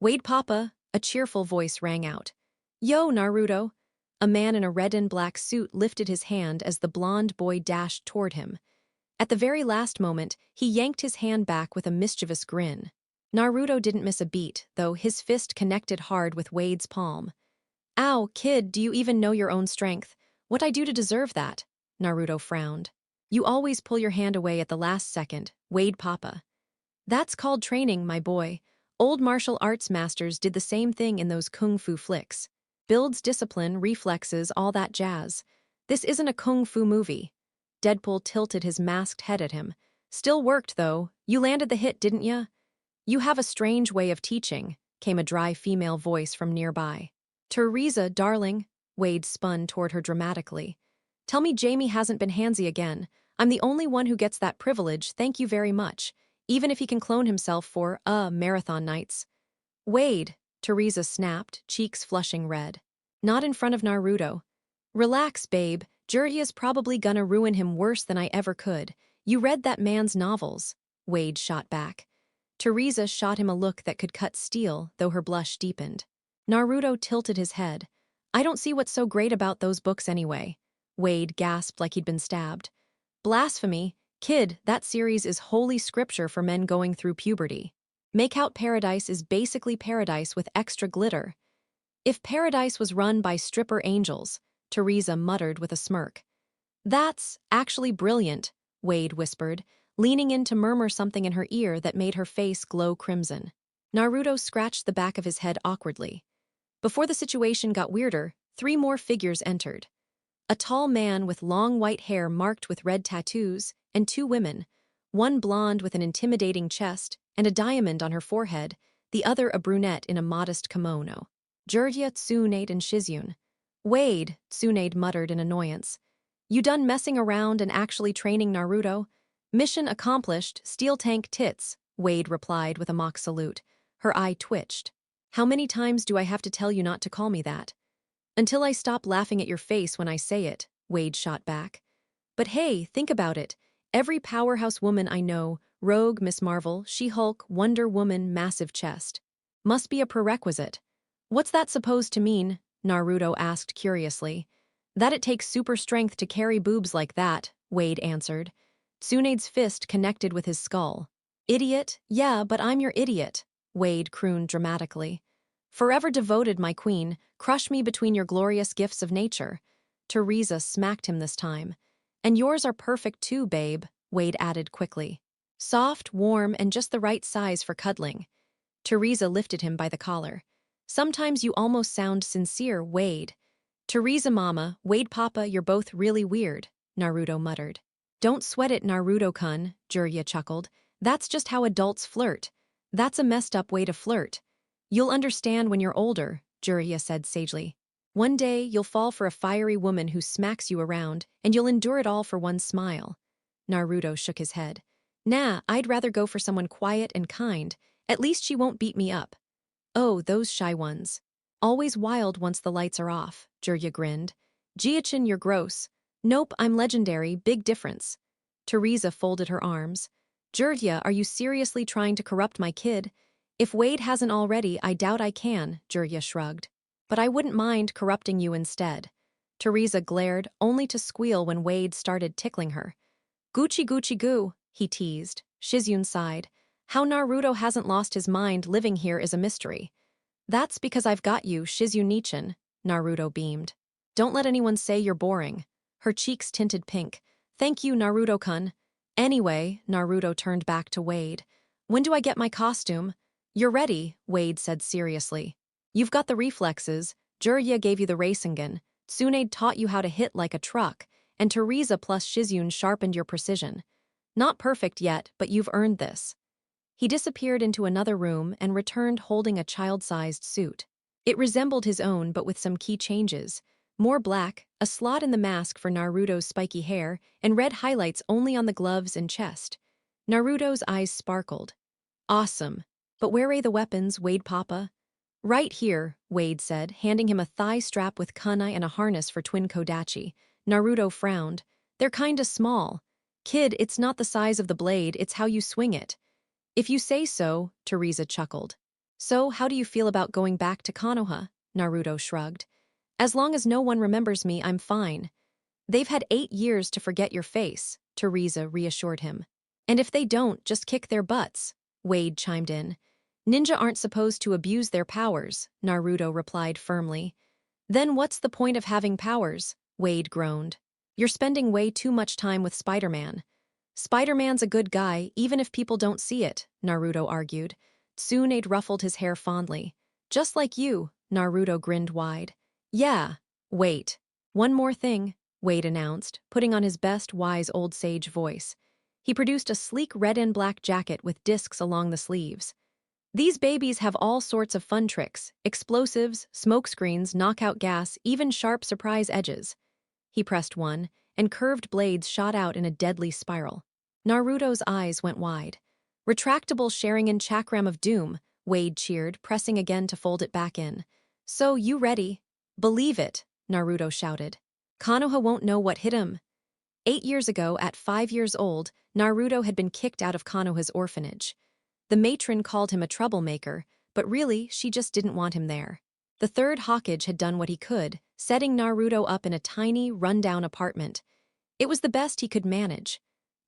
Wade Papa, a cheerful voice rang out. Yo, Naruto! A man in a red and black suit lifted his hand as the blond boy dashed toward him. At the very last moment, he yanked his hand back with a mischievous grin. Naruto didn't miss a beat, though his fist connected hard with Wade's palm. Ow, kid, do you even know your own strength? What'd I do to deserve that? Naruto frowned. You always pull your hand away at the last second, Wade Papa. That's called training, my boy. Old martial arts masters did the same thing in those kung fu flicks. Builds discipline, reflexes, all that jazz. This isn't a kung fu movie. Deadpool tilted his masked head at him. Still worked, though. You landed the hit, didn't ya? You have a strange way of teaching, came a dry female voice from nearby. Teresa, darling, Wade spun toward her dramatically. Tell me Jamie hasn't been handsy again. I'm the only one who gets that privilege, thank you very much. Even if he can clone himself for, marathon nights. Wade, Teresa snapped, cheeks flushing red. Not in front of Naruto. Relax, babe. Jiraiya's probably gonna ruin him worse than I ever could. You read that man's novels. Wade shot back. Teresa shot him a look that could cut steel, though her blush deepened. Naruto tilted his head. I don't see what's so great about those books anyway. Wade gasped like he'd been stabbed. Blasphemy. Kid, that series is holy scripture for men going through puberty. Make Out Paradise is basically paradise with extra glitter. If paradise was run by stripper angels, Teresa muttered with a smirk. That's actually brilliant, Wade whispered, leaning in to murmur something in her ear that made her face glow crimson. Naruto scratched the back of his head awkwardly. Before the situation got weirder, 3 more figures entered. A tall man with long white hair marked with red tattoos, and 2 women, one blonde with an intimidating chest and a diamond on her forehead, the other a brunette in a modest kimono. Jiraiya, Tsunade, and Shizune. Wade, Tsunade muttered in annoyance. You done messing around and actually training Naruto? Mission accomplished, steel tank tits, Wade replied with a mock salute. Her eye twitched. How many times do I have to tell you not to call me that? Until I stop laughing at your face when I say it, Wade shot back. But hey, think about it. Every powerhouse woman I know, Rogue, Miss Marvel, She-Hulk, Wonder Woman, massive chest. Must be a prerequisite. What's that supposed to mean? Naruto asked curiously. That it takes super strength to carry boobs like that, Wade answered. Tsunade's fist connected with his skull. Idiot? Yeah, but I'm your idiot, Wade crooned dramatically. Forever devoted, my queen, crush me between your glorious gifts of nature. Teresa smacked him this time. And yours are perfect too, babe, Wade added quickly. Soft, warm, and just the right size for cuddling. Teresa lifted him by the collar. Sometimes you almost sound sincere, Wade. Teresa mama, Wade papa, you're both really weird, Naruto muttered. Don't sweat it, Naruto-kun, Jiraiya chuckled. That's just how adults flirt. That's a messed up way to flirt. You'll understand when you're older, Jiraiya said sagely. One day, you'll fall for a fiery woman who smacks you around, and you'll endure it all for one smile. Naruto shook his head. Nah, I'd rather go for someone quiet and kind. At least she won't beat me up. Oh, those shy ones. Always wild once the lights are off, Jiraiya grinned. Jiachin, you're gross. Nope, I'm legendary, big difference. Teresa folded her arms. Jiraiya, are you seriously trying to corrupt my kid? If Wade hasn't already, I doubt I can, Jiraiya shrugged. But I wouldn't mind corrupting you instead. Teresa glared, only to squeal when Wade started tickling her. Gucci Gucci goo, he teased. Shizune sighed. How Naruto hasn't lost his mind living here is a mystery. That's because I've got you, Shizune-chan, Naruto beamed. Don't let anyone say you're boring. Her cheeks tinted pink. Thank you, Naruto-kun. Anyway, Naruto turned back to Wade. When do I get my costume? You're ready, Wade said seriously. You've got the reflexes, Jiraiya gave you the Rasengan, Tsunade taught you how to hit like a truck, and Teresa plus Shizune sharpened your precision. Not perfect yet, but you've earned this. He disappeared into another room and returned holding a child-sized suit. It resembled his own but with some key changes. More black, a slot in the mask for Naruto's spiky hair, and red highlights only on the gloves and chest. Naruto's eyes sparkled. Awesome. But where are the weapons, Wade Papa? Right here, Wade said, handing him a thigh strap with kunai and a harness for twin Kodachi. Naruto frowned. They're kinda small. Kid, it's not the size of the blade, it's how you swing it. If you say so, Teresa chuckled. So, how do you feel about going back to Konoha? Naruto shrugged. As long as no one remembers me, I'm fine. They've had 8 years to forget your face, Teresa reassured him. And if they don't, just kick their butts, Wade chimed in. Ninja aren't supposed to abuse their powers, Naruto replied firmly. Then what's the point of having powers? Wade groaned. You're spending way too much time with Spider-Man. Spider-Man's a good guy, even if people don't see it, Naruto argued. Tsunade ruffled his hair fondly. Just like you, Naruto grinned wide. Yeah, wait. One more thing, Wade announced, putting on his best wise old sage voice. He produced a sleek red and black jacket with discs along the sleeves. These babies have all sorts of fun tricks, explosives, smokescreens, knockout gas, even sharp surprise edges. He pressed one, and curved blades shot out in a deadly spiral. Naruto's eyes went wide. Retractable Sharingan Chakram of Doom, Wade cheered, pressing again to fold it back in. So, you ready? Believe it, Naruto shouted. Konoha won't know what hit him. 8 years ago, at 5 years old, Naruto had been kicked out of Konoha's orphanage. The matron called him a troublemaker, but really, she just didn't want him there. The third Hokage had done what he could, setting Naruto up in a tiny, run-down apartment. It was the best he could manage.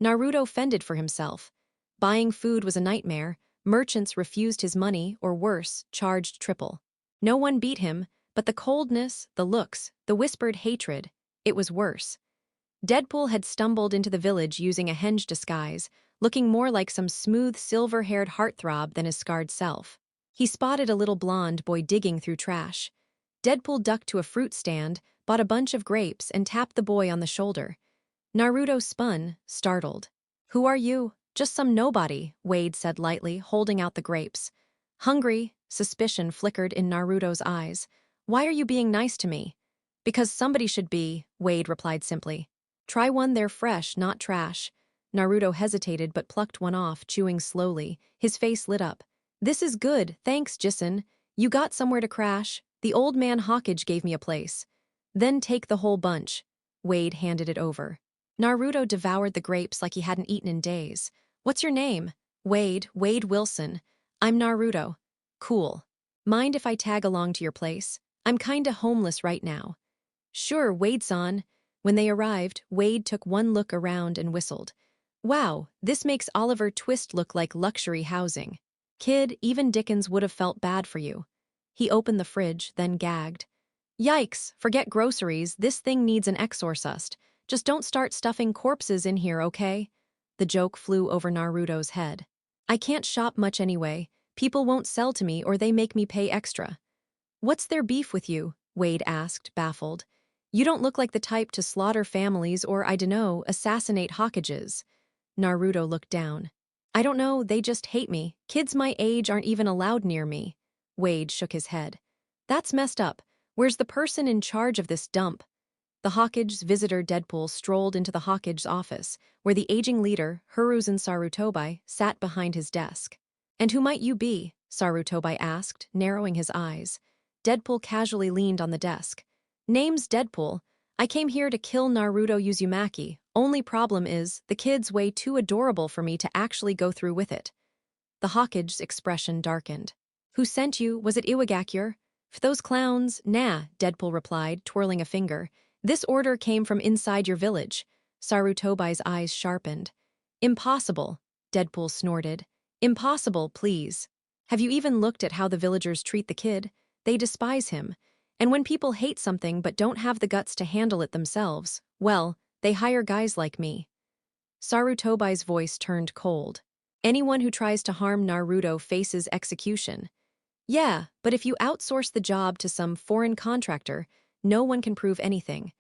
Naruto fended for himself. Buying food was a nightmare, merchants refused his money, or worse, charged triple. No one beat him, but the coldness, the looks, the whispered hatred, it was worse. Deadpool had stumbled into the village using a henge disguise, looking more like some smooth, silver-haired heartthrob than his scarred self. He spotted a little blonde boy digging through trash. Deadpool ducked to a fruit stand, bought a bunch of grapes, and tapped the boy on the shoulder. Naruto spun, startled. Who are you? Just some nobody, Wade said lightly, holding out the grapes. Hungry, suspicion flickered in Naruto's eyes. Why are you being nice to me? Because somebody should be, Wade replied simply. Try one, they're fresh, not trash. Naruto hesitated but plucked one off, chewing slowly. His face lit up. This is good, thanks, Jissen. You got somewhere to crash. The old man Hokage gave me a place. Then take the whole bunch. Wade handed it over. Naruto devoured the grapes like he hadn't eaten in days. What's your name? Wade Wilson. I'm Naruto. Cool. Mind if I tag along to your place? I'm kinda homeless right now. Sure, Wade-san. When they arrived, Wade took one look around and whistled. Wow, this makes Oliver Twist look like luxury housing. Kid, even Dickens would have felt bad for you. He opened the fridge, then gagged. Yikes, forget groceries, this thing needs an exorcist. Just don't start stuffing corpses in here, okay? The joke flew over Naruto's head. I can't shop much anyway. People won't sell to me or they make me pay extra. What's their beef with you? Wade asked, baffled. You don't look like the type to slaughter families or, I dunno, assassinate Hokages. Naruto looked down. I don't know, they just hate me. Kids my age aren't even allowed near me. Wade shook his head. That's messed up. Where's the person in charge of this dump? The Hokage's visitor Deadpool strolled into the Hokage's office, where the aging leader, Hiruzen Sarutobi, sat behind his desk. And who might you be? Sarutobi asked, narrowing his eyes. Deadpool casually leaned on the desk. Name's Deadpool. I came here to kill Naruto Uzumaki. Only problem is, the kid's way too adorable for me to actually go through with it. The Hokage's expression darkened. Who sent you? Was it Iwagakure? For those clowns, nah, Deadpool replied, twirling a finger. This order came from inside your village. Sarutobi's eyes sharpened. Impossible, Deadpool snorted. Impossible, please. Have you even looked at how the villagers treat the kid? They despise him. And when people hate something but don't have the guts to handle it themselves, well, they hire guys like me. Sarutobi's voice turned cold. Anyone who tries to harm Naruto faces execution. Yeah, but if you outsource the job to some foreign contractor, no one can prove anything.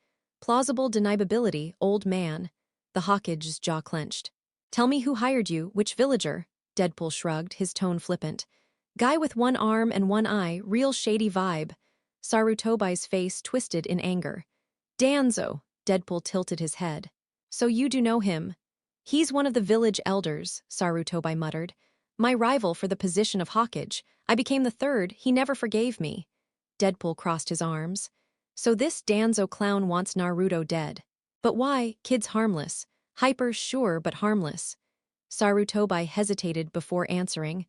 Plausible deniability, old man. The Hokage's jaw clenched. Tell me who hired you, which villager? Deadpool shrugged, his tone flippant. Guy with one arm and one eye, real shady vibe. Sarutobi's face twisted in anger. Danzo, Deadpool tilted his head. So you do know him? He's one of the village elders, Sarutobi muttered. My rival for the position of Hokage. I became the third, he never forgave me. Deadpool crossed his arms. So this Danzo clown wants Naruto dead. But why? Kid's harmless. Hyper, sure, but harmless. Sarutobi hesitated before answering.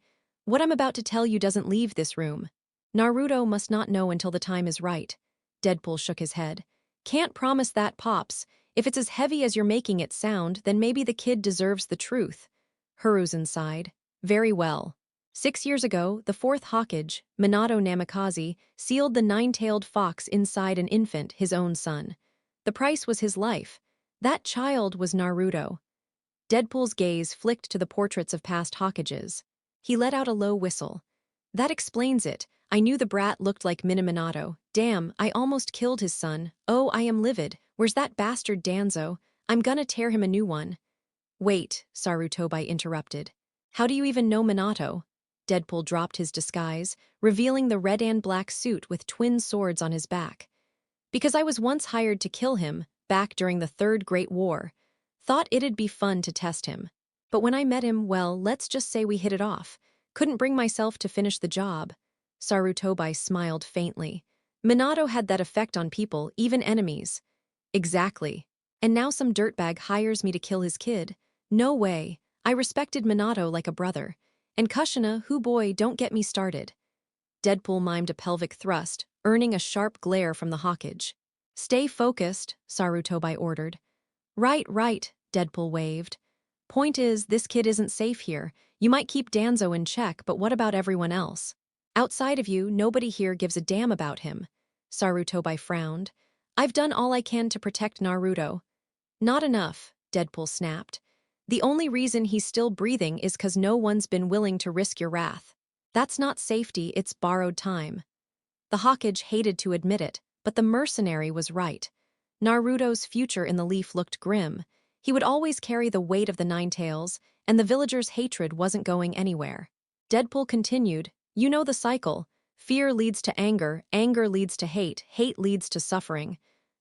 What I'm about to tell you doesn't leave this room. Naruto must not know until the time is right. Deadpool shook his head. Can't promise that, Pops. If it's as heavy as you're making it sound, then maybe the kid deserves the truth. Hiruzen sighed. Very well. 6 years ago, the fourth Hokage, Minato Namikaze, sealed the nine-tailed fox inside an infant, his own son. The price was his life. That child was Naruto. Deadpool's gaze flicked to the portraits of past Hokages. He let out a low whistle. That explains it. I knew the brat looked like Minato. Damn, I almost killed his son. Oh, I am livid. Where's that bastard Danzo? I'm gonna tear him a new one. Wait, Sarutobi interrupted. How do you even know Minato? Deadpool dropped his disguise, revealing the red and black suit with twin swords on his back. Because I was once hired to kill him, back during the Third Great War. Thought it'd be fun to test him. But when I met him, well, let's just say we hit it off. Couldn't bring myself to finish the job. Sarutobi smiled faintly. Minato had that effect on people, even enemies. Exactly. And now some dirtbag hires me to kill his kid. No way. I respected Minato like a brother. And Kushina, who boy, don't get me started. Deadpool mimed a pelvic thrust, earning a sharp glare from the Hokage. Stay focused, Sarutobi ordered. Right, Deadpool waved. Point is, this kid isn't safe here. You might keep Danzo in check, but what about everyone else? Outside of you, nobody here gives a damn about him. Sarutobi frowned. I've done all I can to protect Naruto. Not enough, Deadpool snapped. The only reason he's still breathing is 'cause no one's been willing to risk your wrath. That's not safety, it's borrowed time. The Hokage hated to admit it, but the mercenary was right. Naruto's future in the Leaf looked grim. He would always carry the weight of the Nine Tails, and the villagers' hatred wasn't going anywhere. Deadpool continued, you know the cycle. Fear leads to anger leads to hate leads to suffering.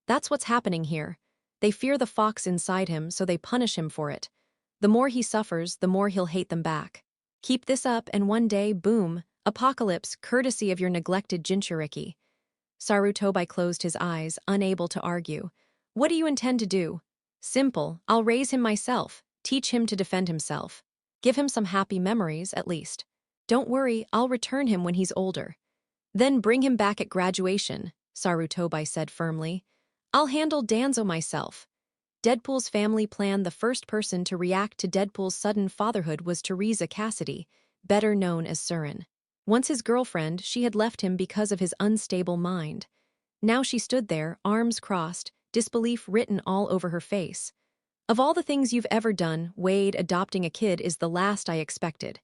That's what's happening here. They fear the fox inside him, so they punish him for it. The more he suffers, the more he'll hate them back. Keep this up, and one day, boom, apocalypse, courtesy of your neglected Jinchuriki. Sarutobi closed his eyes, unable to argue. What do you intend to do? Simple, I'll raise him myself, teach him to defend himself. Give him some happy memories, at least. Don't worry, I'll return him when he's older. Then bring him back at graduation, Sarutobi said firmly. I'll handle Danzo myself. Deadpool's family planned the first person to react to Deadpool's sudden fatherhood was Teresa Cassidy, better known as Surin. Once his girlfriend, she had left him because of his unstable mind. Now she stood there, arms crossed, disbelief written all over her face. Of all the things you've ever done, Wade, adopting a kid is the last I expected.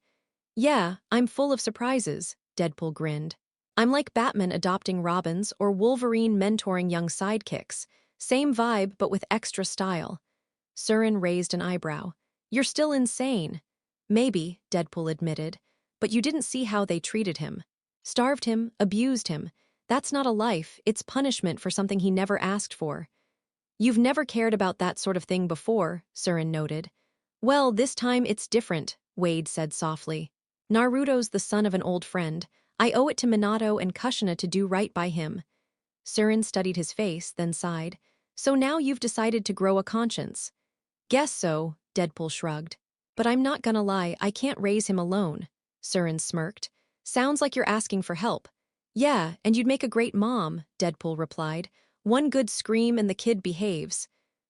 Yeah, I'm full of surprises, Deadpool grinned. I'm like Batman adopting Robins or Wolverine mentoring young sidekicks. Same vibe, but with extra style. Surin raised an eyebrow. You're still insane. Maybe, Deadpool admitted, but you didn't see how they treated him. Starved him, abused him. That's not a life, it's punishment for something he never asked for. You've never cared about that sort of thing before, Surin noted. Well, this time it's different, Wade said softly. Naruto's the son of an old friend. I owe it to Minato and Kushina to do right by him. Surin studied his face, then sighed. So now you've decided to grow a conscience. Guess so, Deadpool shrugged. But I'm not gonna lie, I can't raise him alone. Surin smirked. Sounds like you're asking for help. Yeah, and you'd make a great mom, Deadpool replied. One good scream and the kid behaves.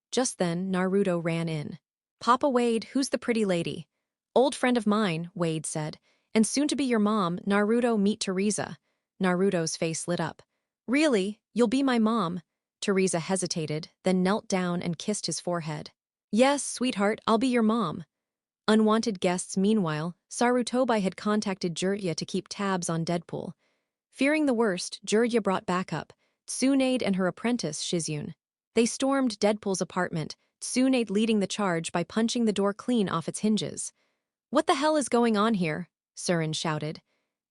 Just then, Naruto ran in. Papa Wade, who's the pretty lady? Old friend of mine, Wade said. And soon to be your mom, Naruto, meet Teresa. Naruto's face lit up. Really? You'll be my mom? Teresa hesitated, then knelt down and kissed his forehead. Yes, sweetheart, I'll be your mom. Unwanted guests meanwhile, Sarutobi had contacted Jiraiya to keep tabs on Deadpool. Fearing the worst, Jiraiya brought backup, Tsunade and her apprentice, Shizune. They stormed Deadpool's apartment, Tsunade leading the charge by punching the door clean off its hinges. What the hell is going on here? Surin shouted.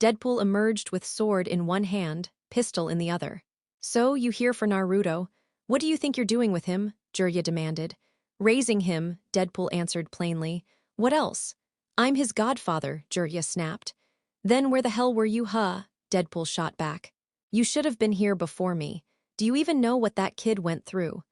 Deadpool emerged with sword in one hand, pistol in the other. So, you here for Naruto? What do you think you're doing with him? Jiraiya demanded. Raising him, Deadpool answered plainly. What else? I'm his godfather, Jiraiya snapped. Then where the hell were you, huh? Deadpool shot back. You should have been here before me. Do you even know what that kid went through?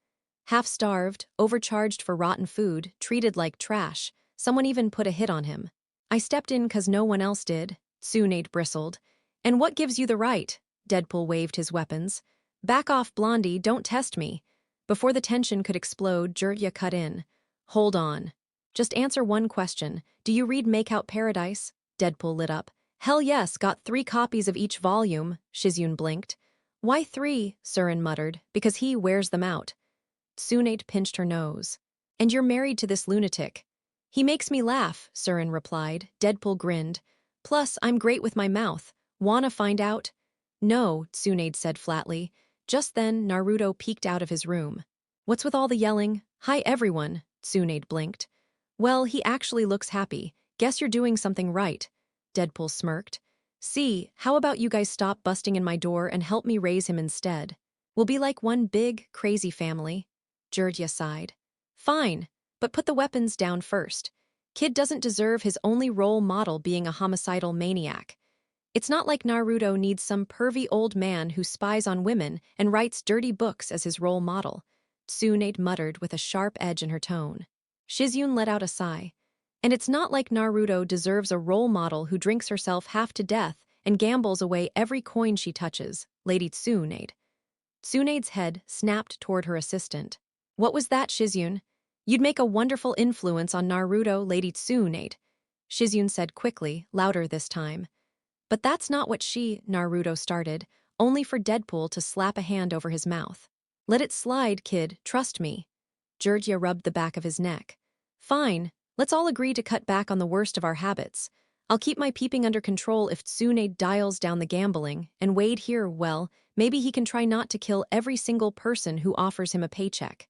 Half-starved, overcharged for rotten food, treated like trash. Someone even put a hit on him. I stepped in 'cause no one else did, Tsunade bristled. And what gives you the right? Deadpool waved his weapons. Back off, Blondie, don't test me. Before the tension could explode, Jirya cut in. Hold on. Just answer one question. Do you read Makeout Paradise? Deadpool lit up. Hell yes, got 3 copies of each volume, Shizyun blinked. Why 3? Surin muttered. Because he wears them out. Tsunade pinched her nose. And you're married to this lunatic. He makes me laugh, Surin replied. Deadpool grinned. Plus, I'm great with my mouth. Wanna find out? No, Tsunade said flatly. Just then, Naruto peeked out of his room. What's with all the yelling? Hi everyone, Tsunade blinked. Well, he actually looks happy. Guess you're doing something right. Deadpool smirked. See, how about you guys stop busting in my door and help me raise him instead? We'll be like one big, crazy family. Jirya sighed. Fine, but put the weapons down first. Kid doesn't deserve his only role model being a homicidal maniac. It's not like Naruto needs some pervy old man who spies on women and writes dirty books as his role model, Tsunade muttered with a sharp edge in her tone. Shizyun let out a sigh. And it's not like Naruto deserves a role model who drinks herself half to death and gambles away every coin she touches, Lady Tsunade. Tsunade's head snapped toward her assistant. What was that, Shizyun? You'd make a wonderful influence on Naruto, Lady Tsunade, Shizyun said quickly, louder this time. But that's not what Naruto started, only for Deadpool to slap a hand over his mouth. Let it slide, kid, trust me. Jirya rubbed the back of his neck. Fine, let's all agree to cut back on the worst of our habits. I'll keep my peeping under control if Tsunade dials down the gambling, and Wade here, well, maybe he can try not to kill every single person who offers him a paycheck.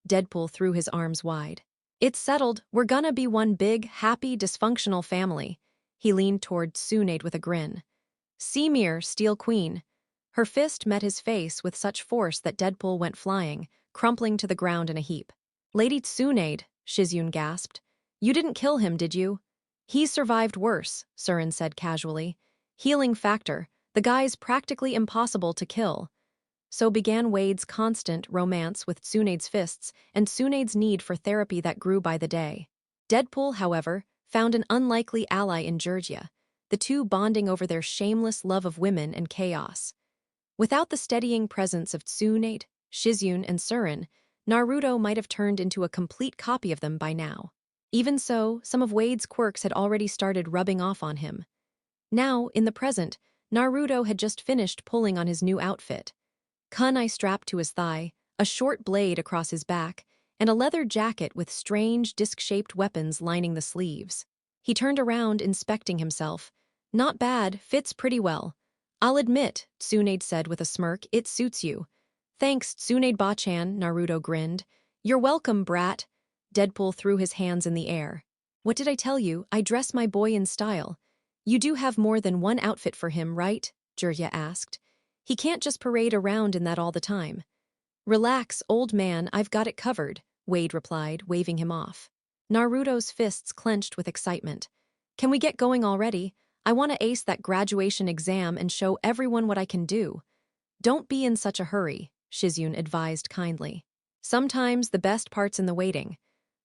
Deadpool threw his arms wide. It's settled, we're gonna be one big, happy, dysfunctional family. He leaned toward Tsunade with a grin. Semir, Steel Queen. Her fist met his face with such force that Deadpool went flying, crumpling to the ground in a heap. Lady Tsunade, Shizyun gasped. You didn't kill him, did you? He's survived worse, Surin said casually. Healing factor, the guy's practically impossible to kill. So began Wade's constant romance with Tsunade's fists and Tsunade's need for therapy that grew by the day. Deadpool, however, found an unlikely ally in Jirya, the two bonding over their shameless love of women and chaos. Without the steadying presence of Tsunade, Shizyun, and Surin, Naruto might have turned into a complete copy of them by now. Even so, some of Wade's quirks had already started rubbing off on him. Now, in the present, Naruto had just finished pulling on his new outfit. Kunai strapped to his thigh, a short blade across his back, and a leather jacket with strange, disc-shaped weapons lining the sleeves. He turned around, inspecting himself. Not bad, fits pretty well. I'll admit, Tsunade said with a smirk, it suits you. Thanks, Tsunade Bachan, Naruto grinned. You're welcome, brat. Deadpool threw his hands in the air. What did I tell you? I dress my boy in style. You do have more than one outfit for him, right? Jirya asked. He can't just parade around in that all the time. Relax, old man, I've got it covered, Wade replied, waving him off. Naruto's fists clenched with excitement. Can we get going already? I want to ace that graduation exam and show everyone what I can do. Don't be in such a hurry, Shizyun advised kindly. Sometimes the best part's in the waiting.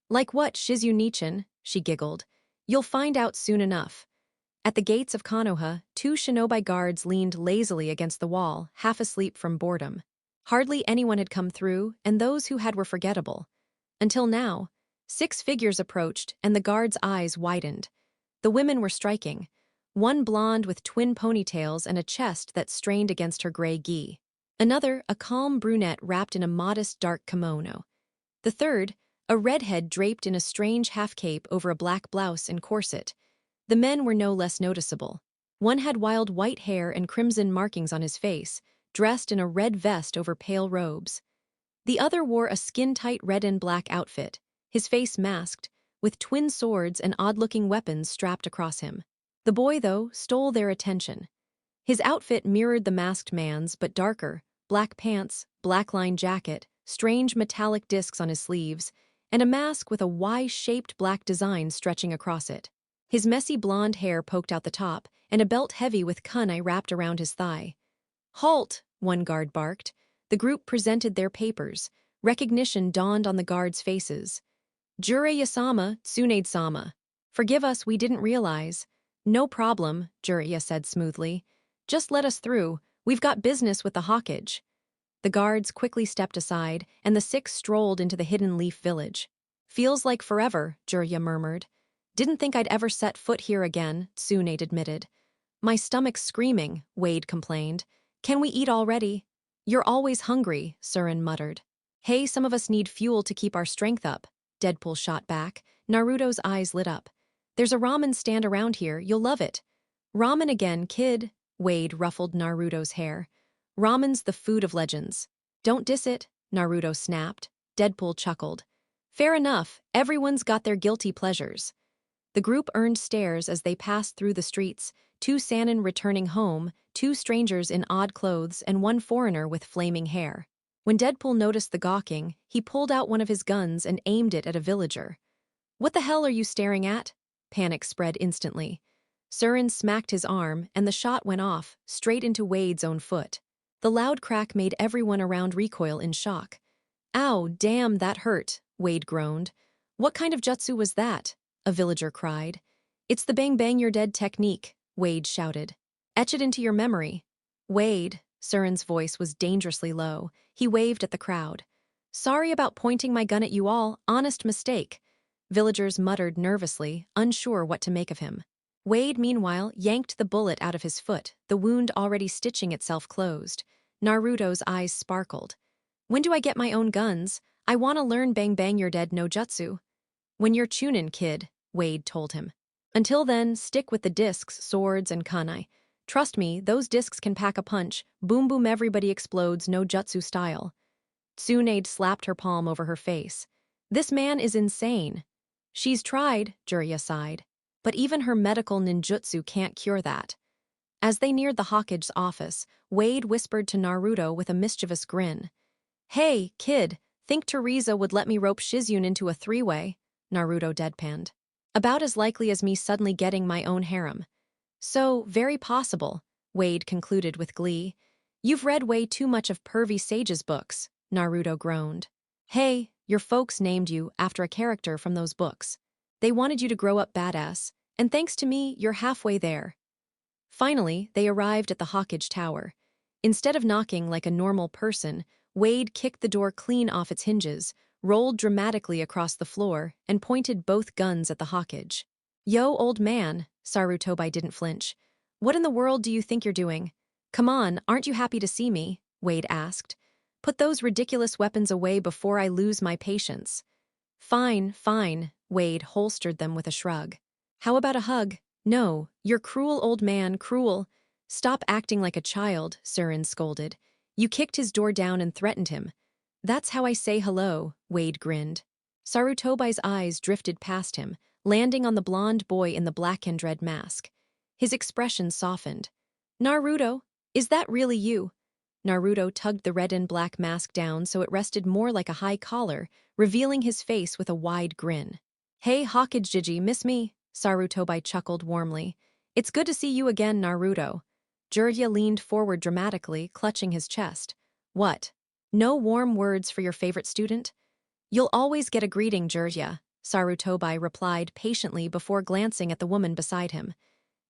Like what, Shizyun-nichan? She giggled. You'll find out soon enough. At the gates of Konoha, 2 shinobi guards leaned lazily against the wall, half asleep from boredom. Hardly anyone had come through, and those who had were forgettable. Until now, 6 figures approached, and the guards' eyes widened. The women were striking. One blonde with twin ponytails and a chest that strained against her gray gi. Another, a calm brunette wrapped in a modest dark kimono. The third, a redhead draped in a strange half-cape over a black blouse and corset. The men were no less noticeable. One had wild white hair and crimson markings on his face, dressed in a red vest over pale robes. The other wore a skin-tight red and black outfit, his face masked, with twin swords and odd-looking weapons strapped across him. The boy, though, stole their attention. His outfit mirrored the masked man's, but darker, black pants, black-lined jacket, strange metallic discs on his sleeves, and a mask with a Y-shaped black design stretching across it. His messy blonde hair poked out the top, and a belt heavy with kunai wrapped around his thigh. Halt, one guard barked. The group presented their papers. Recognition dawned on the guards' faces. Jure Yasama, Tsunade-sama. Forgive us, we didn't realize. No problem, Jiraiya said smoothly. Just let us through. We've got business with the Hawkage. The guards quickly stepped aside, and the six strolled into the Hidden Leaf village. Feels like forever, Jiraiya murmured. Didn't think I'd ever set foot here again, Tsunade admitted. My stomach's screaming, Wade complained. Can we eat already? You're always hungry, Surin muttered. Hey, some of us need fuel to keep our strength up, Deadpool shot back. Naruto's eyes lit up. There's a ramen stand around here, you'll love it. Ramen again, kid, Wade ruffled Naruto's hair. Ramen's the food of legends. Don't diss it, Naruto snapped. Deadpool chuckled. Fair enough, everyone's got their guilty pleasures. The group earned stares as they passed through the streets, two Sannin returning home, two strangers in odd clothes, and one foreigner with flaming hair. When Deadpool noticed the gawking, he pulled out one of his guns and aimed it at a villager. What the hell are you staring at? Panic spread instantly. Surin smacked his arm, and the shot went off, straight into Wade's own foot. The loud crack made everyone around recoil in shock. Ow, damn, that hurt, Wade groaned. What kind of jutsu was that? A villager cried. It's the bang bang you're dead technique, Wade shouted. Etch it into your memory. Wade, Surin's voice was dangerously low. He waved at the crowd. Sorry about pointing my gun at you all, honest mistake. Villagers muttered nervously, unsure what to make of him. Wade, meanwhile, yanked the bullet out of his foot, the wound already stitching itself closed. Naruto's eyes sparkled. When do I get my own guns? I want to learn bang bang you're dead no jutsu. When you're Chunin, kid, Wade told him. Until then, stick with the discs, swords, and kunai. Trust me, those discs can pack a punch. Boom boom everybody explodes, no jutsu style. Tsunade slapped her palm over her face. This man is insane. She's tried, Jiraiya sighed. But even her medical ninjutsu can't cure that. As they neared the Hokage's office, Wade whispered to Naruto with a mischievous grin. Hey, kid, think Teresa would let me rope Shizune into a three-way? Naruto deadpanned. About as likely as me suddenly getting my own harem. So, very possible, Wade concluded with glee. You've read way too much of Pervy Sage's books, Naruto groaned. Hey, your folks named you after a character from those books. They wanted you to grow up badass, and thanks to me, you're halfway there. Finally, they arrived at the Hawkage Tower. Instead of knocking like a normal person, Wade kicked the door clean off its hinges, rolled dramatically across the floor, and pointed both guns at the Hawkage. Yo, old man, Sarutobi didn't flinch. What in the world do you think you're doing? Come on, aren't you happy to see me? Wade asked. Put those ridiculous weapons away before I lose my patience. Fine, fine, Wade holstered them with a shrug. How about a hug? No, you're cruel, old man, cruel. Stop acting like a child, Surin scolded. You kicked his door down and threatened him. That's how I say hello, Wade grinned. Sarutobi's eyes drifted past him, landing on the blonde boy in the black and red mask. His expression softened. Naruto, is that really you? Naruto tugged the red and black mask down so it rested more like a high collar, revealing his face with a wide grin. Hey, Hawkage Jiji, miss me? Sarutobi chuckled warmly. It's good to see you again, Naruto. Jiraiya leaned forward dramatically, clutching his chest. What? No warm words for your favorite student? You'll always get a greeting, Jiraiya, Sarutobi replied patiently before glancing at the woman beside him.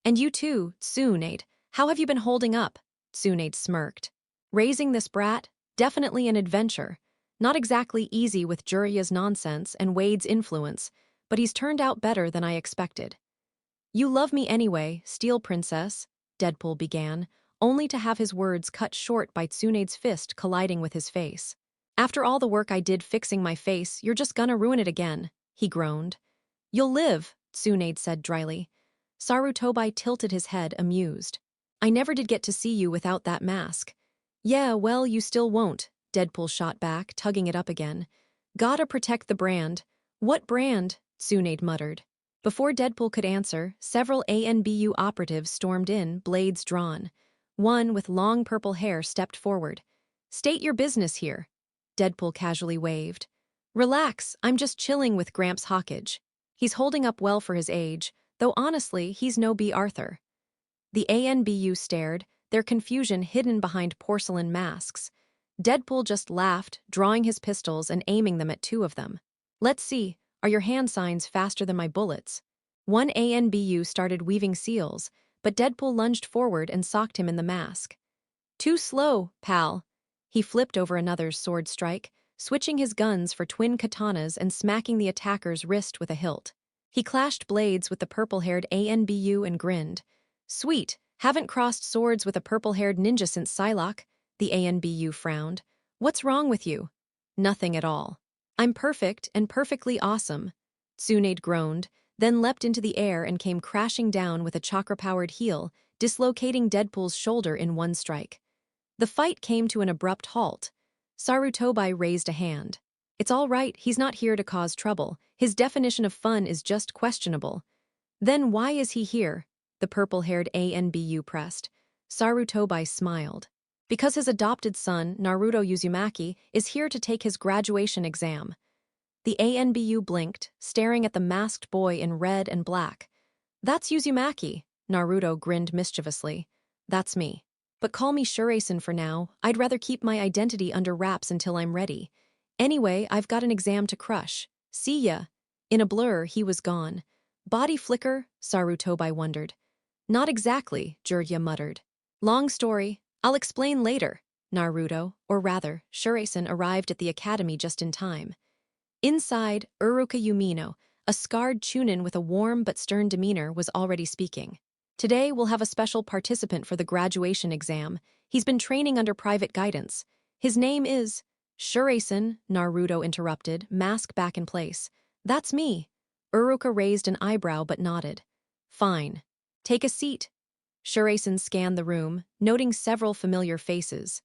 And you too, Tsunade. How have you been holding up? Tsunade smirked. Raising this brat? Definitely an adventure. Not exactly easy with Jiraiya's nonsense and Wade's influence, but he's turned out better than I expected. You love me anyway, Steel Princess, Deadpool began, only to have his words cut short by Tsunade's fist colliding with his face. After all the work I did fixing my face, you're just gonna ruin it again, he groaned. You'll live, Tsunade said dryly. Sarutobi tilted his head, amused. I never did get to see you without that mask. Yeah, well, you still won't, Deadpool shot back, tugging it up again. Gotta protect the brand. What brand? Tsunade muttered. Before Deadpool could answer, several ANBU operatives stormed in, blades drawn. One with long purple hair stepped forward. State your business here. Deadpool casually waved. Relax, I'm just chilling with Gramps Hawkage. He's holding up well for his age, though honestly, he's no B. Arthur. The ANBU stared, their confusion hidden behind porcelain masks. Deadpool just laughed, drawing his pistols and aiming them at two of them. Let's see, are your hand signs faster than my bullets? One ANBU started weaving seals, but Deadpool lunged forward and socked him in the mask. Too slow, pal. He flipped over another's sword strike, switching his guns for twin katanas and smacking the attacker's wrist with a hilt. He clashed blades with the purple-haired ANBU and grinned. Sweet, haven't crossed swords with a purple-haired ninja since Psylocke, the ANBU frowned. What's wrong with you? Nothing at all. I'm perfect and perfectly awesome. Tsunade groaned, then leapt into the air and came crashing down with a chakra-powered heel, dislocating Deadpool's shoulder in one strike. The fight came to an abrupt halt. Sarutobi raised a hand. It's all right, he's not here to cause trouble. His definition of fun is just questionable. Then why is he here? The purple-haired ANBU pressed. Sarutobi smiled. Because his adopted son, Naruto Uzumaki, is here to take his graduation exam. The ANBU blinked, staring at the masked boy in red and black. That's Uzumaki, Naruto grinned mischievously. That's me. But call me Shuraisen for now. I'd rather keep my identity under wraps until I'm ready. Anyway, I've got an exam to crush. See ya. In a blur, he was gone. Body flicker? Sarutobi wondered. Not exactly, Jirya muttered. Long story. I'll explain later. Naruto, or rather, Shuraisen arrived at the academy just in time. Inside, Uruka Yumino, a scarred chunin with a warm but stern demeanor, was already speaking. Today, we'll have a special participant for the graduation exam. He's been training under private guidance. His name is… Shuraisen, Naruto interrupted, mask back in place. That's me. Uruka raised an eyebrow but nodded. Fine. Take a seat. Shuraisen scanned the room, noting several familiar faces.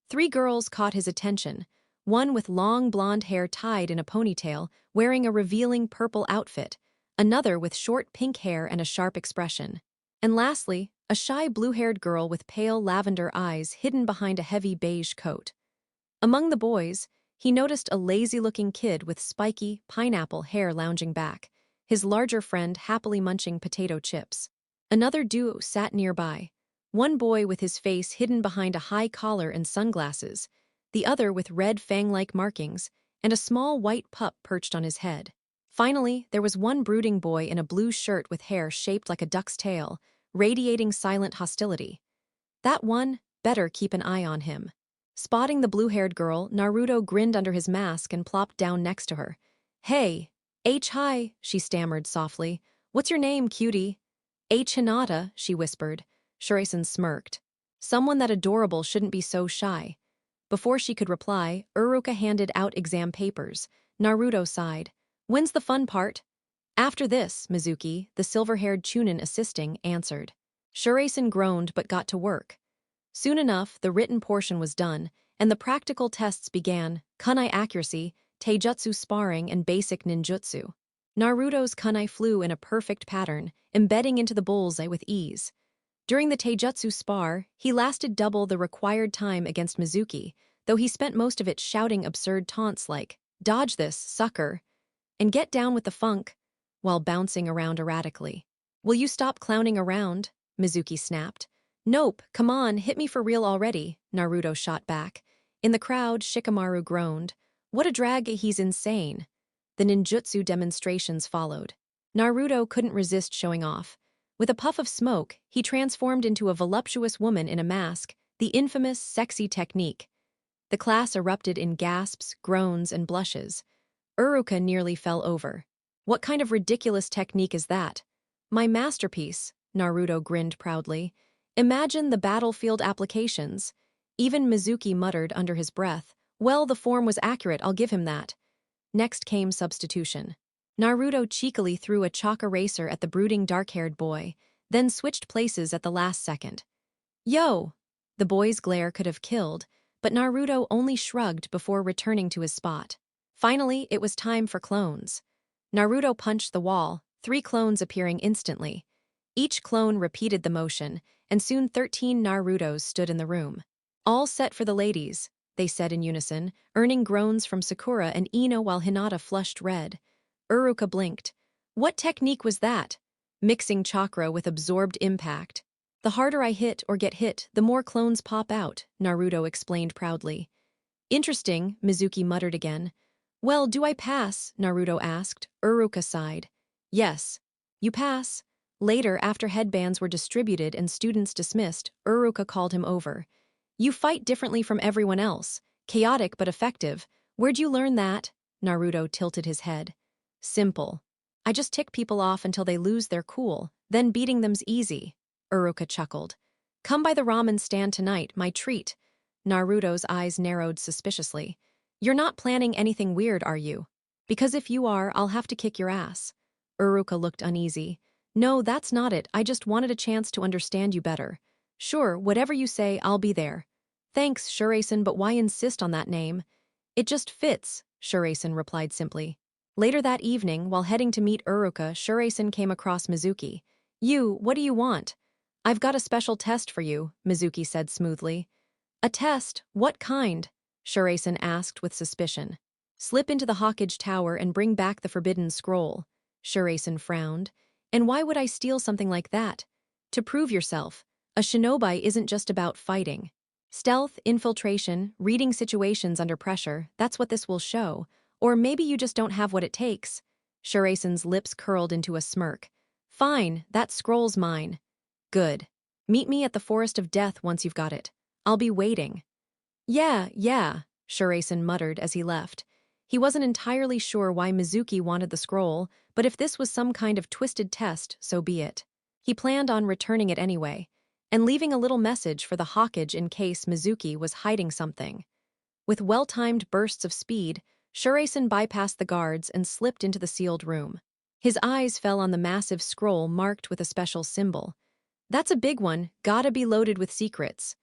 3 girls caught his attention. One with long blonde hair tied in a ponytail, wearing a revealing purple outfit. Another with short pink hair and a sharp expression. And lastly, a shy blue-haired girl with pale lavender eyes hidden behind a heavy beige coat. Among the boys, he noticed a lazy-looking kid with spiky, pineapple hair lounging back, his larger friend happily munching potato chips. Another duo sat nearby, one boy with his face hidden behind a high collar and sunglasses, the other with red fang-like markings, and a small white pup perched on his head. Finally, there was one brooding boy in a blue shirt with hair shaped like a duck's tail, radiating silent hostility. That one, better keep an eye on him. Spotting the blue-haired girl, Naruto grinned under his mask and plopped down next to her. Hey, hi, she stammered softly. What's your name, cutie? Hinata, she whispered. Shuraisen smirked. Someone that adorable shouldn't be so shy. Before she could reply, Uruka handed out exam papers. Naruto sighed. When's the fun part? After this, Mizuki, the silver-haired chunin assisting, answered. Shuraisen groaned but got to work. Soon enough, the written portion was done, and the practical tests began: kunai accuracy, taijutsu sparring, and basic ninjutsu. Naruto's kunai flew in a perfect pattern, embedding into the bullseye with ease. During the taijutsu spar, he lasted double the required time against Mizuki, though he spent most of it shouting absurd taunts like, "Dodge this, sucker," and "Get down with the funk," while bouncing around erratically. "Will you stop clowning around?" Mizuki snapped. "Nope, come on, hit me for real already," Naruto shot back. In the crowd, Shikamaru groaned. What a drag, he's insane. The ninjutsu demonstrations followed. Naruto couldn't resist showing off. With a puff of smoke, he transformed into a voluptuous woman in a mask, the infamous sexy technique. The class erupted in gasps, groans, and blushes. Uruka nearly fell over. What kind of ridiculous technique is that? My masterpiece, Naruto grinned proudly. Imagine the battlefield applications. Even Mizuki muttered under his breath. Well, the form was accurate, I'll give him that. Next came substitution. Naruto cheekily threw a chalk eraser at the brooding dark-haired boy, then switched places at the last second. Yo! The boy's glare could have killed, but Naruto only shrugged before returning to his spot. Finally, it was time for clones. Naruto punched the wall, 3 clones appearing instantly. Each clone repeated the motion, and soon 13 Narutos stood in the room. All set for the ladies, they said in unison, earning groans from Sakura and Ino while Hinata flushed red. Uruka blinked. What technique was that? Mixing chakra with absorbed impact. The harder I hit or get hit, the more clones pop out, Naruto explained proudly. Interesting, Mizuki muttered again. Well, do I pass? Naruto asked. Uruka sighed. Yes. You pass. Later, after headbands were distributed and students dismissed, Uruka called him over. You fight differently from everyone else. Chaotic but effective. Where'd you learn that? Naruto tilted his head. Simple. I just tick people off until they lose their cool, then beating them's easy. Uruka chuckled. Come by the ramen stand tonight, my treat. Naruto's eyes narrowed suspiciously. You're not planning anything weird, are you? Because if you are, I'll have to kick your ass. Uruka looked uneasy. No, that's not it, I just wanted a chance to understand you better. Sure, whatever you say, I'll be there. Thanks, Shuraisen, but why insist on that name? It just fits, Shuraisen replied simply. Later that evening, while heading to meet Uruka, Shuraisen came across Mizuki. What do you want? I've got a special test for you, Mizuki said smoothly. A test? What kind? Shuraisen asked with suspicion. Slip into the Hawkage Tower and bring back the forbidden scroll. Shuraisen frowned. And why would I steal something like that? To prove yourself. A shinobi isn't just about fighting. Stealth, infiltration, reading situations under pressure, that's what this will show. Or maybe you just don't have what it takes. Shuraisen's lips curled into a smirk. Fine, that scroll's mine. Good. Meet me at the Forest of Death once you've got it. I'll be waiting. Yeah, Shuraisen muttered as he left. He wasn't entirely sure why Mizuki wanted the scroll, but if this was some kind of twisted test, so be it. He planned on returning it anyway, and leaving a little message for the Hawkage in case Mizuki was hiding something. With well-timed bursts of speed, Shuraisen bypassed the guards and slipped into the sealed room. His eyes fell on the massive scroll marked with a special symbol. That's a big one, gotta be loaded with secrets.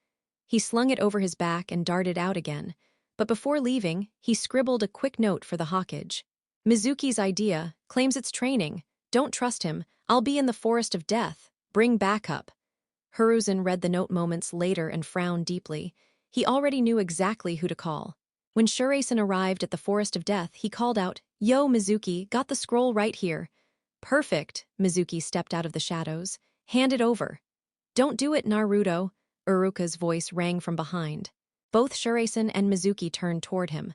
He slung it over his back and darted out again, but before leaving, he scribbled a quick note for the Hawkage. Mizuki's idea, claims it's training. Don't trust him, I'll be in the Forest of Death. Bring backup. Hiruzen read the note moments later and frowned deeply. He already knew exactly who to call. When Shuraisen arrived at the Forest of Death, he called out, Yo, Mizuki, got the scroll right here. Perfect, Mizuki stepped out of the shadows. Hand it over. Don't do it, Naruto. Uruka's voice rang from behind. Both Shuraisen and Mizuki turned toward him.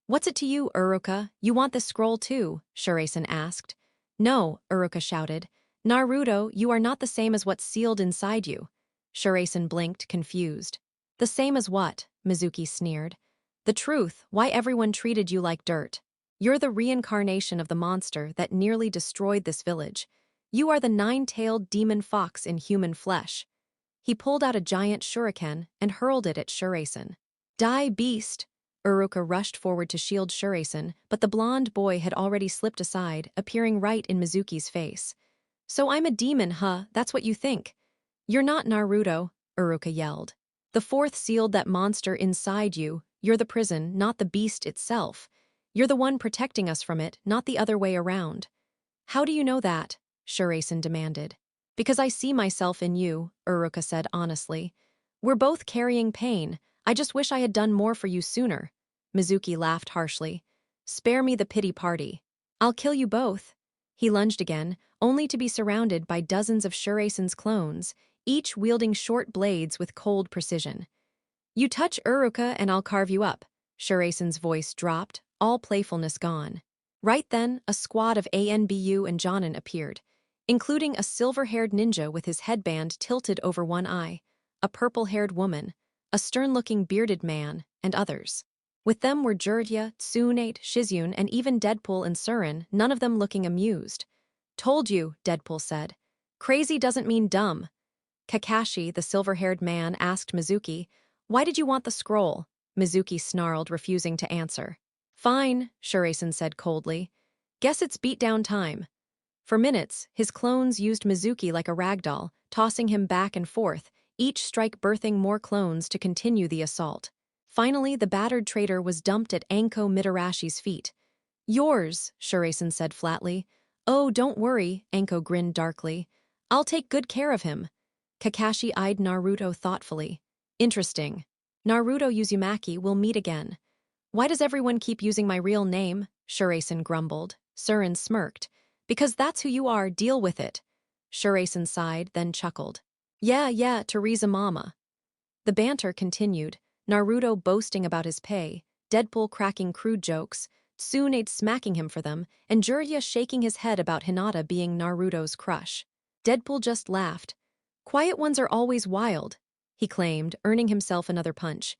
What's it to you, Uruka? You want this scroll too? Shuraisen asked. No, Uruka shouted. Naruto, you are not the same as what's sealed inside you. Shuraisen blinked, confused. The same as what? Mizuki sneered. The truth, why everyone treated you like dirt. You're the reincarnation of the monster that nearly destroyed this village. You are the nine-tailed demon fox in human flesh. He pulled out a giant shuriken and hurled it at Shuraisen. Die, beast! Uruka rushed forward to shield Shuraisen, but the blonde boy had already slipped aside, appearing right in Mizuki's face. So I'm a demon, huh? That's what you think. You're not Naruto, Uruka yelled. The fourth sealed that monster inside you. You're the prison, not the beast itself. You're the one protecting us from it, not the other way around. How do you know that? Shuraisen demanded. Because I see myself in you, Uruka said honestly. We're both carrying pain. I just wish I had done more for you sooner. Mizuki laughed harshly. Spare me the pity party. I'll kill you both. He lunged again, only to be surrounded by dozens of Shuraisen's clones, each wielding short blades with cold precision. You touch Uruka and I'll carve you up. Shuraisen's voice dropped, all playfulness gone. Right then, a squad of ANBU and Jonin appeared, including a silver-haired ninja with his headband tilted over one eye, a purple-haired woman, a stern-looking bearded man, and others. With them were Jiraiya, Tsunade, Shizune, and even Deadpool and Surin, none of them looking amused. Told you, Deadpool said. Crazy doesn't mean dumb. Kakashi, the silver-haired man, asked Mizuki, Why did you want the scroll? Mizuki snarled, refusing to answer. Fine, Shuraisen said coldly. Guess it's beat-down time. For minutes, his clones used Mizuki like a ragdoll, tossing him back and forth, each strike birthing more clones to continue the assault. Finally, the battered traitor was dumped at Anko Mitarashi's feet. Yours, Shuraisen said flatly. Oh, don't worry, Anko grinned darkly. I'll take good care of him. Kakashi eyed Naruto thoughtfully. Interesting. Naruto Uzumaki will meet again. Why does everyone keep using my real name? Shuraisen grumbled. Surin smirked. Because that's who you are, deal with it. Shuraisen sighed, then chuckled. Yeah, Teresa Mama. The banter continued, Naruto boasting about his pay, Deadpool cracking crude jokes, Tsunade smacking him for them, and Jiraiya shaking his head about Hinata being Naruto's crush. Deadpool just laughed. Quiet ones are always wild, he claimed, earning himself another punch.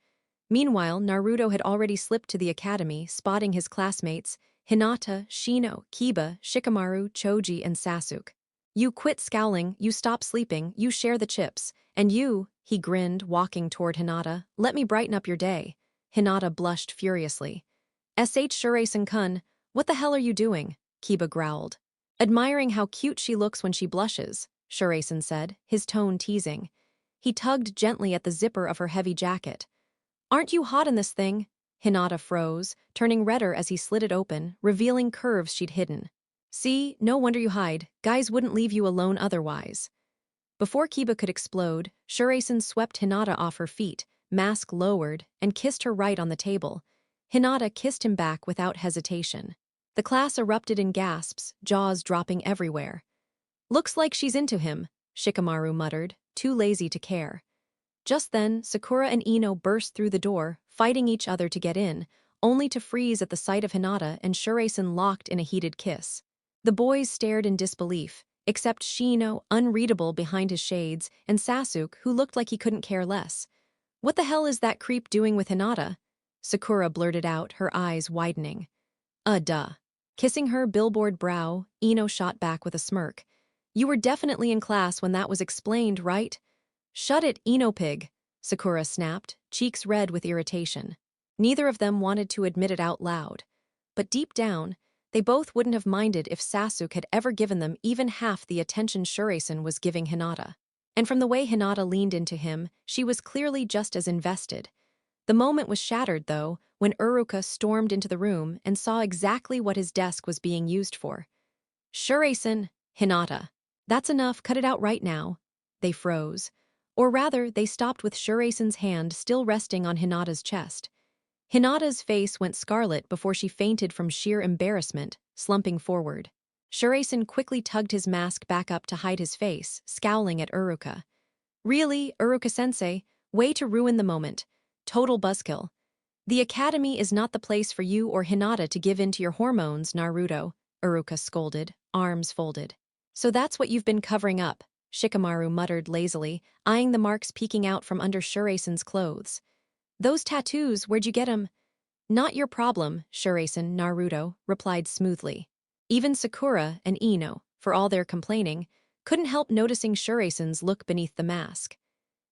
Meanwhile, Naruto had already slipped to the academy, spotting his classmates, Hinata, Shino, Kiba, Shikamaru, Choji, and Sasuke. You quit scowling, you stop sleeping, you share the chips, and you, he grinned, walking toward Hinata, let me brighten up your day. Hinata blushed furiously. Shuraisen-kun, what the hell are you doing? Kiba growled. Admiring how cute she looks when she blushes, Shuraisen said, his tone teasing. He tugged gently at the zipper of her heavy jacket. Aren't you hot in this thing? Hinata froze, turning redder as he slid it open, revealing curves she'd hidden. See, no wonder you hide. Guys wouldn't leave you alone otherwise. Before Kiba could explode, Shuraisen swept Hinata off her feet, mask lowered, and kissed her right on the table. Hinata kissed him back without hesitation. The class erupted in gasps, jaws dropping everywhere. Looks like she's into him, Shikamaru muttered, too lazy to care. Just then, Sakura and Ino burst through the door, fighting each other to get in, only to freeze at the sight of Hinata and Shuraisen locked in a heated kiss. The boys stared in disbelief, except Shino, unreadable behind his shades, and Sasuke, who looked like he couldn't care less. What the hell is that creep doing with Hinata? Sakura blurted out, her eyes widening. Duh. Kissing her billboard brow, Ino shot back with a smirk. You were definitely in class when that was explained, right? Shut it, Ino pig, Sakura snapped, cheeks red with irritation. Neither of them wanted to admit it out loud. But deep down, they both wouldn't have minded if Sasuke had ever given them even half the attention Shuraisen was giving Hinata. And from the way Hinata leaned into him, she was clearly just as invested. The moment was shattered, though, when Uruka stormed into the room and saw exactly what his desk was being used for. Shuraisen, Hinata. That's enough, cut it out right now. They froze. Or rather, they stopped with Shuraisen's hand still resting on Hinata's chest. Hinata's face went scarlet before she fainted from sheer embarrassment, slumping forward. Shuraisen quickly tugged his mask back up to hide his face, scowling at Uruka. Really, Uruka-sensei, way to ruin the moment. Total buzzkill. The academy is not the place for you or Hinata to give in to your hormones, Naruto, Uruka scolded, arms folded. So that's what you've been covering up, Shikamaru muttered lazily, eyeing the marks peeking out from under Shuraisen's clothes. Those tattoos, where'd you get 'em? Not your problem, Shuraisen, Naruto replied smoothly. Even Sakura and Ino, for all their complaining, couldn't help noticing Shuraisen's look beneath the mask.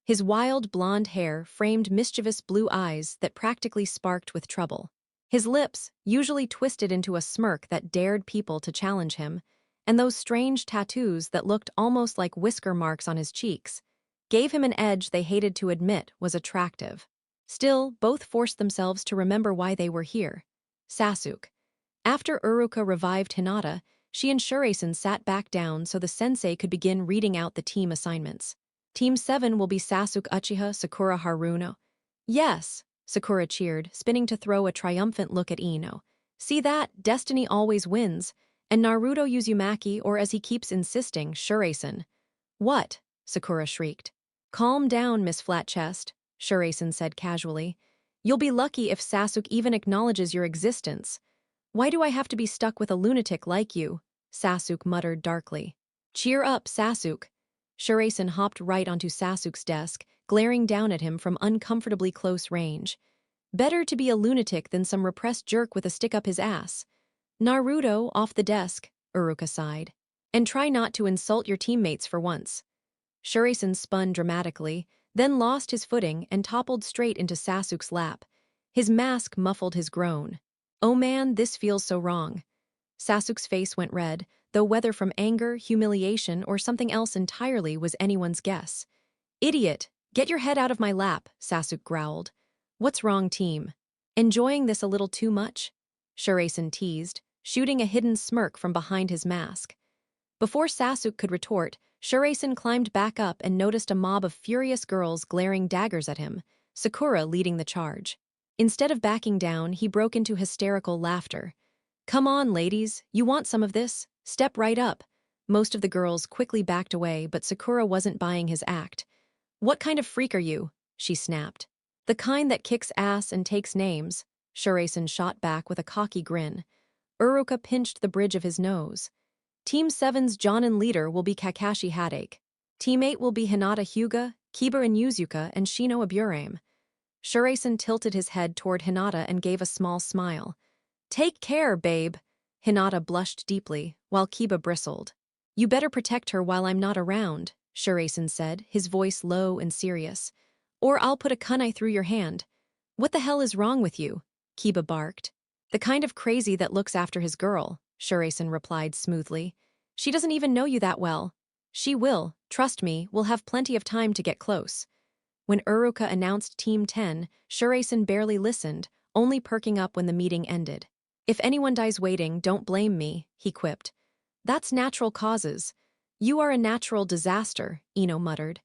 His wild blonde hair framed mischievous blue eyes that practically sparked with trouble. His lips, usually twisted into a smirk that dared people to challenge him, and those strange tattoos that looked almost like whisker marks on his cheeks, gave him an edge they hated to admit was attractive. Still, both forced themselves to remember why they were here. Sasuke. After Uruka revived Hinata, she and Shuraisen sat back down so the sensei could begin reading out the team assignments. Team 7 will be Sasuke Uchiha Sakura Haruno. Yes, Sakura cheered, spinning to throw a triumphant look at Ino. See that? Destiny always wins. And Naruto Uzumaki, or as he keeps insisting, Shuraisen. What? Sakura shrieked. Calm down, Miss Flatchest, Shuraisen said casually. You'll be lucky if Sasuke even acknowledges your existence. Why do I have to be stuck with a lunatic like you? Sasuke muttered darkly. Cheer up, Sasuke. Shuraisen hopped right onto Sasuke's desk, glaring down at him from uncomfortably close range. Better to be a lunatic than some repressed jerk with a stick up his ass. Naruto, off the desk, Uruka sighed. And try not to insult your teammates for once. Shuraisen spun dramatically, then lost his footing and toppled straight into Sasuke's lap. His mask muffled his groan. Oh man, this feels so wrong. Sasuke's face went red, though whether from anger, humiliation, or something else entirely was anyone's guess. Idiot! Get your head out of my lap, Sasuke growled. What's wrong, team? Enjoying this a little too much? Shuraisen teased, shooting a hidden smirk from behind his mask. Before Sasuke could retort, Shuraisen climbed back up and noticed a mob of furious girls glaring daggers at him, Sakura leading the charge. Instead of backing down, he broke into hysterical laughter. Come on, ladies, you want some of this? Step right up. Most of the girls quickly backed away, but Sakura wasn't buying his act. What kind of freak are you? She snapped. The kind that kicks ass and takes names, Shuraisen shot back with a cocky grin. Uruka pinched the bridge of his nose. Team 7's Jonin leader will be Kakashi Hadake. Team 8 will be Hinata Hyuga, Kiba and Yuzuka, and Shino Aburame. Shuraisen tilted his head toward Hinata and gave a small smile. Take care, babe. Hinata blushed deeply, while Kiba bristled. You better protect her while I'm not around, Shuraisen said, his voice low and serious. Or I'll put a kunai through your hand. What the hell is wrong with you? Kiba barked. The kind of crazy that looks after his girl, Shuraisen replied smoothly. She doesn't even know you that well. She will, trust me, we'll have plenty of time to get close. When Uruka announced Team 10, Shuraisen barely listened, only perking up when the meeting ended. If anyone dies waiting, don't blame me, he quipped. That's natural causes. You are a natural disaster, Ino muttered.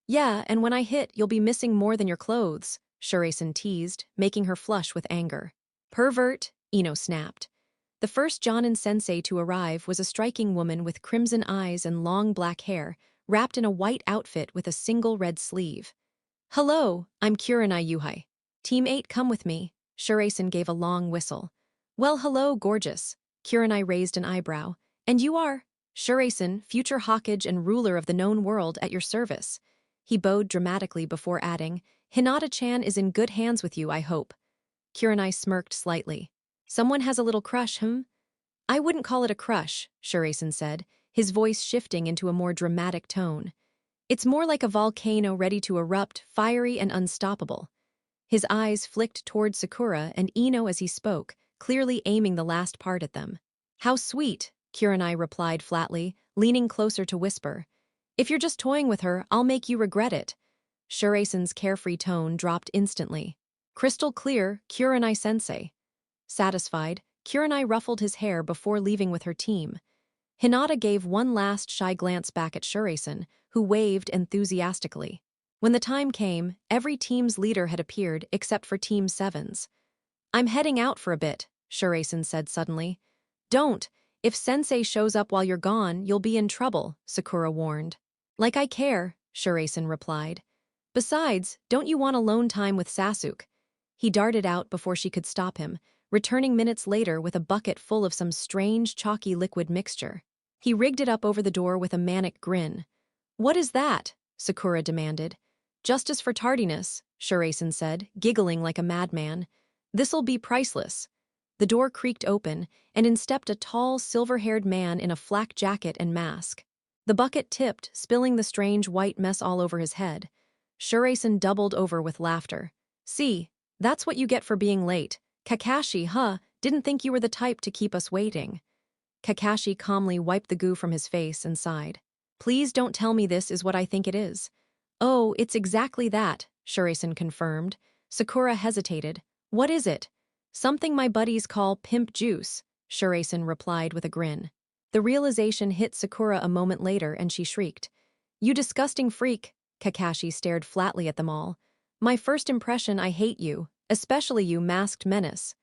Yeah, and when I hit, you'll be missing more than your clothes, Shuraisen teased, making her flush with anger. Pervert, Ino snapped. The first Jonin sensei to arrive was a striking woman with crimson eyes and long black hair, wrapped in a white outfit with a single red sleeve. Hello, I'm Kurenai Yuhai. Team 8, come with me. Shuraisen gave a long whistle. Well, hello, gorgeous. Kurenai raised an eyebrow. And you are? Shuraisen, future Hokage and ruler of the known world, at your service. He bowed dramatically before adding, Hinata-chan is in good hands with you, I hope. Kurenai smirked slightly. Someone has a little crush, I wouldn't call it a crush, Shuraisen said, his voice shifting into a more dramatic tone. It's more like a volcano ready to erupt, fiery and unstoppable. His eyes flicked toward Sakura and Ino as he spoke, clearly aiming the last part at them. How sweet, Kurenai replied flatly, leaning closer to whisper. If you're just toying with her, I'll make you regret it. Shuraisen's carefree tone dropped instantly. Crystal clear, Kurenai-sensei. Satisfied, Kurenai ruffled his hair before leaving with her team. Hinata gave one last shy glance back at Shuraisen, who waved enthusiastically. When the time came, every team's leader had appeared except for Team 7's. I'm heading out for a bit, Shuraisen said suddenly. Don't. If Sensei shows up while you're gone, you'll be in trouble, Sakura warned. Like I care, Shuraisen replied. Besides, don't you want alone time with Sasuke? He darted out before she could stop him, returning minutes later with a bucket full of some strange chalky liquid mixture. He rigged it up over the door with a manic grin. What is that? Sakura demanded. Justice for tardiness, Shuraisen said, giggling like a madman. This'll be priceless. The door creaked open, and in stepped a tall, silver-haired man in a flak jacket and mask. The bucket tipped, spilling the strange white mess all over his head. Shuraisen doubled over with laughter. See, that's what you get for being late. Kakashi, didn't think you were the type to keep us waiting. Kakashi calmly wiped the goo from his face and sighed. Please don't tell me this is what I think it is. Oh, it's exactly that, Shuraisen confirmed. Sakura hesitated. What is it? Something my buddies call pimp juice, Shuraisen replied with a grin. The realization hit Sakura a moment later and she shrieked. You disgusting freak, Kakashi stared flatly at them all. My first impression, I hate you, especially you masked menace.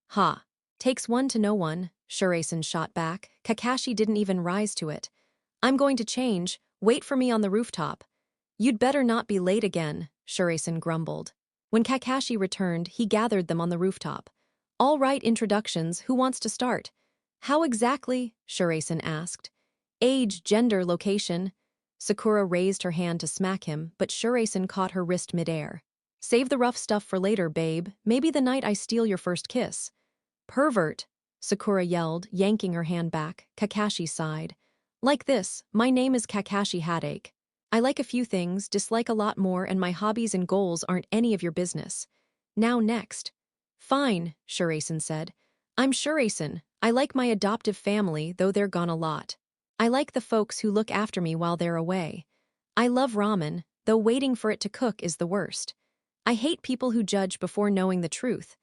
Ha. Takes one to know one, Shuraisen shot back. Kakashi didn't even rise to it. I'm going to change, wait for me on the rooftop. You'd better not be late again, Shuraisen grumbled. When Kakashi returned, he gathered them on the rooftop. All right, introductions, who wants to start? How exactly? Shuraisen asked. Age, gender, location. Sakura raised her hand to smack him, but Shuraisen caught her wrist midair. Save the rough stuff for later, babe. Maybe the night I steal your first kiss. Pervert, Sakura yelled, yanking her hand back. Kakashi sighed. Like this, my name is Kakashi Hadake. I like a few things, dislike a lot more, and my hobbies and goals aren't any of your business. Now next. Fine, Shuraisen said. I'm Shuraisen. I like my adoptive family, though they're gone a lot. I like the folks who look after me while they're away. I love ramen, though waiting for it to cook is the worst. I hate people who judge before knowing the truth.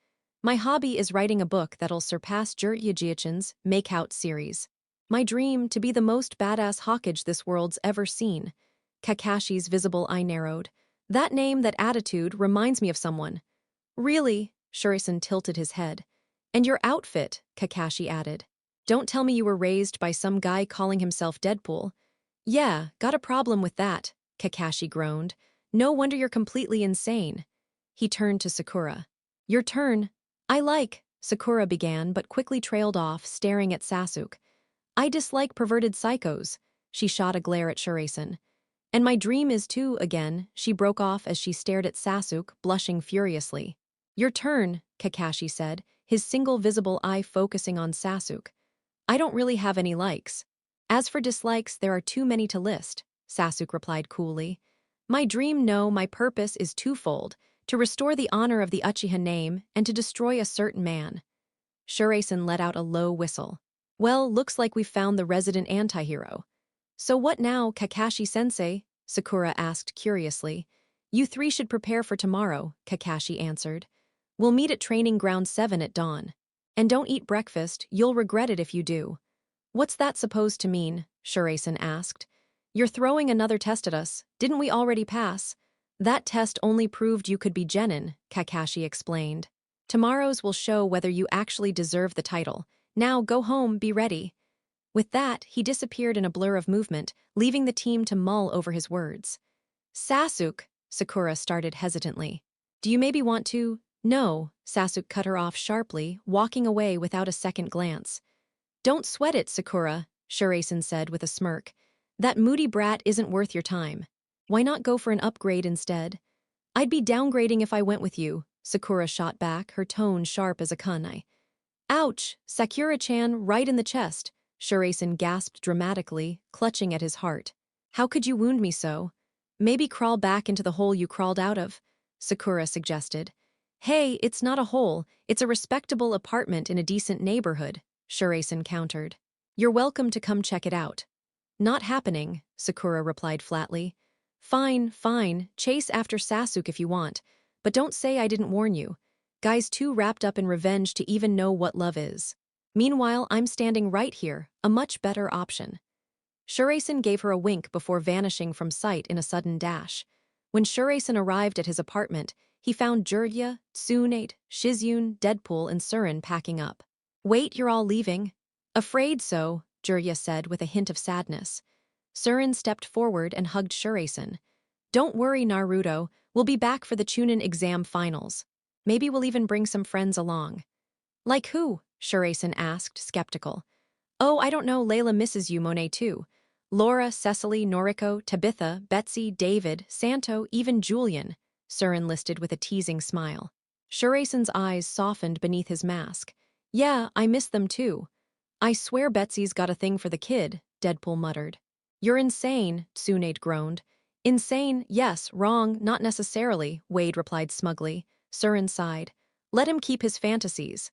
My hobby is writing a book that'll surpass Jiryujichin's Make-Out series. My dream, to be the most badass Hokage this world's ever seen. Kakashi's visible eye narrowed. That name, that attitude, reminds me of someone. Really? Shuraisen tilted his head. And your outfit, Kakashi added. Don't tell me you were raised by some guy calling himself Deadpool. Yeah, got a problem with that, Kakashi groaned. No wonder you're completely insane. He turned to Sakura. Your turn. Sakura began but quickly trailed off, staring at Sasuke. I dislike perverted psychos. She shot a glare at Shuraisen. And my dream is too, again, she broke off as she stared at Sasuke, blushing furiously. Your turn, Kakashi said, his single visible eye focusing on Sasuke. I don't really have any likes. As for dislikes, there are too many to list, Sasuke replied coolly. My dream, no, my purpose is twofold, to restore the honor of the Uchiha name and to destroy a certain man. Shuraisen let out a low whistle. Well, looks like we've found the resident antihero. So what now, Kakashi-sensei? Sakura asked curiously. You three should prepare for tomorrow, Kakashi answered. We'll meet at Training Ground 7 at dawn. And don't eat breakfast, you'll regret it if you do. What's that supposed to mean? Shuraisen asked. You're throwing another test at us, didn't we already pass? That test only proved you could be Genin, Kakashi explained. Tomorrow's will show whether you actually deserve the title. Now go home, be ready. With that, he disappeared in a blur of movement, leaving the team to mull over his words. Sasuke, Sakura started hesitantly. Do you maybe want to? No, Sasuke cut her off sharply, walking away without a second glance. Don't sweat it, Sakura, Shuraisen said with a smirk. That moody brat isn't worth your time. Why not go for an upgrade instead? I'd be downgrading if I went with you, Sakura shot back, her tone sharp as a kunai. Ouch, Sakura-chan, right in the chest, Shuraisen gasped dramatically, clutching at his heart. How could you wound me so? Maybe crawl back into the hole you crawled out of, Sakura suggested. Hey, it's not a hole, it's a respectable apartment in a decent neighborhood, Shuraisen countered. You're welcome to come check it out. Not happening, Sakura replied flatly. Fine, fine, chase after Sasuke if you want, but don't say I didn't warn you. Guys too wrapped up in revenge to even know what love is. Meanwhile, I'm standing right here, a much better option. Shuraisen gave her a wink before vanishing from sight in a sudden dash. When Shuraisen arrived at his apartment, he found Jirya, Tsunade, Shizune, Deadpool, and Surin packing up. Wait, you're all leaving? Afraid so, Jirya said with a hint of sadness. Surin stepped forward and hugged Shuraisen. Don't worry, Naruto, we'll be back for the Chunin exam finals. Maybe we'll even bring some friends along. Like who? Shuraisen asked, skeptical. Oh, I don't know, Layla misses you, Monet too. Laura, Cecily, Noriko, Tabitha, Betsy, David, Santo, even Julian, Surin listed with a teasing smile. Shuraisen's eyes softened beneath his mask. Yeah, I miss them too. I swear Betsy's got a thing for the kid, Deadpool muttered. You're insane, Tsunade groaned. Insane, yes, wrong, not necessarily, Wade replied smugly. Surin sighed. Let him keep his fantasies.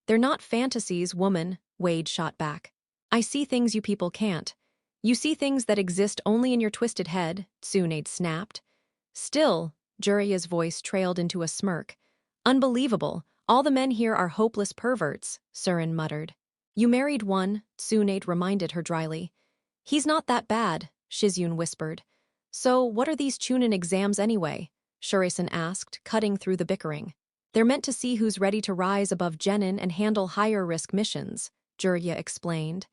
They're not fantasies, woman, Wade shot back. I see things you people can't. You see things that exist only in your twisted head, Tsunade snapped. Still, Jirya's voice trailed into a smirk. Unbelievable, all the men here are hopeless perverts, Surin muttered. You married one, Tsunade reminded her dryly. He's not that bad, Shizune whispered. So, what are these Chunin exams anyway? Shuraisen asked, cutting through the bickering. They're meant to see who's ready to rise above Genin and handle higher-risk missions, Jirya explained.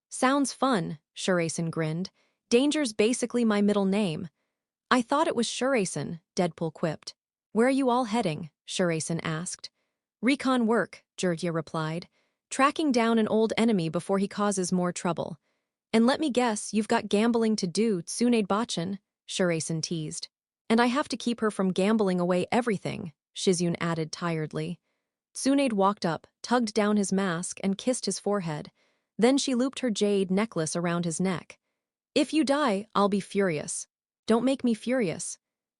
Sounds fun, Shuraisen grinned. Danger's basically my middle name. I thought it was Shuraisen, Deadpool quipped. Where are you all heading? Shuraisen asked. Recon work, Jirya replied. Tracking down an old enemy before he causes more trouble. And let me guess, you've got gambling to do, Tsunade Bachin, Shuraisen teased. And I have to keep her from gambling away everything, Shizune added tiredly. Tsunade walked up, tugged down his mask, and kissed his forehead. Then she looped her jade necklace around his neck. If you die, I'll be furious. Don't make me furious.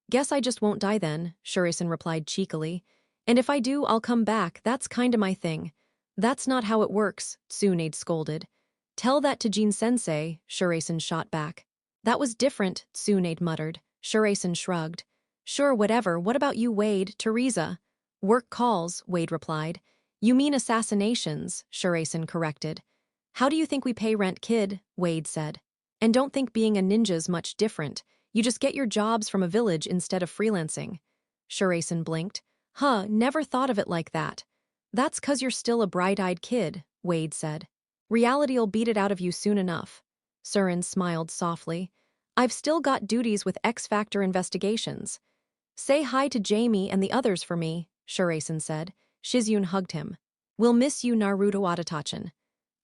Guess I just won't die then, Shuraisen replied cheekily. And if I do, I'll come back, that's kinda my thing. That's not how it works, Tsunade scolded. Tell that to Jin-sensei, Shuraisen shot back. That was different, Tsunade muttered. Shuraisen shrugged. Sure, whatever, what about you, Wade, Teresa? Work calls, Wade replied. You mean assassinations, Shuraisen corrected. How do you think we pay rent, kid? Wade said. And don't think being a ninja's much different. You just get your jobs from a village instead of freelancing. Shuraisen blinked. Huh, never thought of it like that. That's 'cause you're still a bright-eyed kid, Wade said. Reality'll beat it out of you soon enough. Surin smiled softly. I've still got duties with X-Factor investigations. Say hi to Jamie and the others for me, Shuraisen said. Shizune hugged him. We'll miss you, Naruto Adatachan.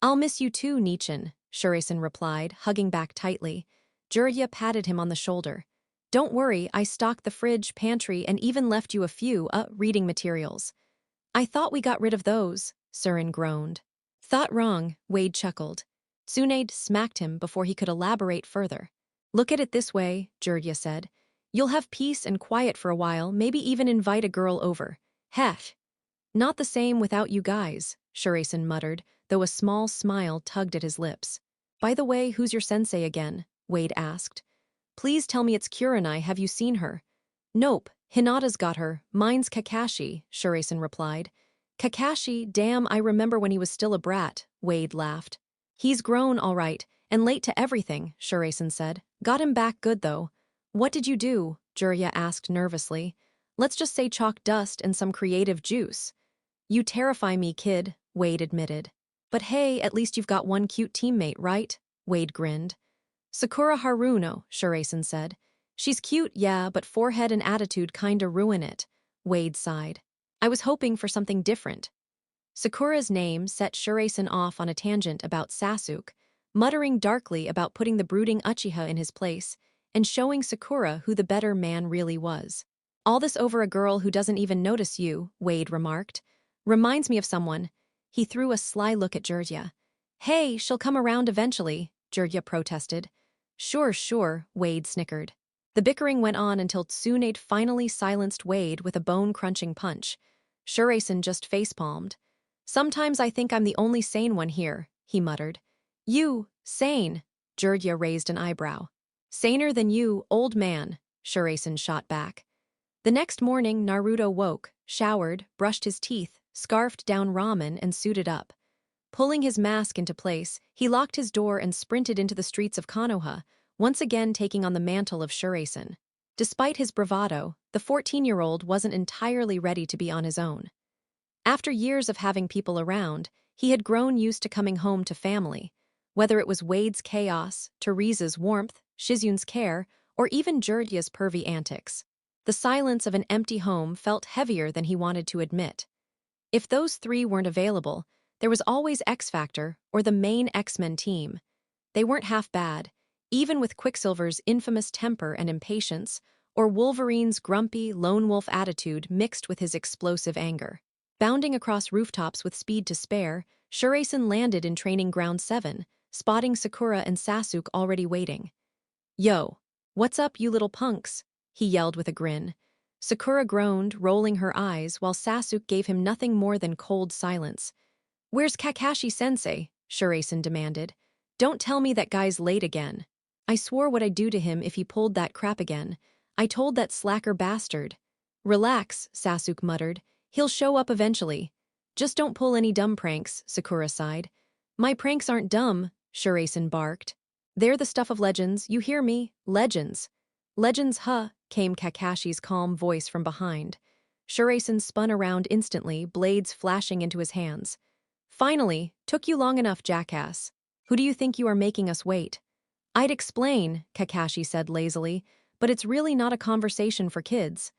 I'll miss you too, Nichin, Shuraisen replied, hugging back tightly. Jirya patted him on the shoulder. Don't worry, I stocked the fridge, pantry, and even left you a few, reading materials. I thought we got rid of those, Surin groaned. Thought wrong, Wade chuckled. Tsunade smacked him before he could elaborate further. Look at it this way, Jirya said. You'll have peace and quiet for a while, maybe even invite a girl over. Heh. Not the same without you guys, Shuraisen muttered, though a small smile tugged at his lips. By the way, who's your sensei again? Wade asked. Please tell me it's Kurenai, have you seen her? Nope, Hinata's got her, mine's Kakashi, Shuraisen replied. Kakashi, damn, I remember when he was still a brat, Wade laughed. He's grown, all right, and late to everything, Shuraisen said. Got him back good, though. What did you do? Jirya asked nervously. Let's just say chalk dust and some creative juice. You terrify me, kid, Wade admitted. But hey, at least you've got one cute teammate, right? Wade grinned. Sakura Haruno, Shuraisen said. She's cute, yeah, but forehead and attitude kinda ruin it, Wade sighed. I was hoping for something different. Sakura's name set Shuraisen off on a tangent about Sasuke, muttering darkly about putting the brooding Uchiha in his place and showing Sakura who the better man really was. All this over a girl who doesn't even notice you, Wade remarked. Reminds me of someone. He threw a sly look at Jirya. Hey, she'll come around eventually, Jirya protested. Sure, Wade snickered. The bickering went on until Tsunade finally silenced Wade with a bone-crunching punch. Shuraisen just facepalmed. Sometimes I think I'm the only sane one here, he muttered. You, sane, Jirya raised an eyebrow. Saner than you, old man, Shuraisen shot back. The next morning, Naruto woke, showered, brushed his teeth, scarfed down ramen, and suited up. Pulling his mask into place, he locked his door and sprinted into the streets of Konoha, once again taking on the mantle of Shuraisen. Despite his bravado, the 14-year-old wasn't entirely ready to be on his own. After years of having people around, he had grown used to coming home to family, whether it was Wade's chaos, Teresa's warmth, Shizune's care, or even Jirya's pervy antics. The silence of an empty home felt heavier than he wanted to admit. If those three weren't available, there was always X-Factor or the main X-Men team. They weren't half bad, even with Quicksilver's infamous temper and impatience, or Wolverine's grumpy, lone wolf attitude mixed with his explosive anger. Bounding across rooftops with speed to spare, Shuraisen landed in Training Ground 7, spotting Sakura and Sasuke already waiting. Yo, what's up, you little punks? He yelled with a grin. Sakura groaned, rolling her eyes, while Sasuke gave him nothing more than cold silence. Where's Kakashi-sensei? Shuraisen demanded. Don't tell me that guy's late again. I swore what I'd do to him if he pulled that crap again. I told that slacker bastard. Relax, Sasuke muttered. He'll show up eventually. Just don't pull any dumb pranks, Sakura sighed. My pranks aren't dumb, Shuraisen barked. They're the stuff of legends, you hear me? Legends. Legends, huh, came Kakashi's calm voice from behind. Shuraisen spun around instantly, blades flashing into his hands. Finally, took you long enough, jackass. Who do you think you are making us wait? I'd explain, Kakashi said lazily, but it's really not a conversation for kids.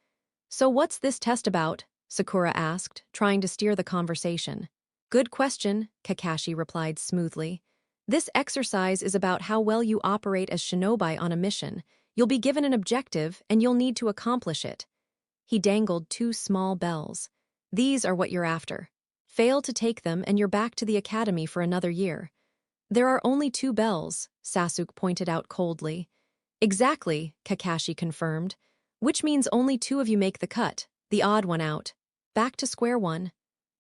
So what's this test about? Sakura asked, trying to steer the conversation. Good question, Kakashi replied smoothly. This exercise is about how well you operate as shinobi on a mission. You'll be given an objective, and you'll need to accomplish it. He dangled two small bells. These are what you're after. Fail to take them, and you're back to the academy for another year. There are only 2 bells, Sasuke pointed out coldly. Exactly, Kakashi confirmed. Which means only 2 of you make the cut, the odd one out. Back to square one.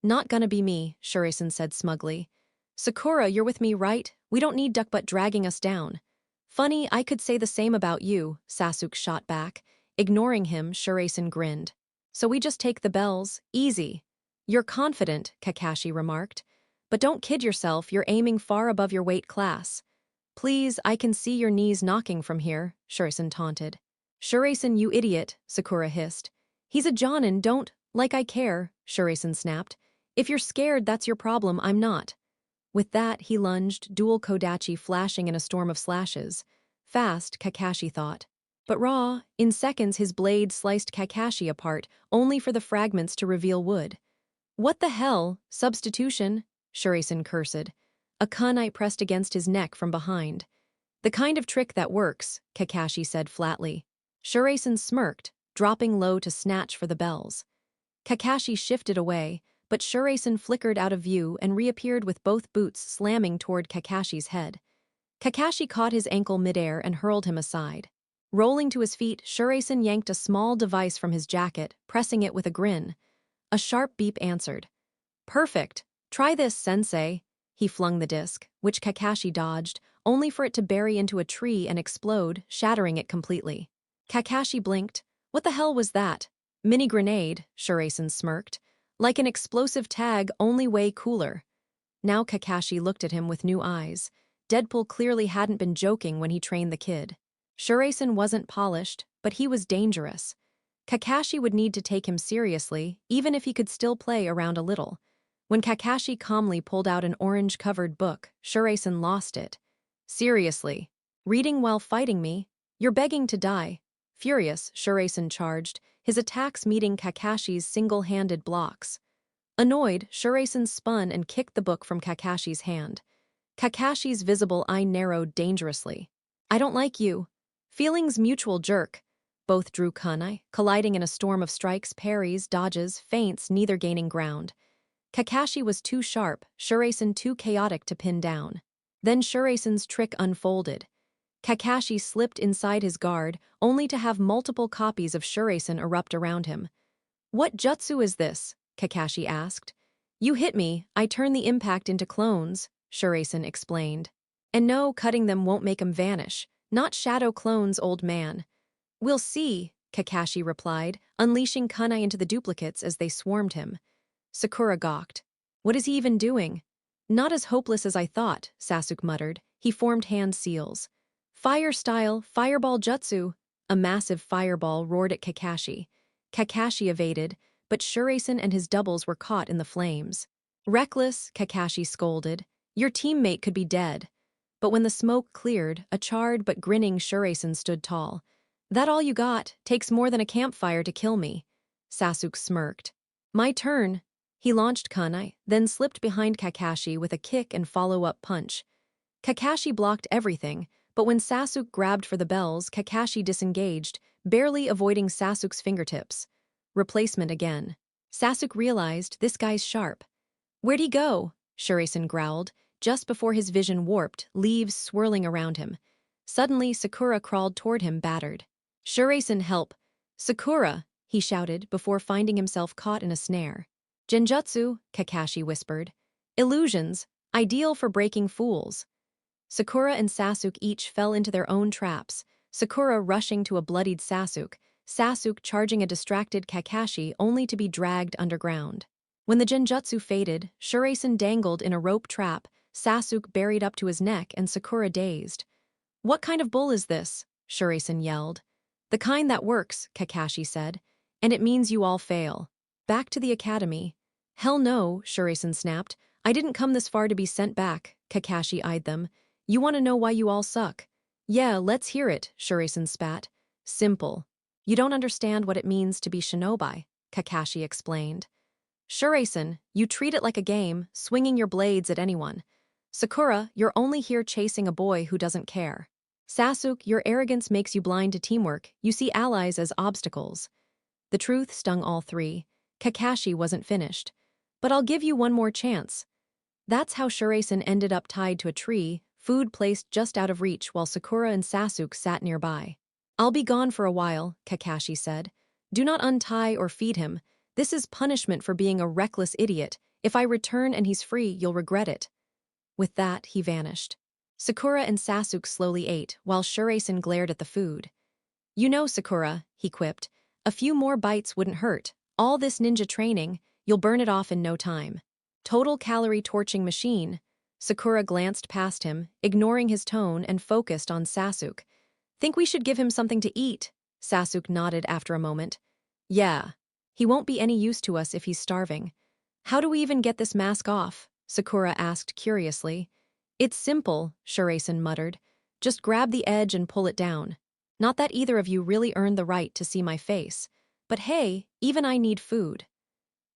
Not gonna be me, Shuraisen said smugly. Sakura, you're with me, right? We don't need Duckbutt dragging us down. Funny, I could say the same about you, Sasuke shot back. Ignoring him, Shuraisen grinned. So we just take the bells, easy. You're confident, Kakashi remarked. But don't kid yourself, you're aiming far above your weight class. Please, I can see your knees knocking from here, Shuraisen taunted. Shuraisen, you idiot, Sakura hissed. He's a jonin, don't, like I care, Shuraisen snapped. If you're scared, that's your problem, I'm not. With that, he lunged, dual Kodachi flashing in a storm of slashes. Fast, Kakashi thought. But raw, in seconds his blade sliced Kakashi apart, only for the fragments to reveal wood. What the hell? Substitution? Shuraisen cursed. A kunai pressed against his neck from behind. The kind of trick that works, Kakashi said flatly. Shuraisen smirked, dropping low to snatch for the bells. Kakashi shifted away, but Shuraisen flickered out of view and reappeared with both boots slamming toward Kakashi's head. Kakashi caught his ankle midair and hurled him aside. Rolling to his feet, Shuraisen yanked a small device from his jacket, pressing it with a grin. A sharp beep answered. Perfect. Try this, sensei. He flung the disc, which Kakashi dodged, only for it to bury into a tree and explode, shattering it completely. Kakashi blinked. What the hell was that? Mini grenade, Shuraisen smirked. Like an explosive tag, only way cooler. Now Kakashi looked at him with new eyes. Deadpool clearly hadn't been joking when he trained the kid. Shuraisen wasn't polished, but he was dangerous. Kakashi would need to take him seriously, even if he could still play around a little. When Kakashi calmly pulled out an orange-covered book, Shuraisen lost it. Seriously? Reading while fighting me? You're begging to die. Furious, Shuraisen charged, his attacks meeting Kakashi's single-handed blocks. Annoyed, Shuraisen spun and kicked the book from Kakashi's hand. Kakashi's visible eye narrowed dangerously. I don't like you. Feelings mutual jerk. Both drew kunai, colliding in a storm of strikes, parries, dodges, feints, neither gaining ground. Kakashi was too sharp, Shuraisen too chaotic to pin down. Then Shuraisen's trick unfolded. Kakashi slipped inside his guard, only to have multiple copies of Shuraisen erupt around him. What jutsu is this? Kakashi asked. You hit me, I turn the impact into clones, Shuraisen explained. And no, cutting them won't make 'em vanish. Not shadow clones, old man. We'll see, Kakashi replied, unleashing kunai into the duplicates as they swarmed him. Sakura gawked. What is he even doing? Not as hopeless as I thought, Sasuke muttered. He formed hand seals. Fire style, fireball jutsu. A massive fireball roared at Kakashi. Kakashi evaded, but Shuraisen and his doubles were caught in the flames. Reckless, Kakashi scolded. Your teammate could be dead. But when the smoke cleared, a charred but grinning Shuraisen stood tall. That all you got? Takes more than a campfire to kill me. Sasuke smirked. My turn. He launched kunai, then slipped behind Kakashi with a kick and follow-up punch. Kakashi blocked everything, but when Sasuke grabbed for the bells, Kakashi disengaged, barely avoiding Sasuke's fingertips. Replacement again. Sasuke realized this guy's sharp. Where'd he go? Shuraisen growled, just before his vision warped, leaves swirling around him. Suddenly, Sakura crawled toward him, battered. Shuraisen, help! Sakura, he shouted before finding himself caught in a snare. Genjutsu, Kakashi whispered. Illusions, ideal for breaking fools. Sakura and Sasuke each fell into their own traps, Sakura rushing to a bloodied Sasuke, Sasuke charging a distracted Kakashi only to be dragged underground. When the genjutsu faded, Shuraisen dangled in a rope trap, Sasuke buried up to his neck and Sakura dazed. What kind of bull is this? Shuraisen yelled. The kind that works, Kakashi said, and it means you all fail. Back to the academy. Hell no, Shuraisen snapped. I didn't come this far to be sent back, Kakashi eyed them. You want to know why you all suck? Yeah, let's hear it, Shuraisen spat. Simple. You don't understand what it means to be shinobi, Kakashi explained. Shuraisen, you treat it like a game, swinging your blades at anyone. Sakura, you're only here chasing a boy who doesn't care. Sasuke, your arrogance makes you blind to teamwork, you see allies as obstacles. The truth stung all three. Kakashi wasn't finished. But I'll give you one more chance. That's how Shuraisen ended up tied to a tree, food placed just out of reach while Sakura and Sasuke sat nearby. I'll be gone for a while, Kakashi said. Do not untie or feed him. This is punishment for being a reckless idiot. If I return and he's free, you'll regret it. With that, he vanished. Sakura and Sasuke slowly ate, while Shuraisen glared at the food. You know, Sakura, he quipped, a few more bites wouldn't hurt. All this ninja training, you'll burn it off in no time. Total calorie torching machine. Sakura glanced past him, ignoring his tone and focused on Sasuke. Think we should give him something to eat? Sasuke nodded after a moment. Yeah. He won't be any use to us if he's starving. How do we even get this mask off? Sakura asked curiously. It's simple, Shuraisen muttered. Just grab the edge and pull it down. Not that either of you really earned the right to see my face. But hey, even I need food.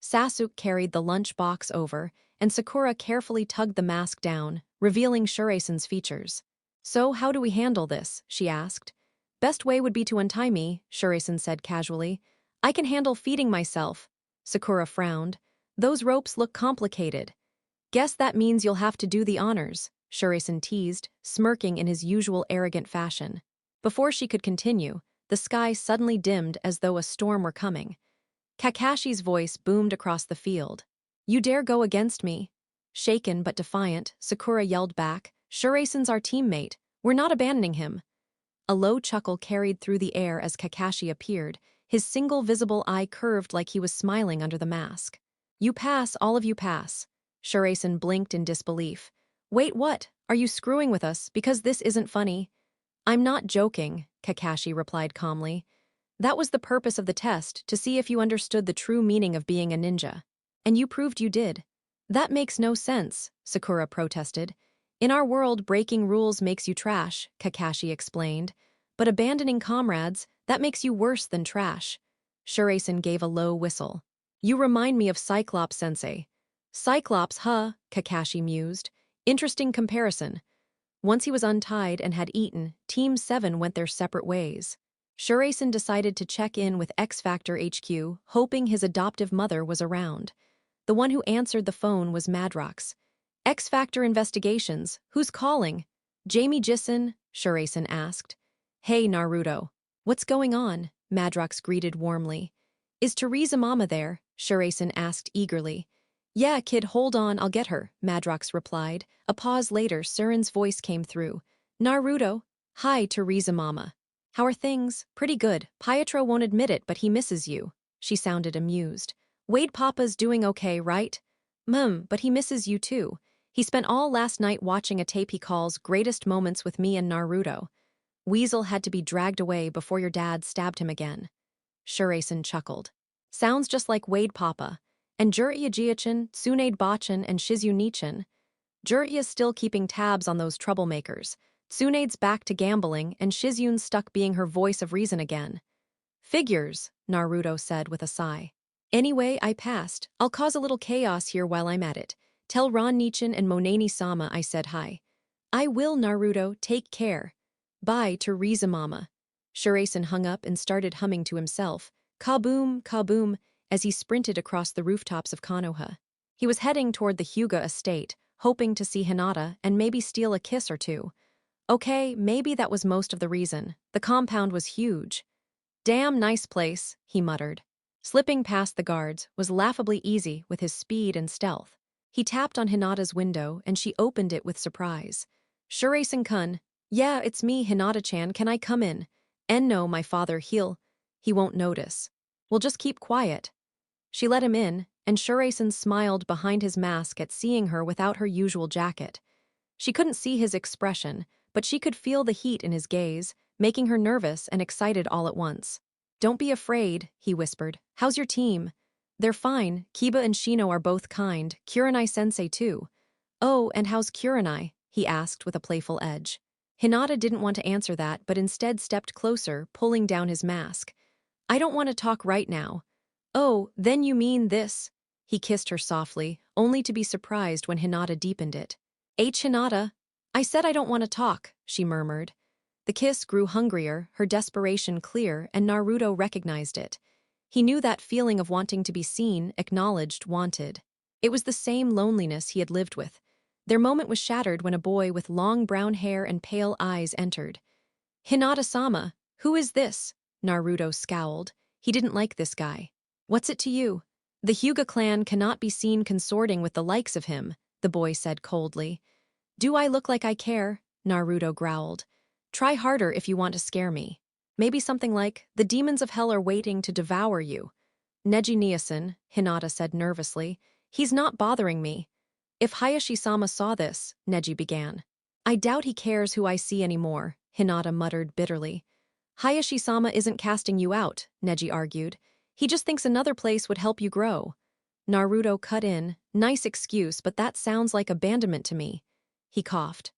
Sasuke carried the lunch box over, and Sakura carefully tugged the mask down, revealing Shuraisen's features. "So, how do we handle this?" she asked. "Best way would be to untie me," Shuraisen said casually. "I can handle feeding myself." Sakura frowned. "Those ropes look complicated." "Guess that means you'll have to do the honors," Shuraisen teased, smirking in his usual arrogant fashion. Before she could continue, the sky suddenly dimmed as though a storm were coming. Kakashi's voice boomed across the field. "You dare go against me?" Shaken but defiant, Sakura yelled back, "Shuraisen's our teammate. We're not abandoning him." A low chuckle carried through the air as Kakashi appeared, his single visible eye curved like he was smiling under the mask. "You pass, all of you pass." Shuraisen blinked in disbelief. "Wait, what? Are you screwing with us? Because this isn't funny." "I'm not joking," Kakashi replied calmly. "That was the purpose of the test, to see if you understood the true meaning of being a ninja. And you proved you did." "That makes no sense," Sakura protested. "In our world, breaking rules makes you trash," Kakashi explained. "But abandoning comrades, that makes you worse than trash." Shuraisen gave a low whistle. "You remind me of Cyclops-sensei." "Cyclops, huh?" Kakashi mused. "Interesting comparison." Once he was untied and had eaten, Team 7 went their separate ways. Shuraisen decided to check in with X Factor HQ, hoping his adoptive mother was around. The one who answered the phone was Madrox. "X Factor Investigations, who's calling?" "Jamie Jisson," Shuraisen asked. "Hey, Naruto. What's going on?" Madrox greeted warmly. "Is Teresa Mama there?" Shuraisen asked eagerly. "Yeah, kid, hold on, I'll get her," Madrox replied. A pause later, Surin's voice came through. "Naruto." "Hi, Teresa Mama. How are things?" "Pretty good. Pietro won't admit it, but he misses you." She sounded amused. "Wade Papa's doing okay, right?" But he misses you too. He spent all last night watching a tape he calls Greatest Moments with Me and Naruto. Weasel had to be dragged away before your dad stabbed him again." Shuraisen chuckled. "Sounds just like Wade Papa. And Jiraiya Jiachin, Tsunade Bachin, and Shizu Nichin. Jiraiya's still keeping tabs on those troublemakers. Tsunade's back to gambling, and Shizun's stuck being her voice of reason again." "Figures," Naruto said with a sigh. "Anyway, I passed. I'll cause a little chaos here while I'm at it. Tell Ron Nichin and Monani-sama I said hi." "I will, Naruto. Take care." "Bye, Teresa Mama." Shuraisen hung up and started humming to himself, "Kaboom, kaboom," as he sprinted across the rooftops of Konoha. He was heading toward the Hyuga estate, hoping to see Hinata and maybe steal a kiss or two. Okay, maybe that was most of the reason. The compound was huge. "Damn nice place," he muttered. Slipping past the guards was laughably easy with his speed and stealth. He tapped on Hinata's window and she opened it with surprise. "Shuraisen-kun." "Yeah, it's me, Hinata-chan, can I come in?" "No, my father, he won't notice. We'll just keep quiet." She let him in, and Shuraisen smiled behind his mask at seeing her without her usual jacket. She couldn't see his expression, but she could feel the heat in his gaze, making her nervous and excited all at once. "Don't be afraid," he whispered. "How's your team?" "They're fine. Kiba and Shino are both kind. Kurenai-sensei too." "Oh, and how's Kurenai?" he asked with a playful edge. Hinata didn't want to answer that, but instead stepped closer, pulling down his mask. "I don't want to talk right now." "Oh, then you mean this?" He kissed her softly, only to be surprised when Hinata deepened it. Hinata." "I said I don't want to talk," she murmured. The kiss grew hungrier, her desperation clear, and Naruto recognized it. He knew that feeling of wanting to be seen, acknowledged, wanted. It was the same loneliness he had lived with. Their moment was shattered when a boy with long brown hair and pale eyes entered. "Hinata-sama, who is this?" Naruto scowled. He didn't like this guy. "What's it to you?" "The Hyuga clan cannot be seen consorting with the likes of him," the boy said coldly. "Do I look like I care?" Naruto growled. "Try harder if you want to scare me. Maybe something like, the demons of hell are waiting to devour you." "Neji Niasen," Hinata said nervously. "He's not bothering me." "If Hayashi-sama saw this," Neji began. "I doubt he cares who I see anymore," Hinata muttered bitterly. "Hayashi-sama isn't casting you out," Neji argued. "He just thinks another place would help you grow." Naruto cut in. "Nice excuse, but that sounds like abandonment to me." He coughed.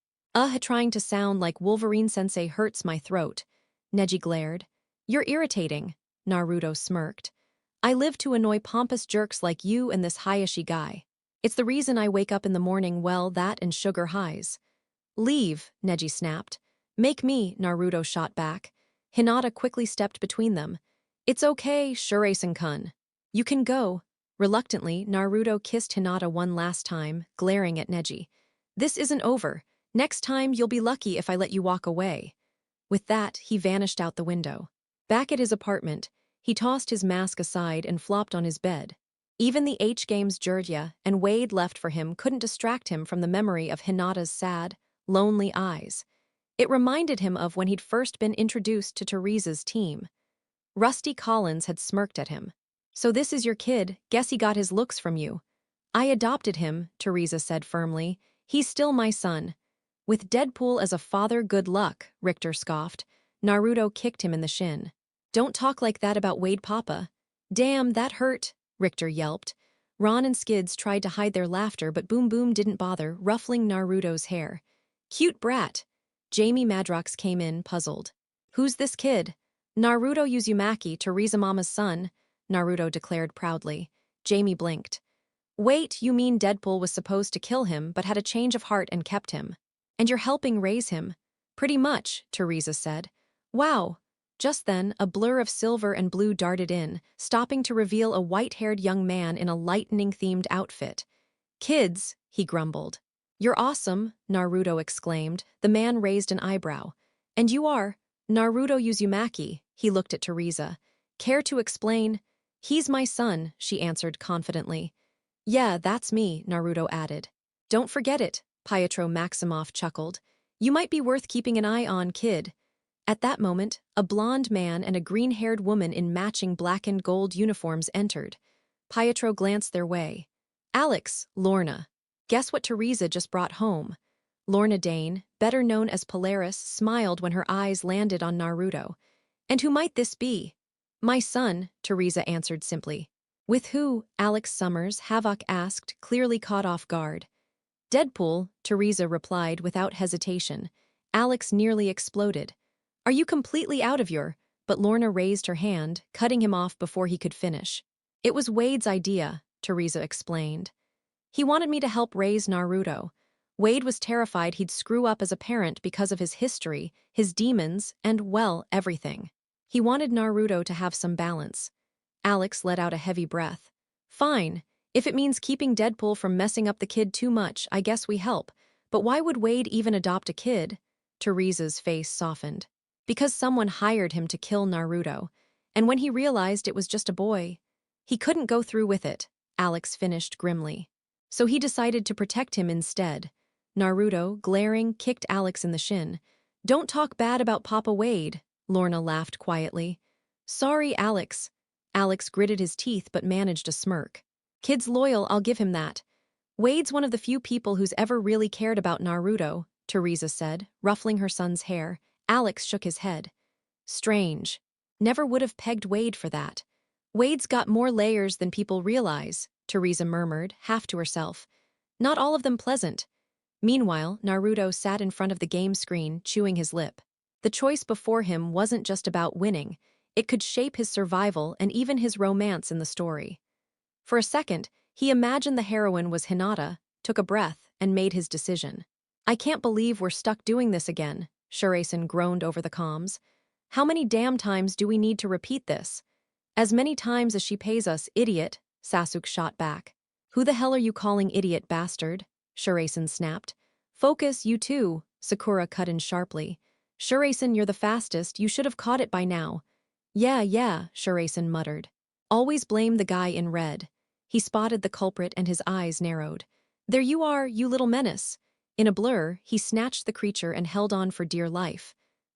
Trying to sound like Wolverine-sensei hurts my throat." Neji glared. "You're irritating." Naruto smirked. I live to annoy pompous jerks like you and this Hayashi guy. It's the reason I wake up in the morning, well, that and sugar highs. Leave, Neji snapped. Make me, Naruto shot back. Hinata quickly stepped between them. It's okay, Shuraisen-kun. You can go. Reluctantly, Naruto kissed Hinata one last time, glaring at Neji. This isn't over. Next time you'll be lucky if I let you walk away. With that, he vanished out the window. Back at his apartment, he tossed his mask aside and flopped on his bed. Even the H-Games Jirya and Wade left for him couldn't distract him from the memory of Hinata's sad, lonely eyes. It reminded him of when he'd first been introduced to Teresa's team. Rusty Collins had smirked at him. So this is your kid, guess he got his looks from you. I adopted him, Teresa said firmly. He's still my son. With Deadpool as a father, good luck, Richter scoffed. Naruto kicked him in the shin. Don't talk like that about Wade Papa. Damn, that hurt, Richter yelped. Ron and Skids tried to hide their laughter, but Boom Boom didn't bother, ruffling Naruto's hair. Cute brat. Jamie Madrox came in, puzzled. Who's this kid? Naruto Uzumaki, Teresa Mama's son, Naruto declared proudly. Jamie blinked. Wait, you mean Deadpool was supposed to kill him but had a change of heart and kept him? And you're helping raise him? Pretty much, Teresa said. Wow. Just then, a blur of silver and blue darted in, stopping to reveal a white-haired young man in a lightning-themed outfit. Kids, he grumbled. You're awesome, Naruto exclaimed. The man raised an eyebrow. And you are? Naruto Uzumaki, he looked at Teresa. Care to explain? He's my son, she answered confidently. Yeah, that's me, Naruto added. Don't forget it, Pietro Maximoff chuckled. You might be worth keeping an eye on, kid. At that moment, a blonde man and a green-haired woman in matching black and gold uniforms entered. Pietro glanced their way. Alex, Lorna. Guess what Teresa just brought home? Lorna Dane, better known as Polaris, smiled when her eyes landed on Naruto. And who might this be? My son, Teresa answered simply. With who? Alex Summers, Havok asked, clearly caught off guard. Deadpool, Teresa replied without hesitation. Alex nearly exploded. Are you completely out of your... But Lorna raised her hand, cutting him off before he could finish. It was Wade's idea, Teresa explained. He wanted me to help raise Naruto. Wade was terrified he'd screw up as a parent because of his history, his demons, and, well, everything. He wanted Naruto to have some balance. Alex let out a heavy breath. Fine. If it means keeping Deadpool from messing up the kid too much, I guess we help. But why would Wade even adopt a kid? Teresa's face softened. Because someone hired him to kill Naruto. And when he realized it was just a boy, he couldn't go through with it, Alex finished grimly. So he decided to protect him instead. Naruto, glaring, kicked Alex in the shin. Don't talk bad about Papa Wade, Lorna laughed quietly. Sorry, Alex. Alex gritted his teeth but managed a smirk. Kid's loyal, I'll give him that. Wade's one of the few people who's ever really cared about Naruto, Teresa said, ruffling her son's hair. Alex shook his head. Strange. Never would have pegged Wade for that. Wade's got more layers than people realize, Teresa murmured, half to herself. Not all of them pleasant. Meanwhile, Naruto sat in front of the game screen, chewing his lip. The choice before him wasn't just about winning. It could shape his survival and even his romance in the story. For a second, he imagined the heroine was Hinata, took a breath, and made his decision. I can't believe we're stuck doing this again, Shuraisen groaned over the comms. How many damn times do we need to repeat this? As many times as she pays us, idiot, Sasuke shot back. Who the hell are you calling idiot, bastard? Shuraisen snapped. Focus, you too, Sakura cut in sharply. Shuraisen, you're the fastest, you should have caught it by now. Yeah, Shuraisen muttered. Always blame the guy in red. He spotted the culprit and his eyes narrowed. There you are, you little menace. In a blur, he snatched the creature and held on for dear life.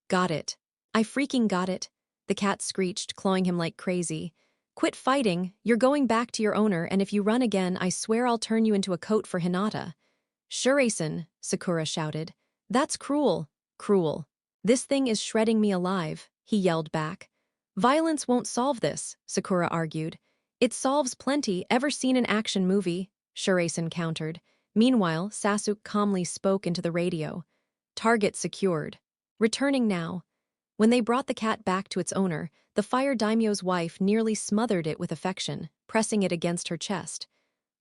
Got it. I freaking got it. The cat screeched, clawing him like crazy. Quit fighting, you're going back to your owner, and if you run again, I swear I'll turn you into a coat for Hinata. Shuraisen, Sakura shouted. That's cruel, cruel. This thing is shredding me alive, he yelled back. Violence won't solve this, Sakura argued. It solves plenty, ever seen an action movie? Shuraisen countered. Meanwhile, Sasuke calmly spoke into the radio. Target secured. Returning now. When they brought the cat back to its owner, the fire daimyo's wife nearly smothered it with affection, pressing it against her chest.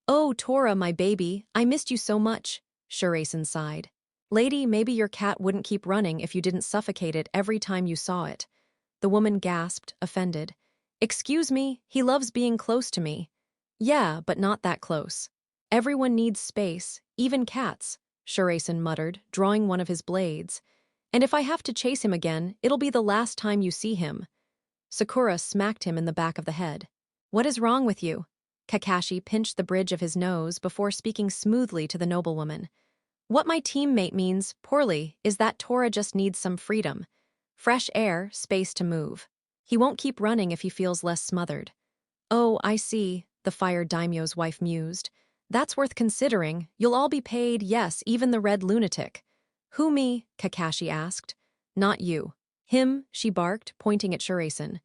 "Oh, Tora, my baby, I missed you so much," Shuraisen sighed. "Lady, maybe your cat wouldn't keep running if you didn't suffocate it every time you saw it." The woman gasped, offended. "Excuse me, he loves being close to me." "Yeah, but not that close. Everyone needs space, even cats," Shuraisen muttered, drawing one of his blades. "And if I have to chase him again, it'll be the last time you see him." Sakura smacked him in the back of the head. "What is wrong with you?" Kakashi pinched the bridge of his nose before speaking smoothly to the noblewoman. "What my teammate means, poorly, is that Tora just needs some freedom. Fresh air, space to move. He won't keep running if he feels less smothered." "Oh, I see," the fire daimyo's wife mused. "That's worth considering. You'll all be paid, yes, even the red lunatic." "Who, me?" Kakashi asked. "Not you. Him," she barked, pointing at Shuraisen.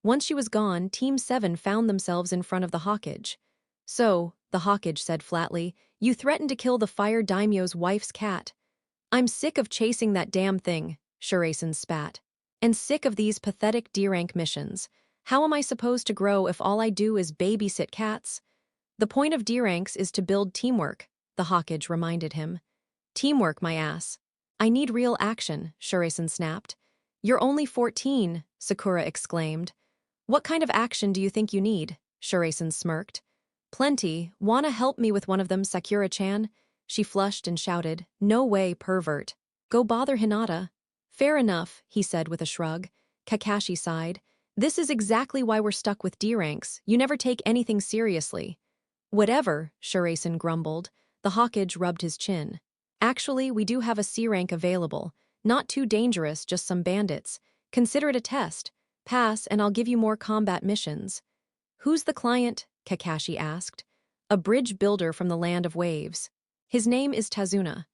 Once she was gone, Team 7 found themselves in front of the Hawkage. "So," the Hawkage said flatly, "you threatened to kill the fire daimyo's wife's cat." "I'm sick of chasing that damn thing," Shuraisen spat. "And sick of these pathetic D-rank missions. How am I supposed to grow if all I do is babysit cats?" "The point of D-ranks is to build teamwork," the Hawkage reminded him. "Teamwork, my ass. I need real action," Shuraisen snapped. "You're only 14, Sakura exclaimed. "What kind of action do you think you need?" Shuraisen smirked. "Plenty. Wanna help me with one of them, Sakura-chan?" She flushed and shouted, "No way, pervert. Go bother Hinata." "Fair enough," he said with a shrug. Kakashi sighed. "This is exactly why we're stuck with D-ranks. You never take anything seriously." "Whatever," Shuraisen grumbled. The Hawkage rubbed his chin. "Actually, we do have a C-rank available. Not too dangerous, just some bandits. Consider it a test. Pass, and I'll give you more combat missions." "Who's the client?" Kakashi asked. "A bridge builder from the land of waves. His name is Tazuna."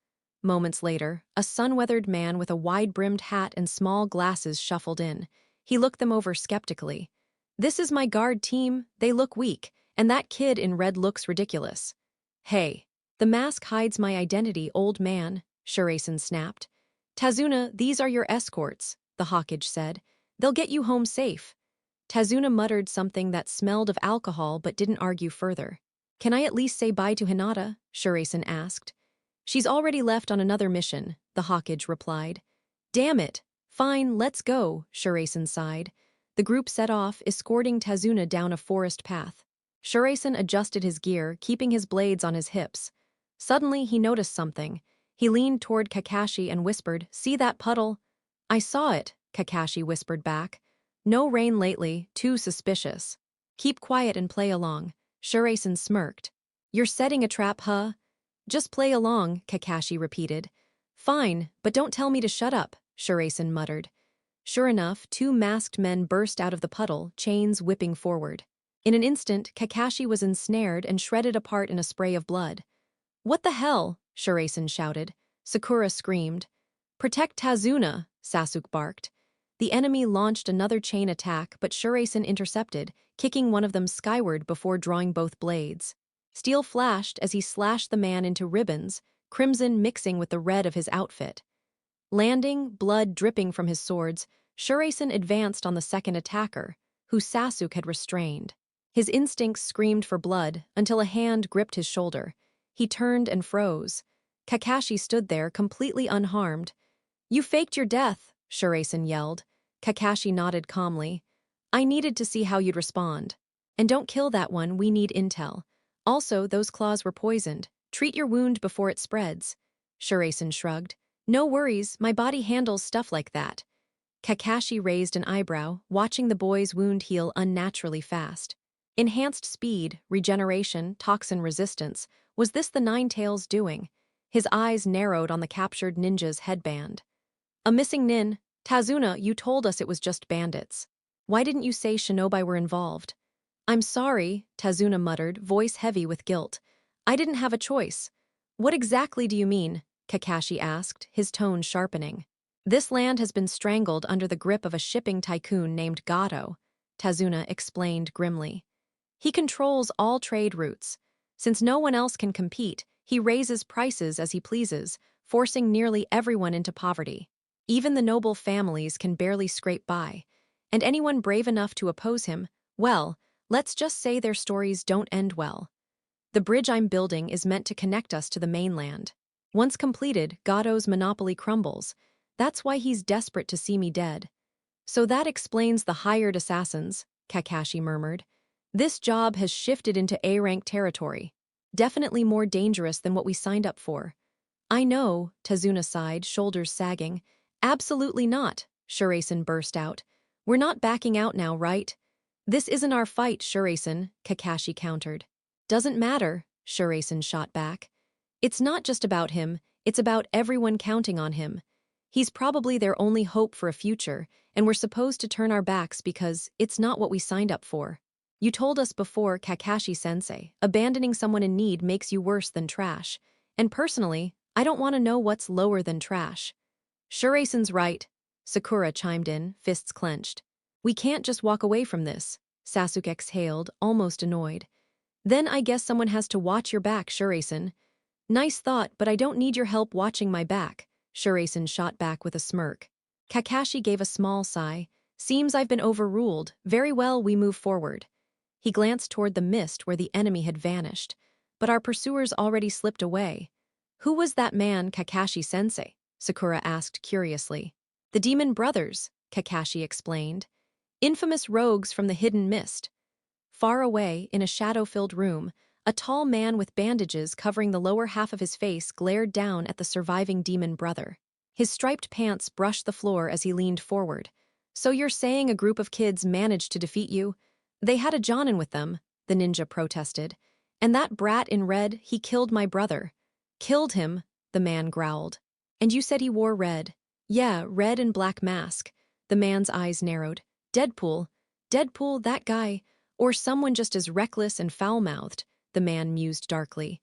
Moments later, a sun-weathered man with a wide-brimmed hat and small glasses shuffled in. He looked them over skeptically. "This is my guard team. They look weak, and that kid in red looks ridiculous." "Hey, the mask hides my identity, old man," Shuraisen snapped. "Tazuna, these are your escorts," the Hawkage said. "They'll get you home safe." Tazuna muttered something that smelled of alcohol but didn't argue further. "Can I at least say bye to Hinata?" Shuraisen asked. "She's already left on another mission," the Hawkage replied. "Damn it. Fine, let's go," Shuraisen sighed. The group set off, escorting Tazuna down a forest path. Shuraisen adjusted his gear, keeping his blades on his hips. Suddenly, he noticed something. He leaned toward Kakashi and whispered, "See that puddle?" "I saw it," Kakashi whispered back. "No rain lately, too suspicious." "Keep quiet and play along," Shuraisen smirked. "You're setting a trap, huh?" "Just play along," Kakashi repeated. "Fine, but don't tell me to shut up," Shuraisen muttered. Sure enough, two masked men burst out of the puddle, chains whipping forward. In an instant, Kakashi was ensnared and shredded apart in a spray of blood. "What the hell?" Shuraisen shouted. Sakura screamed. "Protect Tazuna," Sasuke barked. The enemy launched another chain attack, but Shuraisen intercepted, kicking one of them skyward before drawing both blades. Steel flashed as he slashed the man into ribbons, crimson mixing with the red of his outfit. Landing, blood dripping from his swords, Shuraisen advanced on the second attacker, who Sasuke had restrained. His instincts screamed for blood until a hand gripped his shoulder. He turned and froze. Kakashi stood there, completely unharmed. "You faked your death," Shuraisen yelled. Kakashi nodded calmly. "I needed to see how you'd respond. And don't kill that one, we need intel. Also, those claws were poisoned. Treat your wound before it spreads." Shuraisen shrugged. "No worries, my body handles stuff like that." Kakashi raised an eyebrow, watching the boy's wound heal unnaturally fast. Enhanced speed, regeneration, toxin resistance. Was this the Nine-Tails doing? His eyes narrowed on the captured ninja's headband. "A missing nin. Tazuna, you told us it was just bandits. Why didn't you say shinobi were involved?" "I'm sorry," Tazuna muttered, voice heavy with guilt. "I didn't have a choice." "What exactly do you mean?" Kakashi asked, his tone sharpening. "This land has been strangled under the grip of a shipping tycoon named Gato," Tazuna explained grimly. "He controls all trade routes. Since no one else can compete, he raises prices as he pleases, forcing nearly everyone into poverty. Even the noble families can barely scrape by. and anyone brave enough to oppose him, well, let's just say their stories don't end well. The bridge I'm building is meant to connect us to the mainland. Once completed, Gato's monopoly crumbles. That's why he's desperate to see me dead. So that explains the hired assassins, Kakashi murmured. This job has shifted into A-rank territory. Definitely more dangerous than what we signed up for. I know, Tazuna sighed, shoulders sagging. Absolutely not, Shuraisen burst out. We're not backing out now, right? This isn't our fight, Shuraisen, Kakashi countered. Doesn't matter, Shuraisen shot back. It's not just about him, it's about everyone counting on him. He's probably their only hope for a future, and we're supposed to turn our backs because it's not what we signed up for. You told us before, Kakashi-sensei, abandoning someone in need makes you worse than trash. And personally, I don't want to know what's lower than trash. Shuraisen's right, Sakura chimed in, fists clenched. We can't just walk away from this, Sasuke exhaled, almost annoyed. Then I guess someone has to watch your back, Shuraisen. Nice thought, but I don't need your help watching my back, Shuraisen shot back with a smirk. Kakashi gave a small sigh. Seems I've been overruled. Very well, we move forward. He glanced toward the mist where the enemy had vanished, but our pursuers already slipped away. Who was that man, Kakashi-sensei? Sakura asked curiously. The Demon Brothers, Kakashi explained. Infamous rogues from the hidden mist. Far away, in a shadow-filled room, a tall man with bandages covering the lower half of his face glared down at the surviving demon brother. His striped pants brushed the floor as he leaned forward. So you're saying a group of kids managed to defeat you? They had a Jonin with them, the ninja protested. And that brat in red, he killed my brother. Killed him, the man growled. And you said he wore red. Yeah, red and black mask. The man's eyes narrowed. Deadpool. Deadpool, that guy. Or someone just as reckless and foul-mouthed, the man mused darkly.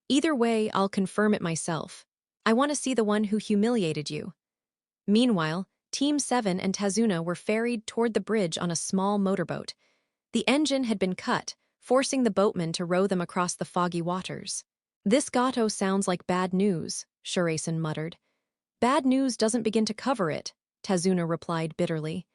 Either way, I'll confirm it myself. I want to see the one who humiliated you. Meanwhile, Team 7 and Tazuna were ferried toward the bridge on a small motorboat. The engine had been cut, forcing the boatmen to row them across the foggy waters. This Gato sounds like bad news, Shuraisen muttered. Bad news doesn't begin to cover it, Tazuna replied bitterly.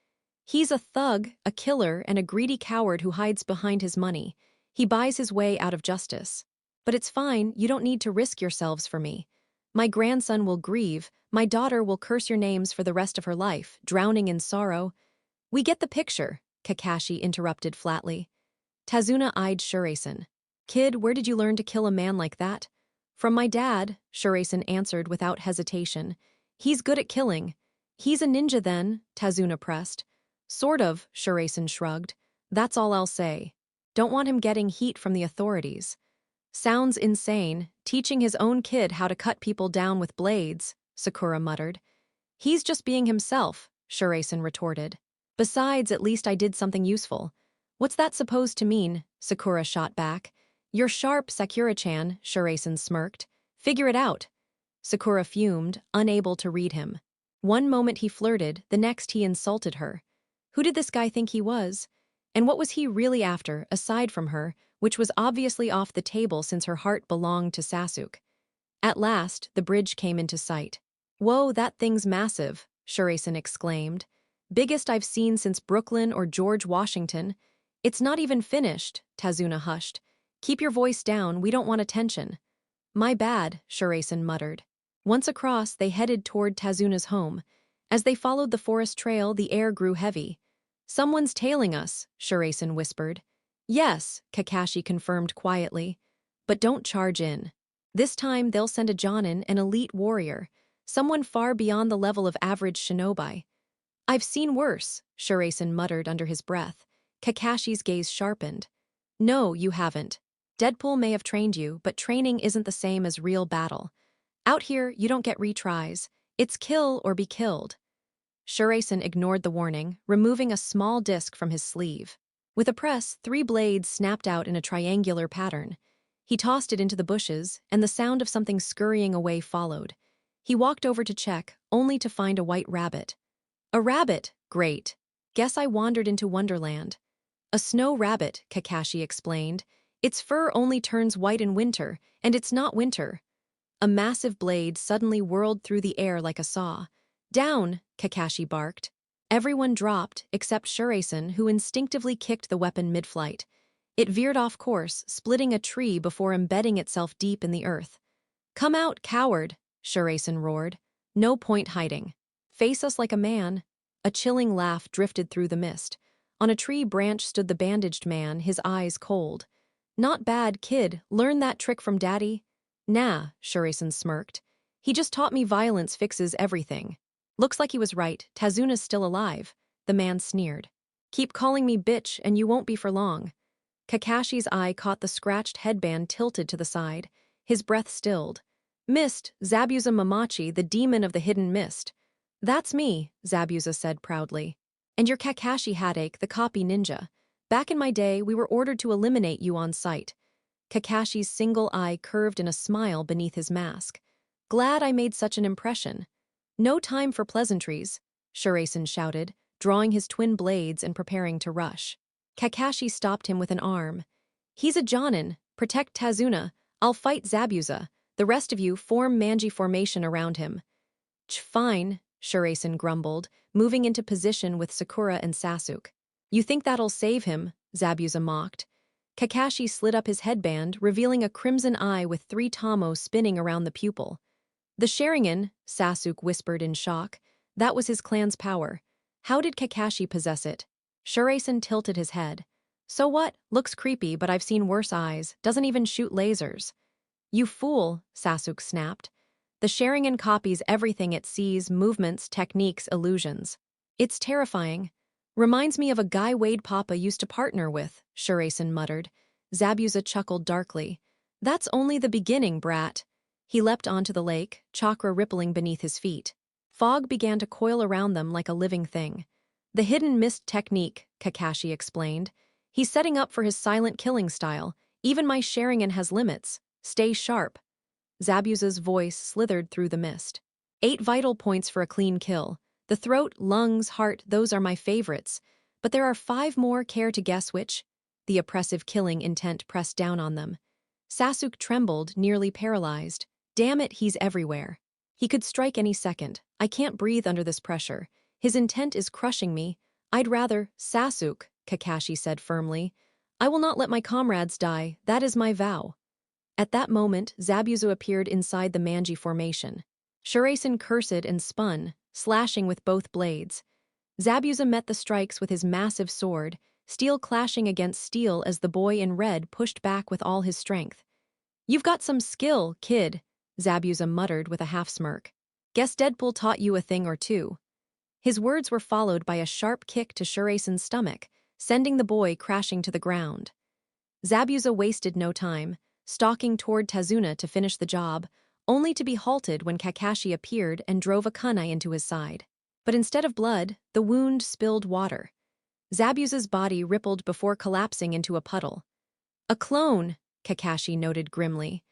He's a thug, a killer, and a greedy coward who hides behind his money. He buys his way out of justice. But it's fine, you don't need to risk yourselves for me. My grandson will grieve, my daughter will curse your names for the rest of her life, drowning in sorrow. We get the picture, Kakashi interrupted flatly. Tazuna eyed Shuraisen. Kid, where did you learn to kill a man like that? From my dad, Shuraisen answered without hesitation. He's good at killing. He's a ninja then, Tazuna pressed. Sort of, Shuraisen shrugged. That's all I'll say. Don't want him getting heat from the authorities. Sounds insane, teaching his own kid how to cut people down with blades, Sakura muttered. He's just being himself, Shuraisen retorted. Besides, at least I did something useful. What's that supposed to mean? Sakura shot back. You're sharp, Sakura-chan, Shuraisen smirked. Figure it out. Sakura fumed, unable to read him. One moment he flirted, the next he insulted her. Who did this guy think he was? And what was he really after, aside from her, which was obviously off the table since her heart belonged to Sasuke? At last, the bridge came into sight. Whoa, that thing's massive, Shuraisen exclaimed. Biggest I've seen since Brooklyn or George Washington. It's not even finished, Tazuna hushed. Keep your voice down, we don't want attention. My bad, Shuraisen muttered. Once across, they headed toward Tazuna's home. As they followed the forest trail, the air grew heavy. Someone's tailing us, Shuraisen whispered. Yes, Kakashi confirmed quietly. But don't charge in. This time they'll send a Jonin, an elite warrior, someone far beyond the level of average shinobi. I've seen worse, Shuraisen muttered under his breath. Kakashi's gaze sharpened. No, you haven't. Deadpool may have trained you, but training isn't the same as real battle. Out here, you don't get retries. It's kill or be killed. Shuraisen ignored the warning, removing a small disc from his sleeve. With a press, 3 blades snapped out in a triangular pattern. He tossed it into the bushes, and the sound of something scurrying away followed. He walked over to check, only to find a white rabbit. A rabbit, great. Guess I wandered into Wonderland. A snow rabbit, Kakashi explained. Its fur only turns white in winter, and it's not winter. A massive blade suddenly whirled through the air like a saw. Down, Kakashi barked. Everyone dropped, except Shuraisen, who instinctively kicked the weapon mid-flight. It veered off course, splitting a tree before embedding itself deep in the earth. "Come out, coward," Shuraisen roared. "No point hiding. Face us like a man." A chilling laugh drifted through the mist. On a tree branch stood the bandaged man, his eyes cold. "Not bad, kid. Learn that trick from daddy?" "Nah," Shuraisen smirked. "He just taught me violence fixes everything." Looks like he was right. Tazuna's still alive. The man sneered. "Keep calling me bitch and you won't be for long." Kakashi's eye caught the scratched headband tilted to the side. His breath stilled. "Mist, Zabuza Mamachi, the demon of the hidden mist." "That's me," Zabuza said proudly. "And you're Kakashi Headache, the copy ninja. Back in my day, we were ordered to eliminate you on sight." Kakashi's single eye curved in a smile beneath his mask. "Glad I made such an impression." "No time for pleasantries," Shuraisen shouted, drawing his twin blades and preparing to rush. Kakashi stopped him with an arm. "He's a Jonin. Protect Tazuna. I'll fight Zabuza. The rest of you form Manji formation around him." Fine," Shuraisen grumbled, moving into position with Sakura and Sasuke. "You think that'll save him?" Zabuza mocked. Kakashi slid up his headband, revealing a crimson eye with 3 tamo spinning around the pupil. "The Sharingan," Sasuke whispered in shock. That was his clan's power. How did Kakashi possess it? Shuraisen tilted his head. "So what? Looks creepy, but I've seen worse eyes. Doesn't even shoot lasers." "You fool," Sasuke snapped. "The Sharingan copies everything it sees, movements, techniques, illusions. It's terrifying. Reminds me of a guy Wade Papa used to partner with," Shuraisen muttered. Zabuza chuckled darkly. "That's only the beginning, brat." He leapt onto the lake, chakra rippling beneath his feet. Fog began to coil around them like a living thing. "The hidden mist technique," Kakashi explained. "He's setting up for his silent killing style. Even my Sharingan has limits. Stay sharp." Zabuza's voice slithered through the mist. 8 vital points for a clean kill. The throat, lungs, heart, those are my favorites. But there are 5 more, care to guess which? The oppressive killing intent pressed down on them. Sasuke trembled, nearly paralyzed. Damn it, he's everywhere. He could strike any second. I can't breathe under this pressure. His intent is crushing me. I'd rather— Sasuke, Kakashi said firmly. "I will not let my comrades die. That is my vow." At that moment, Zabuza appeared inside the Manji formation. Shuraisen cursed and spun, slashing with both blades. Zabuza met the strikes with his massive sword, steel clashing against steel as the boy in red pushed back with all his strength. "You've got some skill, kid," Zabuza muttered with a half-smirk. "Guess Deadpool taught you a thing or two." His words were followed by a sharp kick to Shuraisen's stomach, sending the boy crashing to the ground. Zabuza wasted no time, stalking toward Tazuna to finish the job, only to be halted when Kakashi appeared and drove a kunai into his side. But instead of blood, the wound spilled water. Zabuza's body rippled before collapsing into a puddle. "A clone," Kakashi noted grimly.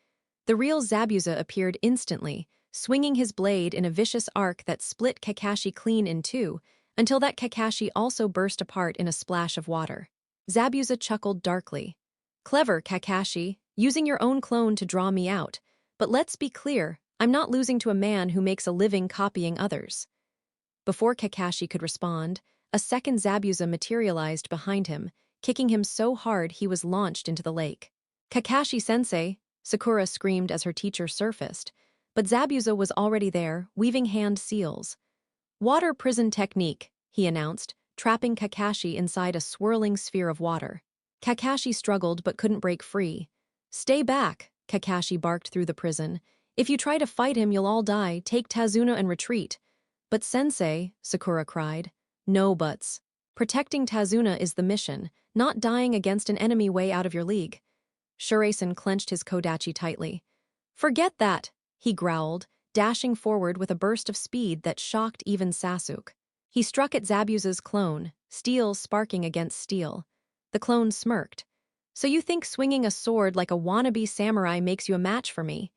The real Zabuza appeared instantly, swinging his blade in a vicious arc that split Kakashi clean in two, until that Kakashi also burst apart in a splash of water. Zabuza chuckled darkly. "Clever, Kakashi, using your own clone to draw me out. But let's be clear, I'm not losing to a man who makes a living copying others." Before Kakashi could respond, a second Zabuza materialized behind him, kicking him so hard he was launched into the lake. "Kakashi-sensei," Sakura screamed as her teacher surfaced, but Zabuza was already there, weaving hand seals. "Water prison technique," he announced, trapping Kakashi inside a swirling sphere of water. Kakashi struggled but couldn't break free. "Stay back," Kakashi barked through the prison. "If you try to fight him, you'll all die. Take Tazuna and retreat." "But sensei," Sakura cried. "No buts. Protecting Tazuna is the mission, not dying against an enemy way out of your league." Shuraisen clenched his kodachi tightly. "Forget that," he growled, dashing forward with a burst of speed that shocked even Sasuke. He struck at Zabuza's clone, steel sparking against steel. The clone smirked. "So you think swinging a sword like a wannabe samurai makes you a match for me?"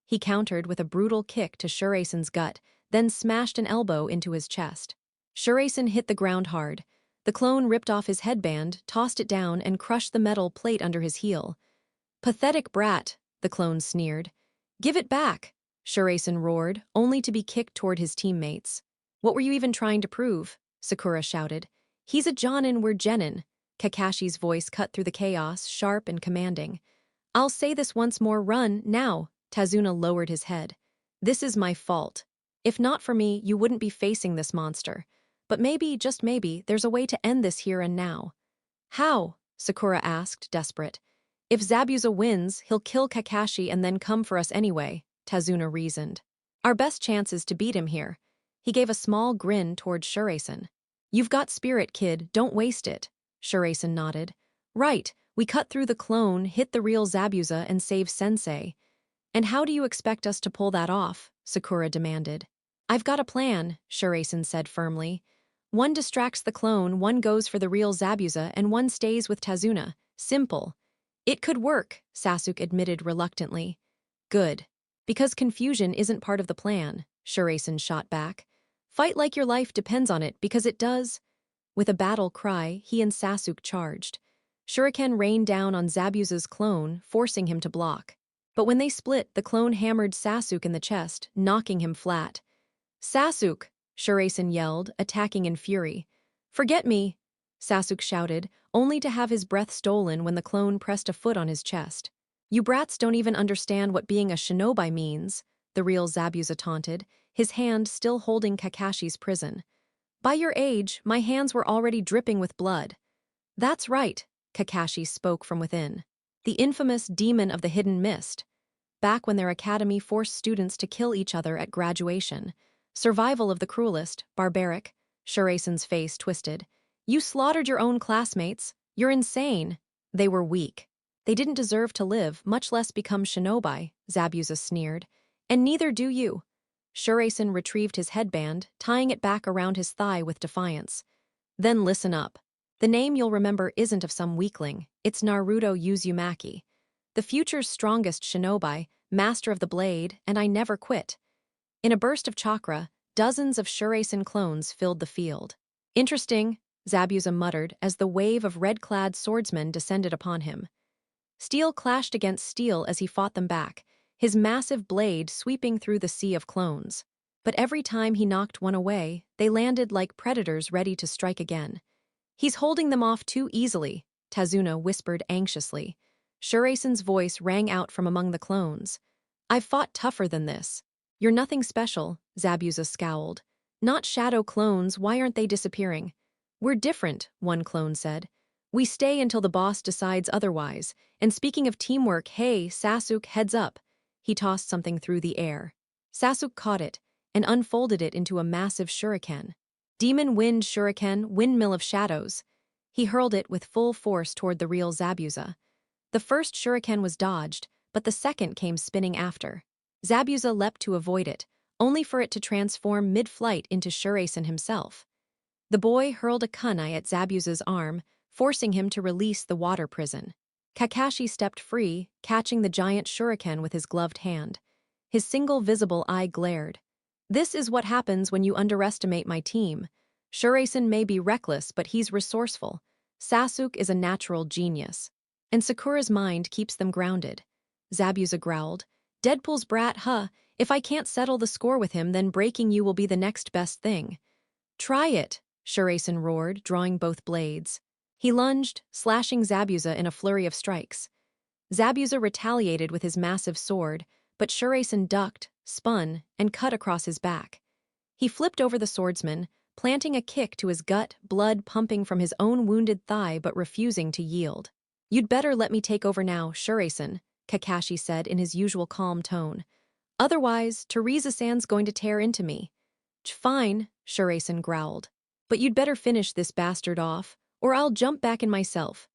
He countered with a brutal kick to Shuraisen's gut, then smashed an elbow into his chest. Shuraisen hit the ground hard. The clone ripped off his headband, tossed it down, and crushed the metal plate under his heel. "Pathetic brat," the clone sneered. "Give it back," Shuraisen roared, only to be kicked toward his teammates. "What were you even trying to prove?" Sakura shouted. He's a Jonin, we're Genin. Kakashi's voice cut through the chaos, sharp and commanding. I'll say this once more, run, now. Tazuna lowered his head. This is my fault. If not for me, you wouldn't be facing this monster. But maybe, just maybe, there's a way to end this here and now. How? Sakura asked, desperate. If Zabuza wins, he'll kill Kakashi and then come for us anyway, Tazuna reasoned. Our best chance is to beat him here. He gave a small grin toward Shuraisen. You've got spirit, kid, don't waste it. Shuraisen nodded. Right, we cut through the clone, hit the real Zabuza, and save Sensei. And how do you expect us to pull that off? Sakura demanded. I've got a plan, Shuraisen said firmly. One distracts the clone, one goes for the real Zabuza, and one stays with Tazuna. Simple. It could work, Sasuke admitted reluctantly. Good. Because confusion isn't part of the plan, Shuraisen shot back. Fight like your life depends on it, because it does. With a battle cry, he and Sasuke charged. Shuriken rained down on Zabuza's clone, forcing him to block. But when they split, the clone hammered Sasuke in the chest, knocking him flat. Sasuke! Shuraisen yelled, attacking in fury. Forget me! Sasuke shouted, only to have his breath stolen when the clone pressed a foot on his chest. You brats don't even understand what being a shinobi means, the real Zabuza taunted, his hand still holding Kakashi's prison. By your age, my hands were already dripping with blood. That's right, Kakashi spoke from within. The infamous demon of the hidden mist. Back when their academy forced students to kill each other at graduation. Survival of the cruelest, barbaric. Shuraisen's face twisted. You slaughtered your own classmates. You're insane. They were weak. They didn't deserve to live, much less become shinobi, Zabuza sneered. And neither do you. Shuraisen retrieved his headband, tying it back around his thigh with defiance. Then listen up. The name you'll remember isn't of some weakling, it's Naruto Uzumaki. The future's strongest shinobi, master of the blade, and I never quit. In a burst of chakra, dozens of Shuraisen clones filled the field. Interesting, Zabuza muttered as the wave of red-clad swordsmen descended upon him. Steel clashed against steel as he fought them back, his massive blade sweeping through the sea of clones. But every time he knocked one away, they landed like predators ready to strike again. He's holding them off too easily, Tazuna whispered anxiously. Shuraisen's voice rang out from among the clones. I've fought tougher than this. You're nothing special, Zabuza scowled. Not shadow clones, why aren't they disappearing? We're different, one clone said. We stay until the boss decides otherwise. And speaking of teamwork, hey, Sasuke, heads up. He tossed something through the air. Sasuke caught it and unfolded it into a massive shuriken. Demon Wind Shuriken, Windmill of Shadows. He hurled it with full force toward the real Zabuza. The first shuriken was dodged, but the second came spinning after. Zabuza leapt to avoid it, only for it to transform mid-flight into Shuraisen himself. The boy hurled a kunai at Zabuza's arm, forcing him to release the water prison. Kakashi stepped free, catching the giant shuriken with his gloved hand. His single visible eye glared. This is what happens when you underestimate my team. Shuraisen may be reckless, but he's resourceful. Sasuke is a natural genius. And Sakura's mind keeps them grounded. Zabuza growled. Deadpool's brat, huh? If I can't settle the score with him, then breaking you will be the next best thing. Try it, Shuraisen roared, drawing both blades. He lunged, slashing Zabuza in a flurry of strikes. Zabuza retaliated with his massive sword, but Shuraisen ducked, spun, and cut across his back. He flipped over the swordsman, planting a kick to his gut, blood pumping from his own wounded thigh but refusing to yield. You'd better let me take over now, Shuraisen, Kakashi said in his usual calm tone. Otherwise, Teresa-san's going to tear into me. Fine, Shuraisen growled. But you'd better finish this bastard off, or I'll jump back in myself.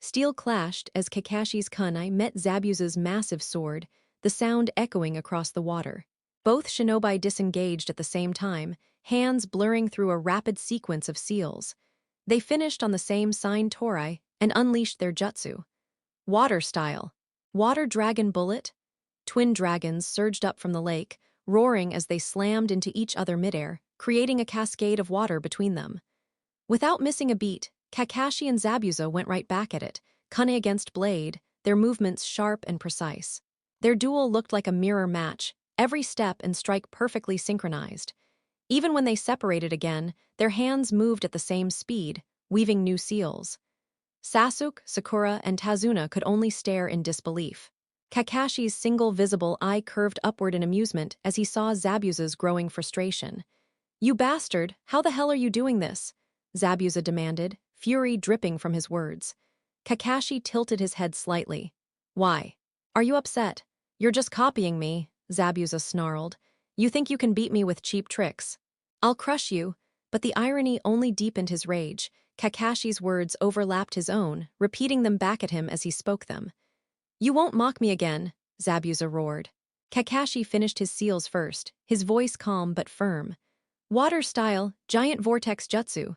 Steel clashed as Kakashi's kunai met Zabuza's massive sword, the sound echoing across the water. Both shinobi disengaged at the same time, hands blurring through a rapid sequence of seals. They finished on the same sign torii and unleashed their jutsu. Water style. Water dragon bullet. Twin dragons surged up from the lake, roaring as they slammed into each other midair, creating a cascade of water between them. Without missing a beat, Kakashi and Zabuza went right back at it, kunai against blade, their movements sharp and precise. Their duel looked like a mirror match, every step and strike perfectly synchronized. Even when they separated again, their hands moved at the same speed, weaving new seals. Sasuke, Sakura, and Tazuna could only stare in disbelief. Kakashi's single visible eye curved upward in amusement as he saw Zabuza's growing frustration. "You bastard, how the hell are you doing this?" Zabuza demanded, fury dripping from his words. Kakashi tilted his head slightly. "Why? Are you upset? You're just copying me," Zabuza snarled. "You think you can beat me with cheap tricks? I'll crush you." But the irony only deepened his rage. Kakashi's words overlapped his own, repeating them back at him as he spoke them. "You won't mock me again," Zabuza roared. Kakashi finished his seals first, his voice calm but firm. "Water style, giant vortex jutsu."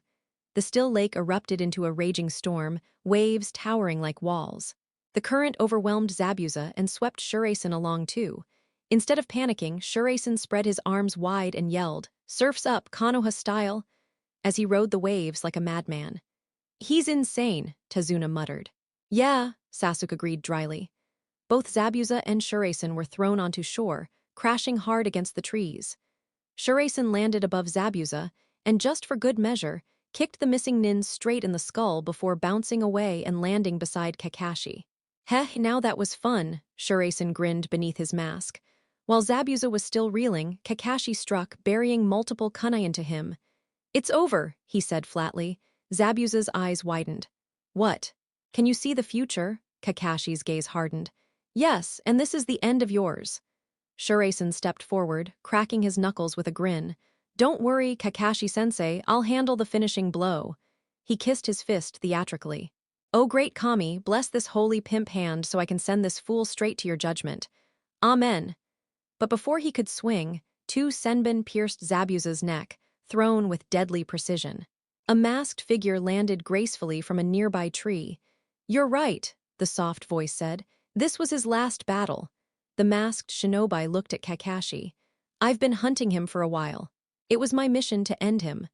The still lake erupted into a raging storm, waves towering like walls. The current overwhelmed Zabuza and swept Shuraisen along too. Instead of panicking, Shuraisen spread his arms wide and yelled, "Surf's up, Konoha style," as he rode the waves like a madman. "He's insane," Tazuna muttered. "Yeah," Sasuke agreed dryly. Both Zabuza and Shuraisen were thrown onto shore, crashing hard against the trees. Shuraisen landed above Zabuza, and just for good measure, kicked the missing nin straight in the skull before bouncing away and landing beside Kakashi. "Heh, now that was fun," Shuraisen grinned beneath his mask. While Zabuza was still reeling, Kakashi struck, burying multiple kunai into him. "It's over," he said flatly. Zabuza's eyes widened. "What? Can you see the future?" Kakashi's gaze hardened. "Yes, and this is the end of yours." Shuraisen stepped forward, cracking his knuckles with a grin. "Don't worry, Kakashi-sensei, I'll handle the finishing blow." He kissed his fist theatrically. "Oh great Kami, bless this holy pimp hand so I can send this fool straight to your judgment." "Amen." But before he could swing, two senbon pierced Zabuza's neck, thrown with deadly precision. A masked figure landed gracefully from a nearby tree. "You're right," the soft voice said. "This was his last battle." The masked shinobi looked at Kakashi. "I've been hunting him for a while. It was my mission to end him."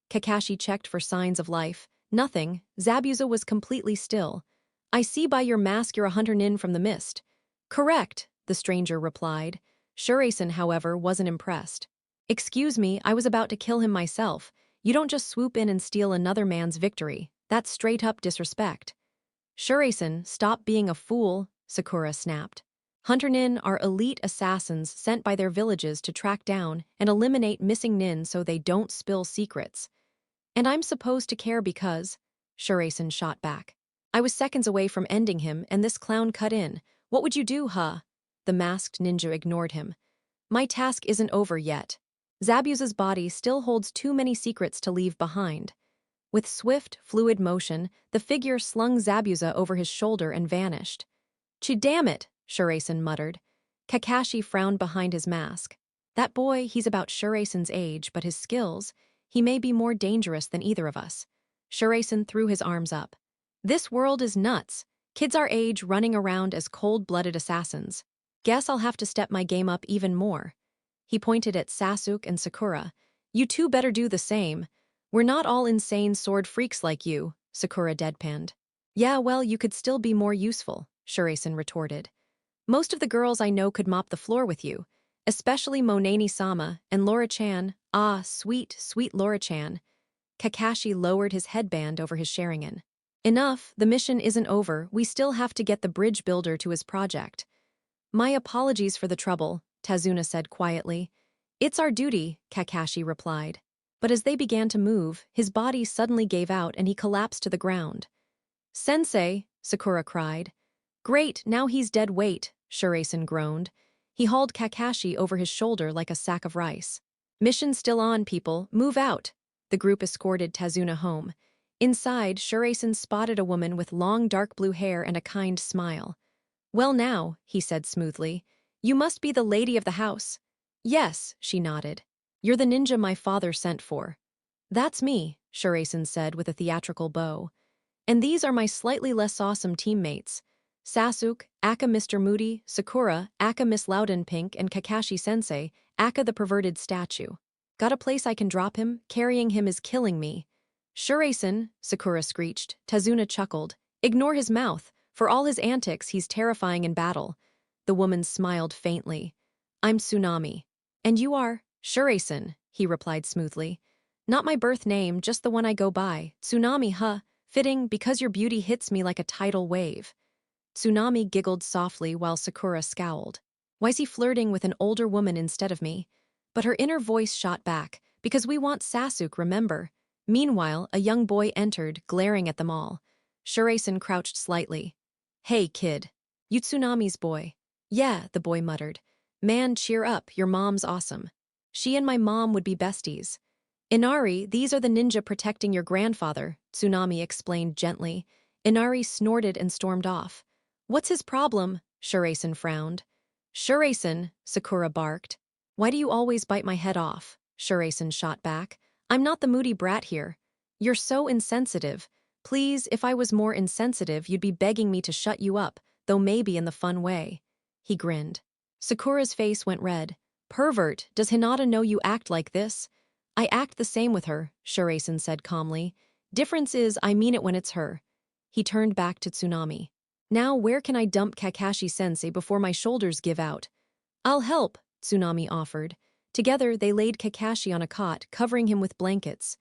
Kakashi checked for signs of life. Nothing. Zabuza was completely still. "I see by your mask you're a hunter nin from the mist." "Correct," the stranger replied. Shuraisen, however, wasn't impressed. "Excuse me, I was about to kill him myself. You don't just swoop in and steal another man's victory. That's straight-up disrespect." "Shuraisen, stop being a fool," Sakura snapped. Hunter nin are elite assassins sent by their villages to track down and eliminate missing nin so they don't spill secrets. "And I'm supposed to care because," Shuraisen shot back. "I was seconds away from ending him and this clown cut in. What would you do, huh?" The masked ninja ignored him. "My task isn't over yet. Zabuza's body still holds too many secrets to leave behind." With swift, fluid motion, the figure slung Zabuza over his shoulder and vanished. Damn it," Shuraisen muttered. Kakashi frowned behind his mask. "That boy, he's about Shuraisen's age, but his skills, he may be more dangerous than either of us." Shuraisen threw his arms up. "This world is nuts. Kids our age running around as cold-blooded assassins. Guess I'll have to step my game up even more." He pointed at Sasuke and Sakura. "You two better do the same. We're not all insane sword freaks like you," Sakura deadpanned. "Yeah, well, you could still be more useful," Shuraisen retorted. "Most of the girls I know could mop the floor with you, especially Monani-sama and Laura-chan. Ah, sweet, sweet Laura-chan." Kakashi lowered his headband over his Sharingan. "Enough, the mission isn't over. We still have to get the bridge builder to his project." "My apologies for the trouble," Tazuna said quietly. "It's our duty," Kakashi replied. But as they began to move, his body suddenly gave out and he collapsed to the ground. "Sensei," Sakura cried. "Great, now he's dead weight," Shuraisen groaned. He hauled Kakashi over his shoulder like a sack of rice. "Mission still on, people. Move out." The group escorted Tazuna home. Inside, Shuraisen spotted a woman with long dark blue hair and a kind smile. "Well now," he said smoothly. "You must be the lady of the house." "Yes," she nodded. "You're the ninja my father sent for." "That's me," Shuraisen said with a theatrical bow. "And these are my slightly less awesome teammates. Sasuke, aka Mr. Moody, Sakura, aka Miss Loudenpink, and Kakashi-sensei, aka the perverted statue. Got a place I can drop him? Carrying him is killing me." "Shuraisen," Sakura screeched. Tazuna chuckled. "Ignore his mouth. For all his antics, he's terrifying in battle." The woman smiled faintly. "I'm Tsunami." "And you are?" "Shuraisen," he replied smoothly. Not my birth name, just the one I go by. Tsunami, huh? Fitting, because your beauty hits me like a tidal wave. Tsunami giggled softly while Sakura scowled. Why's he flirting with an older woman instead of me? But her inner voice shot back, because we want Sasuke, remember? Meanwhile, a young boy entered, glaring at them all. Shuraisen crouched slightly. Hey, kid. You Tsunami's boy. Yeah, the boy muttered. Man, cheer up, your mom's awesome. She and my mom would be besties. Inari, these are the ninja protecting your grandfather, Tsunami explained gently. Inari snorted and stormed off. What's his problem? Shuraisen frowned. Shuraisen, Sakura barked. Why do you always bite my head off? Shuraisen shot back. I'm not the moody brat here. You're so insensitive. Please, if I was more insensitive, you'd be begging me to shut you up, though maybe in the fun way. He grinned. Sakura's face went red. Pervert, does Hinata know you act like this? I act the same with her, Shuraisen said calmly. Difference is, I mean it when it's her. He turned back to Tsunami. Now where can I dump Kakashi-sensei before my shoulders give out? I'll help, Tsunami offered. Together, they laid Kakashi on a cot, covering him with blankets.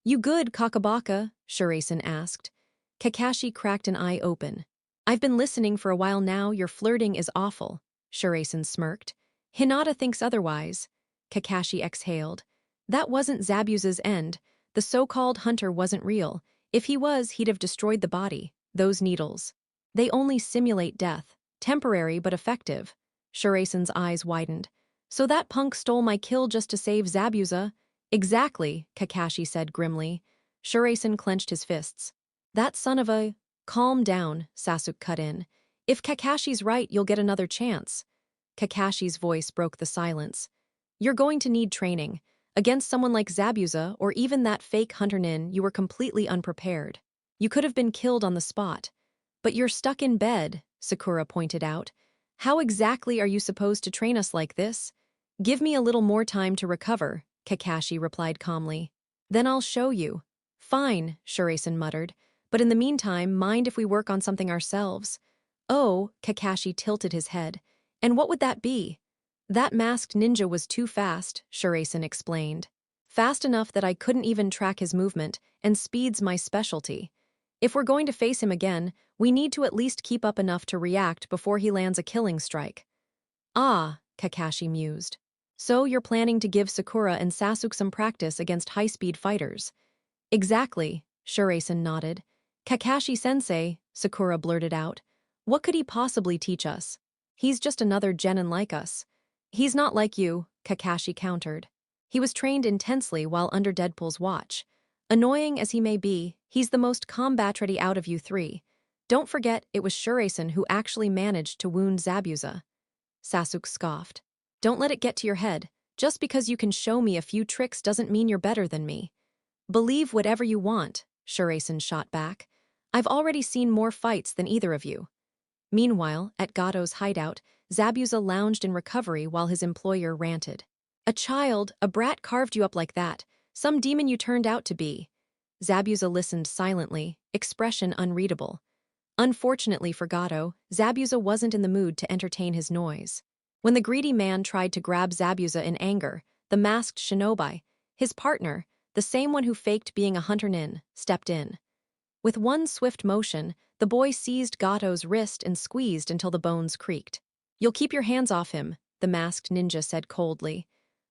You good, Kakabaka? Shuraisen asked. Kakashi cracked an eye open. I've been listening for a while now, your flirting is awful, Shuraisen smirked. Hinata thinks otherwise. Kakashi exhaled. That wasn't Zabuza's end. The so-called hunter wasn't real. If he was, he'd have destroyed the body. Those needles. They only simulate death. Temporary but effective. Shuraisen's eyes widened. So that punk stole my kill just to save Zabuza? Exactly, Kakashi said grimly. Shuraisen clenched his fists. That son of a… Calm down, Sasuke cut in. If Kakashi's right, you'll get another chance. Kakashi's voice broke the silence. You're going to need training. Against someone like Zabuza, or even that fake hunter nin, you were completely unprepared. You could have been killed on the spot. But you're stuck in bed, Sakura pointed out. How exactly are you supposed to train us like this? Give me a little more time to recover, Kakashi replied calmly. Then I'll show you. Fine, Shuraisen muttered. But in the meantime, mind if we work on something ourselves? Oh, Kakashi tilted his head. And what would that be? That masked ninja was too fast, Shuraisen explained. Fast enough that I couldn't even track his movement, and speed's my specialty. If we're going to face him again, we need to at least keep up enough to react before he lands a killing strike. Ah, Kakashi mused. So you're planning to give Sakura and Sasuke some practice against high-speed fighters. Exactly, Shuraisen nodded. Kakashi-sensei, Sakura blurted out. What could he possibly teach us? He's just another genin like us. He's not like you, Kakashi countered. He was trained intensely while under Deadpool's watch. Annoying as he may be, he's the most combat-ready out of you three. Don't forget, it was Shuraisen who actually managed to wound Zabuza. Sasuke scoffed. Don't let it get to your head. Just because you can show me a few tricks doesn't mean you're better than me. Believe whatever you want, Shuraisen shot back. I've already seen more fights than either of you. Meanwhile, at Gato's hideout, Zabuza lounged in recovery while his employer ranted. A child, a brat carved you up like that. Some demon you turned out to be. Zabuza listened silently, expression unreadable. Unfortunately for Gato, Zabuza wasn't in the mood to entertain his noise. When the greedy man tried to grab Zabuza in anger, the masked shinobi, his partner, the same one who faked being a hunter nin, stepped in. With one swift motion, the boy seized Gato's wrist and squeezed until the bones creaked. You'll keep your hands off him, the masked ninja said coldly.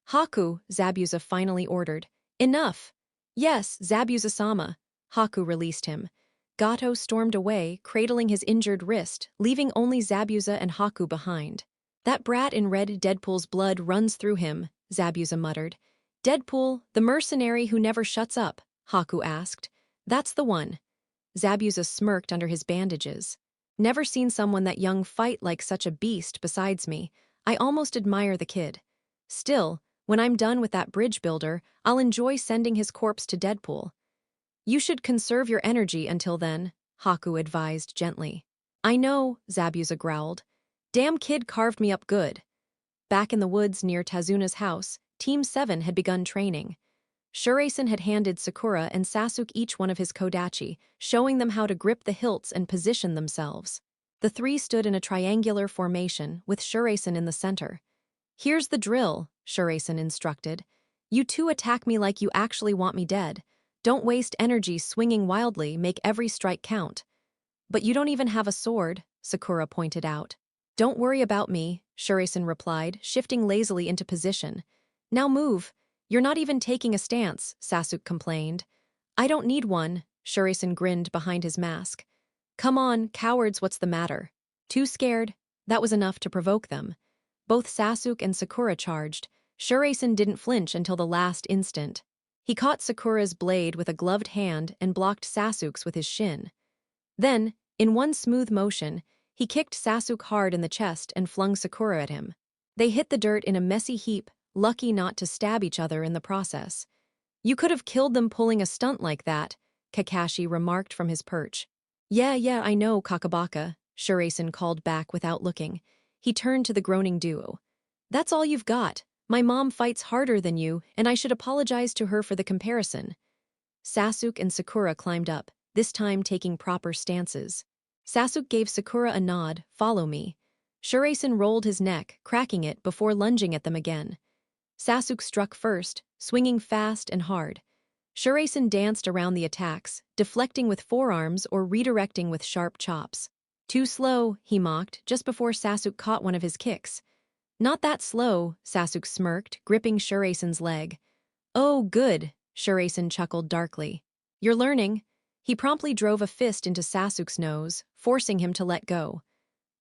Haku, Zabuza finally ordered. Enough! Yes, Zabuza-sama. Haku released him. Gato stormed away, cradling his injured wrist, leaving only Zabuza and Haku behind. That brat in red Deadpool's blood runs through him, Zabuza muttered. Deadpool, the mercenary who never shuts up, Haku asked. That's the one. Zabuza smirked under his bandages. Never seen someone that young fight like such a beast besides me. I almost admire the kid. Still, when I'm done with that bridge builder, I'll enjoy sending his corpse to Deadpool. You should conserve your energy until then, Haku advised gently. I know, Zabuza growled. Damn kid carved me up good. Back in the woods near Tazuna's house, Team 7 had begun training. Shuraisen had handed Sakura and Sasuke each one of his kodachi, showing them how to grip the hilts and position themselves. The three stood in a triangular formation, with Shuraisen in the center. Here's the drill, Shuraisen instructed. You two attack me like you actually want me dead. Don't waste energy swinging wildly, make every strike count. But you don't even have a sword, Sakura pointed out. Don't worry about me, Shuraisen replied, shifting lazily into position. Now move. You're not even taking a stance, Sasuke complained. I don't need one, Shuraisen grinned behind his mask. Come on, cowards, what's the matter? Too scared? That was enough to provoke them. Both Sasuke and Sakura charged. Shuraisen didn't flinch until the last instant. He caught Sakura's blade with a gloved hand and blocked Sasuke's with his shin. Then, in one smooth motion, he kicked Sasuke hard in the chest and flung Sakura at him. They hit the dirt in a messy heap, lucky not to stab each other in the process. You could have killed them pulling a stunt like that, Kakashi remarked from his perch. Yeah, I know, Kakabaka, Shuraisen called back without looking. He turned to the groaning duo. That's all you've got. My mom fights harder than you, and I should apologize to her for the comparison. Sasuke and Sakura climbed up, this time taking proper stances. Sasuke gave Sakura a nod, follow me. Shuraisen rolled his neck, cracking it before lunging at them again. Sasuke struck first, swinging fast and hard. Shuraisen danced around the attacks, deflecting with forearms or redirecting with sharp chops. Too slow, he mocked, just before Sasuke caught one of his kicks. Not that slow, Sasuke smirked, gripping Shuraisen's leg. Oh, good, Shuraisen chuckled darkly. You're learning. He promptly drove a fist into Sasuke's nose, forcing him to let go.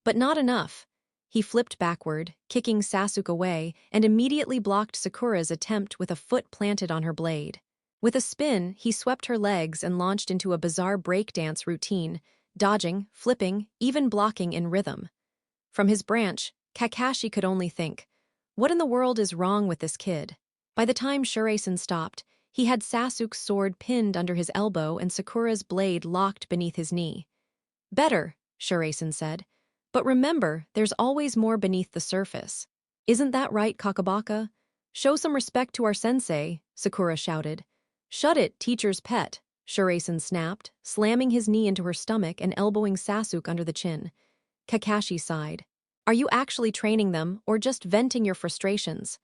But not enough. He flipped backward, kicking Sasuke away, and immediately blocked Sakura's attempt with a foot planted on her blade. With a spin, he swept her legs and launched into a bizarre breakdance routine, dodging, flipping, even blocking in rhythm. From his branch, Kakashi could only think, what in the world is wrong with this kid? By the time Shuraisen stopped, he had Sasuke's sword pinned under his elbow and Sakura's blade locked beneath his knee. Better, Shuraisen said. But remember, there's always more beneath the surface. Isn't that right, Kakabaka? Show some respect to our sensei, Sakura shouted. Shut it, teacher's pet, Shuraisen snapped, slamming his knee into her stomach and elbowing Sasuke under the chin. Kakashi sighed. Are you actually training them, or just venting your frustrations?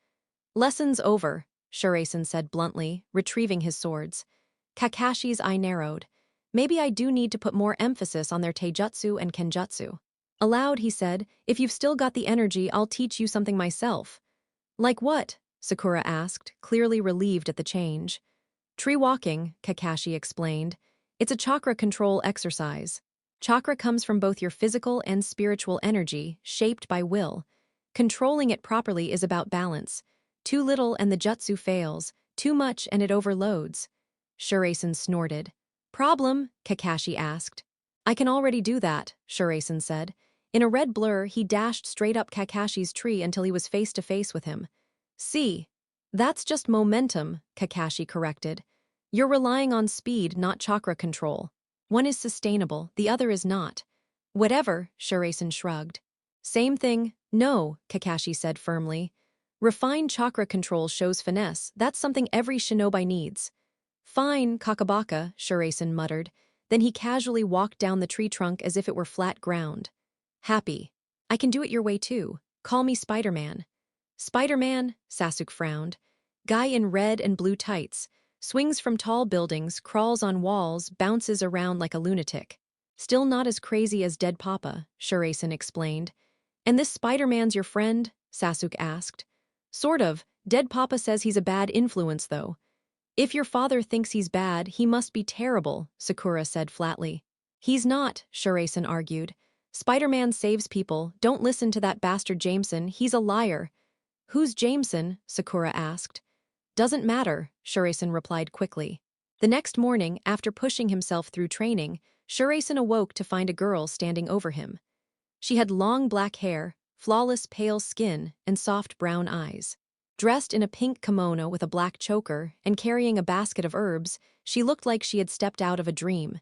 Lesson's over, Shuraisen said bluntly, retrieving his swords. Kakashi's eye narrowed. Maybe I do need to put more emphasis on their taijutsu and kenjutsu. Aloud, he said, if you've still got the energy, I'll teach you something myself. Like what? Sakura asked, clearly relieved at the change. Tree walking, Kakashi explained. It's a chakra control exercise. Chakra comes from both your physical and spiritual energy, shaped by will. Controlling it properly is about balance. Too little and the jutsu fails, too much and it overloads. Shuraisen snorted. Problem? Kakashi asked. I can already do that, Shuraisen said. In a red blur, he dashed straight up Kakashi's tree until he was face to face with him. See, that's just momentum, Kakashi corrected. You're relying on speed, not chakra control. One is sustainable, the other is not. Whatever, Shuraisen shrugged. Same thing, no, Kakashi said firmly. Refined chakra control shows finesse, that's something every shinobi needs. Fine, Kakabaka, Shuraisen muttered. Then he casually walked down the tree trunk as if it were flat ground. Happy. I can do it your way too. Call me Spider-Man. Spider-Man, Sasuke frowned. Guy in red and blue tights. Swings from tall buildings, crawls on walls, bounces around like a lunatic. Still not as crazy as Dead Papa, Shuraisen explained. And this Spider-Man's your friend? Sasuke asked. Sort of. Dead Papa says he's a bad influence, though. If your father thinks he's bad, he must be terrible, Sakura said flatly. He's not, Shuraisen argued. Spider-Man saves people, don't listen to that bastard Jameson, he's a liar. Who's Jameson? Sakura asked. Doesn't matter, Shuraisen replied quickly. The next morning, after pushing himself through training, Shuraisen awoke to find a girl standing over him. She had long black hair, flawless pale skin, and soft brown eyes. Dressed in a pink kimono with a black choker and carrying a basket of herbs, she looked like she had stepped out of a dream.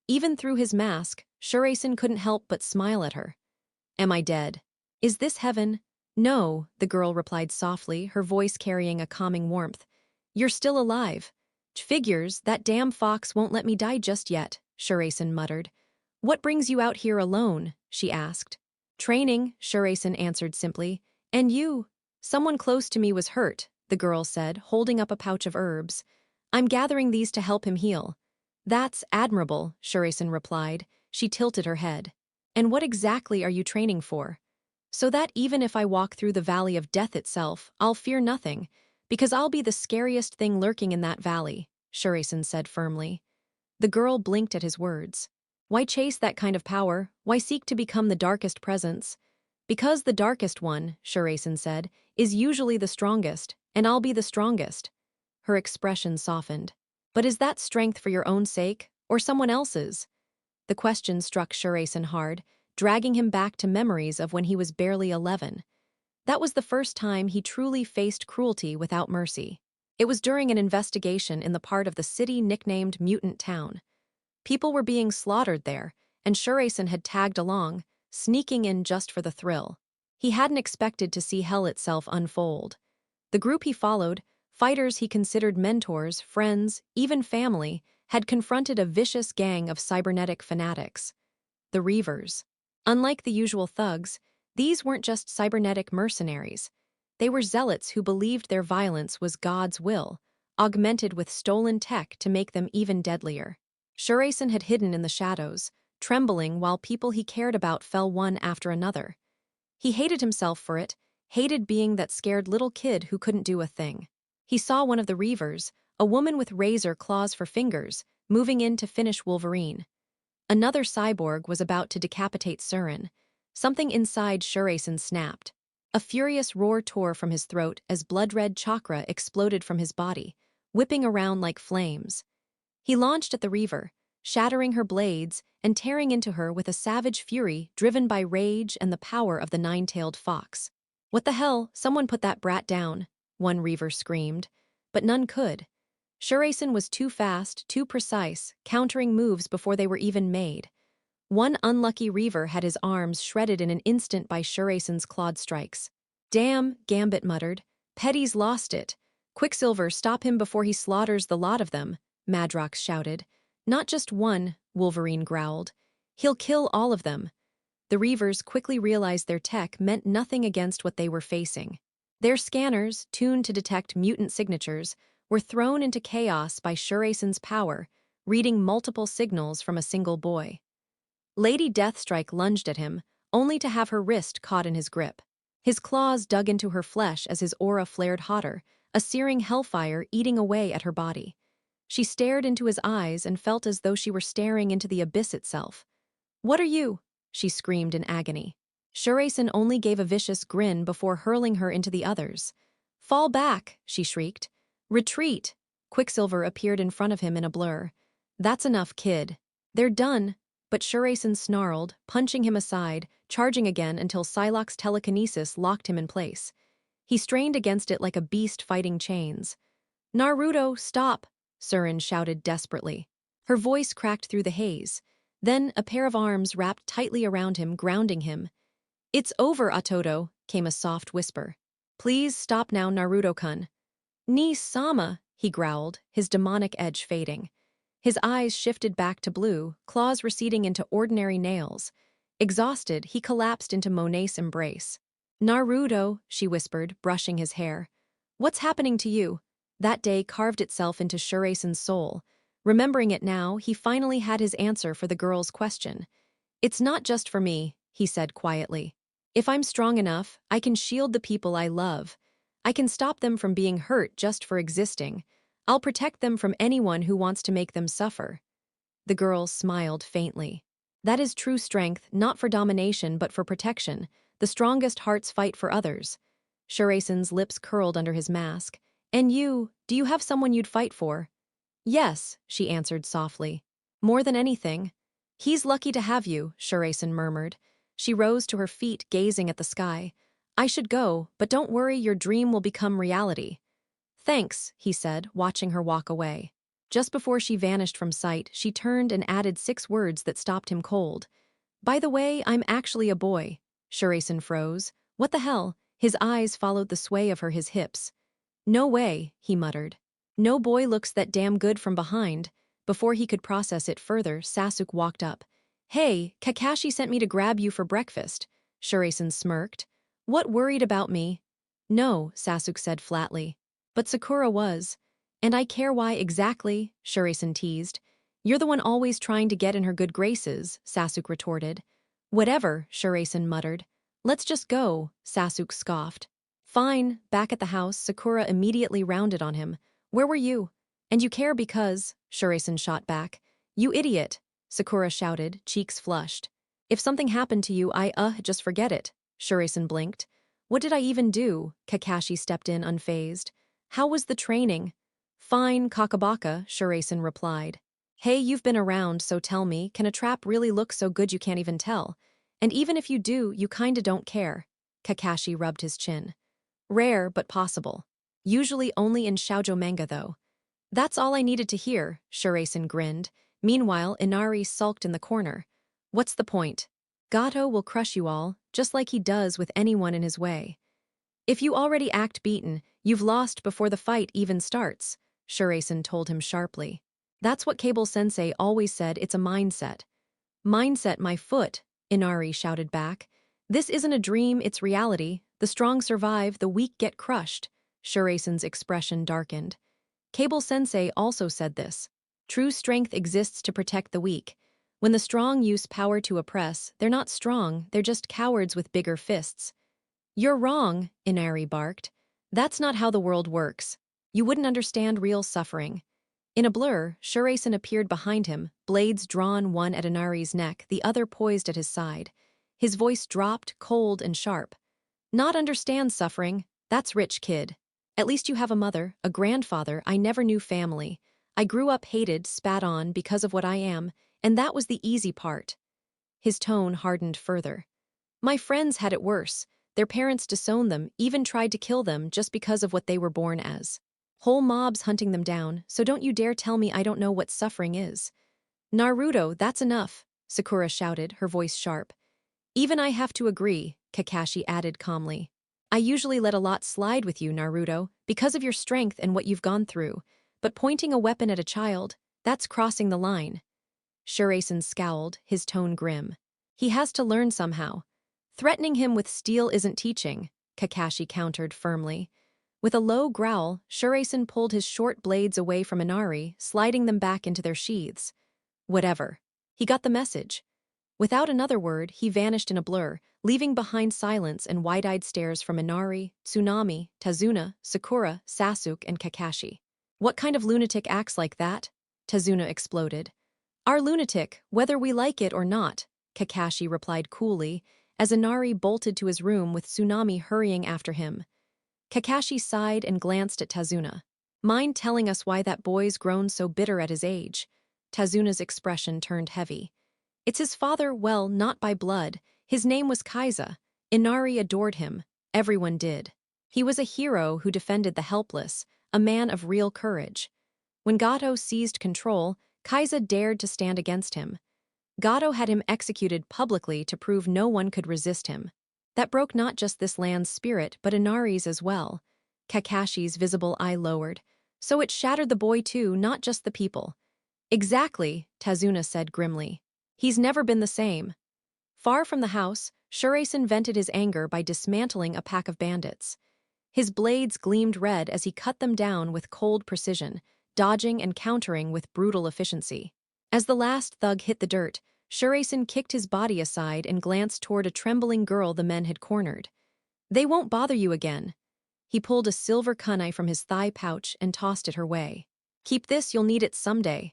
Even through his mask, Shuraisen couldn't help but smile at her. Am I dead? Is this heaven? No, the girl replied softly, her voice carrying a calming warmth. You're still alive. Figures, that damn fox won't let me die just yet, Shuraisen muttered. What brings you out here alone? She asked. Training, Shuraisen answered simply. And you? Someone close to me was hurt. the girl said, holding up a pouch of herbs. I'm gathering these to help him heal. That's admirable, Shuraisen replied. She tilted her head. And what exactly are you training for? So that even if I walk through the valley of death itself, I'll fear nothing, because I'll be the scariest thing lurking in that valley, Shuraisen said firmly. The girl blinked at his words. Why chase that kind of power? Why seek to become the darkest presence? Because the darkest one, Shuraisen said, is usually the strongest, and I'll be the strongest. Her expression softened. But is that strength for your own sake, or someone else's? The question struck Shuraisen hard, dragging him back to memories of when he was barely 11. That was the first time he truly faced cruelty without mercy. It was during an investigation in the part of the city nicknamed Mutant Town. People were being slaughtered there, and Shuraisen had tagged along, sneaking in just for the thrill. He hadn't expected to see hell itself unfold. The group he followed, fighters he considered mentors, friends, even family, had confronted a vicious gang of cybernetic fanatics. The Reavers. Unlike the usual thugs, these weren't just cybernetic mercenaries. They were zealots who believed their violence was God's will, augmented with stolen tech to make them even deadlier. Shuraisen had hidden in the shadows, trembling while people he cared about fell one after another. He hated himself for it, hated being that scared little kid who couldn't do a thing. He saw one of the Reavers, a woman with razor claws for fingers, moving in to finish Wolverine. Another cyborg was about to decapitate Surin. Something inside Shuraisen snapped. A furious roar tore from his throat as blood-red chakra exploded from his body, whipping around like flames. He launched at the Reaver, shattering her blades and tearing into her with a savage fury driven by rage and the power of the nine-tailed fox. What the hell? Someone put that brat down, one Reaver screamed. But none could. Shuraisen was too fast, too precise, countering moves before they were even made. One unlucky Reaver had his arms shredded in an instant by Shuraisen's clawed strikes. Damn, Gambit muttered. Petty's lost it. Quicksilver, stop him before he slaughters the lot of them, Madrox shouted. Not just one, Wolverine growled. He'll kill all of them. The Reavers quickly realized their tech meant nothing against what they were facing. Their scanners, tuned to detect mutant signatures, were thrown into chaos by Shuraisen's power, reading multiple signals from a single boy. Lady Deathstrike lunged at him, only to have her wrist caught in his grip. His claws dug into her flesh as his aura flared hotter, a searing hellfire eating away at her body. She stared into his eyes and felt as though she were staring into the abyss itself. What are you? She screamed in agony. Shuraisen only gave a vicious grin before hurling her into the others. Fall back, she shrieked. Retreat! Quicksilver appeared in front of him in a blur. That's enough, kid. They're done. But Shuraisen snarled, punching him aside, charging again until Psylocke's telekinesis locked him in place. He strained against it like a beast fighting chains. Naruto, stop! Surin shouted desperately. Her voice cracked through the haze. Then a pair of arms wrapped tightly around him, grounding him. It's over, Atoto, came a soft whisper. Please stop now, Naruto-kun. Ni-sama, he growled, his demonic edge fading. His eyes shifted back to blue, claws receding into ordinary nails. Exhausted, he collapsed into Monet's embrace. Naruto, she whispered, brushing his hair. What's happening to you? That day carved itself into Shuraisen's soul. Remembering it now, he finally had his answer for the girl's question. It's not just for me, he said quietly. If I'm strong enough, I can shield the people I love. I can stop them from being hurt just for existing. I'll protect them from anyone who wants to make them suffer. The girl smiled faintly. That is true strength, not for domination but for protection. The strongest hearts fight for others. Shuraisen's lips curled under his mask. And you, do you have someone you'd fight for? Yes, she answered softly. More than anything. He's lucky to have you, Shuraisen murmured. She rose to her feet, gazing at the sky. I should go, but don't worry, your dream will become reality. Thanks, he said, watching her walk away. Just before she vanished from sight, she turned and added 6 words that stopped him cold. By the way, I'm actually a boy. Shuraisen froze. What the hell? His eyes followed the sway of his hips. No way, he muttered. No boy looks that damn good from behind. Before he could process it further, Sasuke walked up. Hey, Kakashi sent me to grab you for breakfast. Shuraisen smirked. What, worried about me? No, Sasuke said flatly. But Sakura was. And I care why exactly, Shuraisen teased. You're the one always trying to get in her good graces, Sasuke retorted. Whatever, Shuraisen muttered. Let's just go, Sasuke scoffed. Fine, back at the house, Sakura immediately rounded on him. Where were you? And you care because, Shuraisen shot back. You idiot, Sakura shouted, cheeks flushed. If something happened to you, just forget it, Shuraisen blinked. What did I even do? Kakashi stepped in unfazed. How was the training? Fine, Kakabaka, Shuraisen replied. Hey, you've been around, so tell me, can a trap really look so good you can't even tell? And even if you do, you kinda don't care. Kakashi rubbed his chin. Rare, but possible. Usually only in shoujo manga, though. That's all I needed to hear, Shuraisen grinned. Meanwhile, Inari sulked in the corner. What's the point? Gato will crush you all, just like he does with anyone in his way. If you already act beaten, you've lost before the fight even starts, Shuraisen told him sharply. That's what Cable-sensei always said, it's a mindset. Mindset, my foot, Inari shouted back. This isn't a dream, it's reality. The strong survive, the weak get crushed. Shuraisen's expression darkened. Cable-sensei also said this. True strength exists to protect the weak. When the strong use power to oppress, they're not strong, they're just cowards with bigger fists. You're wrong, Inari barked. That's not how the world works. You wouldn't understand real suffering. In a blur, Shuraisen appeared behind him, blades drawn, one at Inari's neck, the other poised at his side. His voice dropped, cold and sharp. Not understand suffering, that's rich, kid. At least you have a mother, a grandfather. I never knew family. I grew up hated, spat on because of what I am, and that was the easy part. His tone hardened further. My friends had it worse. Their parents disowned them, even tried to kill them just because of what they were born as. Whole mobs hunting them down, so don't you dare tell me I don't know what suffering is. Naruto, that's enough, Sakura shouted, her voice sharp. Even I have to agree, Kakashi added calmly. I usually let a lot slide with you, Naruto, because of your strength and what you've gone through, but pointing a weapon at a child, that's crossing the line. Shuraisen scowled, his tone grim. He has to learn somehow. Threatening him with steel isn't teaching, Kakashi countered firmly. With a low growl, Shuraisen pulled his short blades away from Inari, sliding them back into their sheaths. Whatever. He got the message. Without another word, he vanished in a blur, leaving behind silence and wide-eyed stares from Inari, Tsunami, Tazuna, Sakura, Sasuke, and Kakashi. What kind of lunatic acts like that? Tazuna exploded. Our lunatic, whether we like it or not, Kakashi replied coolly, as Inari bolted to his room with Tsunami hurrying after him. Kakashi sighed and glanced at Tazuna. Mind telling us why that boy's grown so bitter at his age? Tazuna's expression turned heavy. It's his father, well, not by blood. His name was Kaiza. Inari adored him. Everyone did. He was a hero who defended the helpless, a man of real courage. When Gato seized control, Kaiza dared to stand against him. Gato had him executed publicly to prove no one could resist him. That broke not just this land's spirit, but Inari's as well. Kakashi's visible eye lowered. So it shattered the boy too, not just the people. Exactly, Tazuna said grimly. He's never been the same. Far from the house, Shuraisen vented his anger by dismantling a pack of bandits. His blades gleamed red as he cut them down with cold precision, dodging and countering with brutal efficiency. As the last thug hit the dirt, Shuraisen kicked his body aside and glanced toward a trembling girl the men had cornered. They won't bother you again. He pulled a silver kunai from his thigh pouch and tossed it her way. Keep this, you'll need it someday.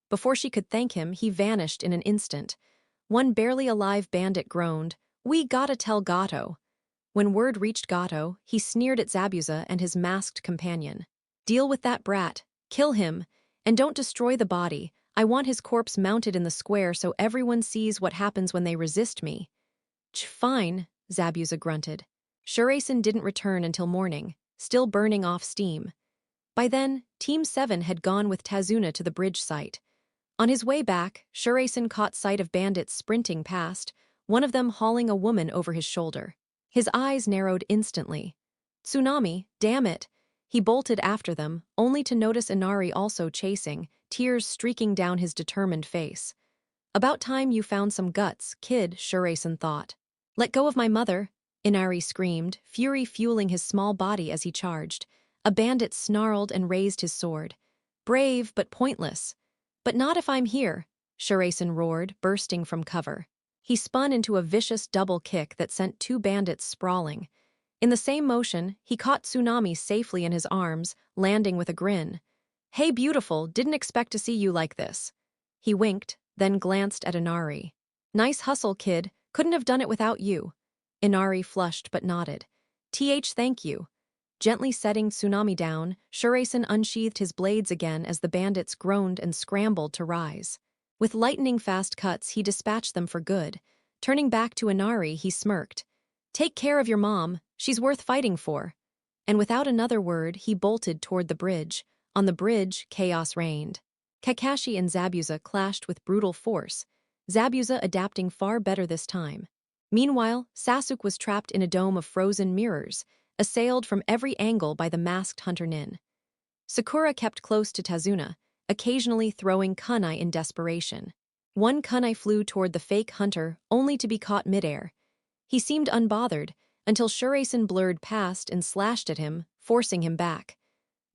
Before she could thank him, he vanished in an instant. One barely alive bandit groaned, We gotta tell Gato. When word reached Gato, he sneered at Zabuza and his masked companion. Deal with that brat, kill him, and don't destroy the body. I want his corpse mounted in the square so everyone sees what happens when they resist me. Fine, Zabuza grunted. Shuraisen didn't return until morning, still burning off steam. By then, Team 7 had gone with Tazuna to the bridge site. On his way back, Shuraisen caught sight of bandits sprinting past, one of them hauling a woman over his shoulder. His eyes narrowed instantly. Tsunami, damn it! He bolted after them, only to notice Inari also chasing, tears streaking down his determined face. About time you found some guts, kid, Shuraisen thought. Let go of my mother, Inari screamed, fury fueling his small body as he charged. A bandit snarled and raised his sword. Brave, but pointless. But not if I'm here, Shuraisen roared, bursting from cover. He spun into a vicious double kick that sent two bandits sprawling. In the same motion, he caught Tsunami safely in his arms, landing with a grin. Hey beautiful, didn't expect to see you like this. He winked, then glanced at Inari. Nice hustle, kid, couldn't have done it without you. Inari flushed but nodded. Thank you. Gently setting Tsunami down, Shuraisen unsheathed his blades again as the bandits groaned and scrambled to rise. With lightning-fast cuts, he dispatched them for good. Turning back to Inari, he smirked. Take care of your mom, she's worth fighting for. And without another word, he bolted toward the bridge. On the bridge, chaos reigned. Kakashi and Zabuza clashed with brutal force, Zabuza adapting far better this time. Meanwhile, Sasuke was trapped in a dome of frozen mirrors, assailed from every angle by the masked hunter Nin. Sakura kept close to Tazuna, occasionally throwing kunai in desperation. One kunai flew toward the fake hunter, only to be caught midair. He seemed unbothered, until Shuraisen blurred past and slashed at him, forcing him back.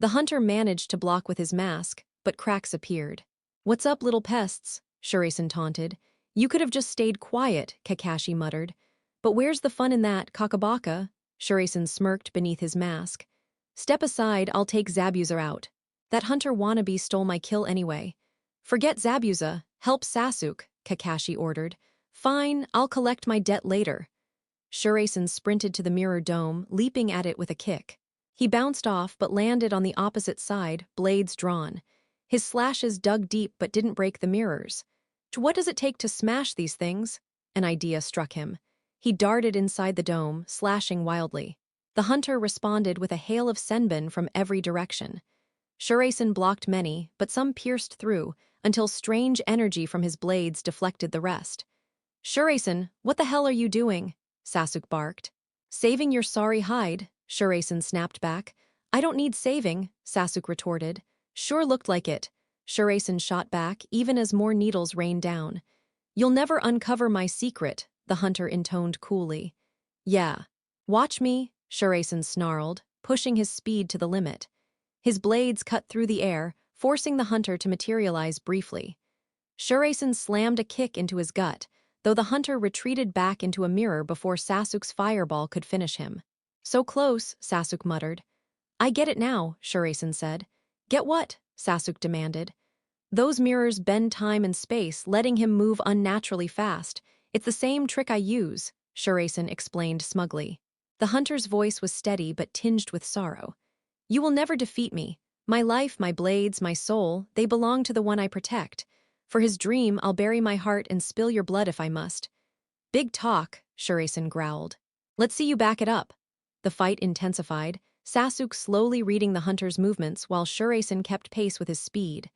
The hunter managed to block with his mask, but cracks appeared. What's up, little pests? Shuraisen taunted. You could have just stayed quiet, Kakashi muttered. But where's the fun in that, Kakabaka? Shuraisen smirked beneath his mask. Step aside, I'll take Zabuza out. That hunter wannabe stole my kill anyway. Forget Zabuza, help Sasuke, Kakashi ordered. Fine, I'll collect my debt later. Shuraisen sprinted to the mirror dome, leaping at it with a kick. He bounced off but landed on the opposite side, blades drawn. His slashes dug deep but didn't break the mirrors. What does it take to smash these things? An idea struck him. He darted inside the dome, slashing wildly. The hunter responded with a hail of senbon from every direction. Shuraisen blocked many, but some pierced through, until strange energy from his blades deflected the rest. Shuraisen, what the hell are you doing? Sasuke barked. Saving your sorry hide, Shuraisen snapped back. I don't need saving, Sasuke retorted. Sure looked like it. Shuraisen shot back, even as more needles rained down. You'll never uncover my secret, the hunter intoned coolly. Yeah. Watch me, Shuraisen snarled, pushing his speed to the limit. His blades cut through the air, forcing the hunter to materialize briefly. Shuraisen slammed a kick into his gut, though the hunter retreated back into a mirror before Sasuke's fireball could finish him. So close, Sasuke muttered. I get it now, Shuraisen said. Get what? Sasuke demanded. Those mirrors bend time and space, letting him move unnaturally fast. It's the same trick I use, Shuraisen explained smugly. The hunter's voice was steady but tinged with sorrow. You will never defeat me. My life, my blades, my soul, they belong to the one I protect. For his dream, I'll bury my heart and spill your blood if I must. Big talk, Shuraisen growled. Let's see you back it up. The fight intensified, Sasuke slowly reading the hunter's movements while Shuraisen kept pace with his speed.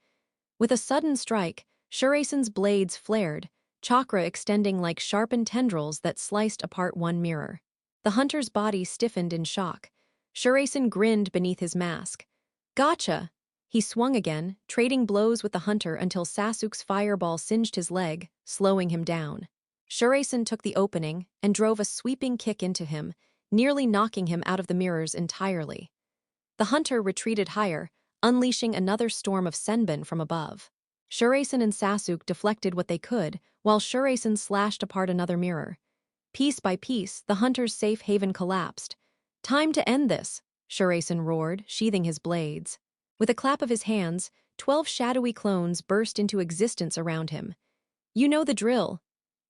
With a sudden strike, Shuraisen's blades flared, chakra extending like sharpened tendrils that sliced apart one mirror. The hunter's body stiffened in shock. Shuraisen grinned beneath his mask. Gotcha! He swung again, trading blows with the hunter until Sasuke's fireball singed his leg, slowing him down. Shuraisen took the opening and drove a sweeping kick into him, nearly knocking him out of the mirrors entirely. The hunter retreated higher, unleashing another storm of senbon from above. Shuraisen and Sasuke deflected what they could, while Shuraisen slashed apart another mirror. Piece by piece, the hunter's safe haven collapsed. Time to end this, Shuraisen roared, sheathing his blades. With a clap of his hands, 12 shadowy clones burst into existence around him. You know the drill.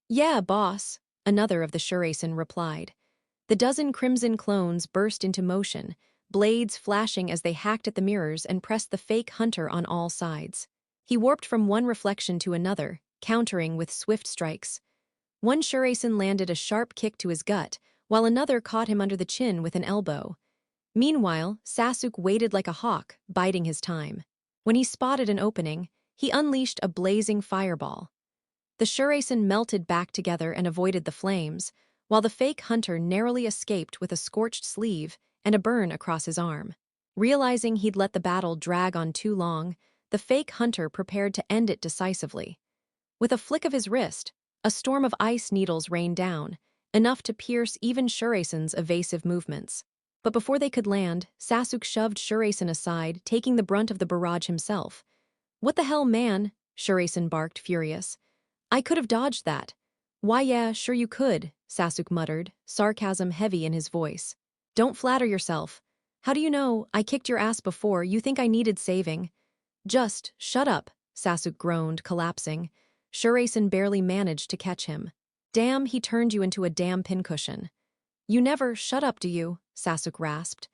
Yeah, boss, another of the Shuraisen replied. The dozen crimson clones burst into motion, blades flashing as they hacked at the mirrors and pressed the fake hunter on all sides. He warped from one reflection to another, countering with swift strikes. One Shuraisen landed a sharp kick to his gut, while another caught him under the chin with an elbow. Meanwhile, Sasuke waited like a hawk, biding his time. When he spotted an opening, he unleashed a blazing fireball. The Shuraisen melted back together and avoided the flames, while the fake hunter narrowly escaped with a scorched sleeve and a burn across his arm. Realizing he'd let the battle drag on too long, the fake hunter prepared to end it decisively. With a flick of his wrist, a storm of ice needles rained down, enough to pierce even Shuraisen's evasive movements. but before they could land, Sasuke shoved Shuraisen aside, taking the brunt of the barrage himself. "What the hell, man?" Shuraisen barked, furious. "I could have dodged that." "Why yeah, sure you could," Sasuke muttered, sarcasm heavy in his voice. "Don't flatter yourself. How do you know? I kicked your ass before, you think I needed saving?" "Just, shut up," Sasuke groaned, collapsing. Shuraisen barely managed to catch him. "Damn, he turned you into a damn pincushion." "You never shut up, do you?" Sasuke rasped.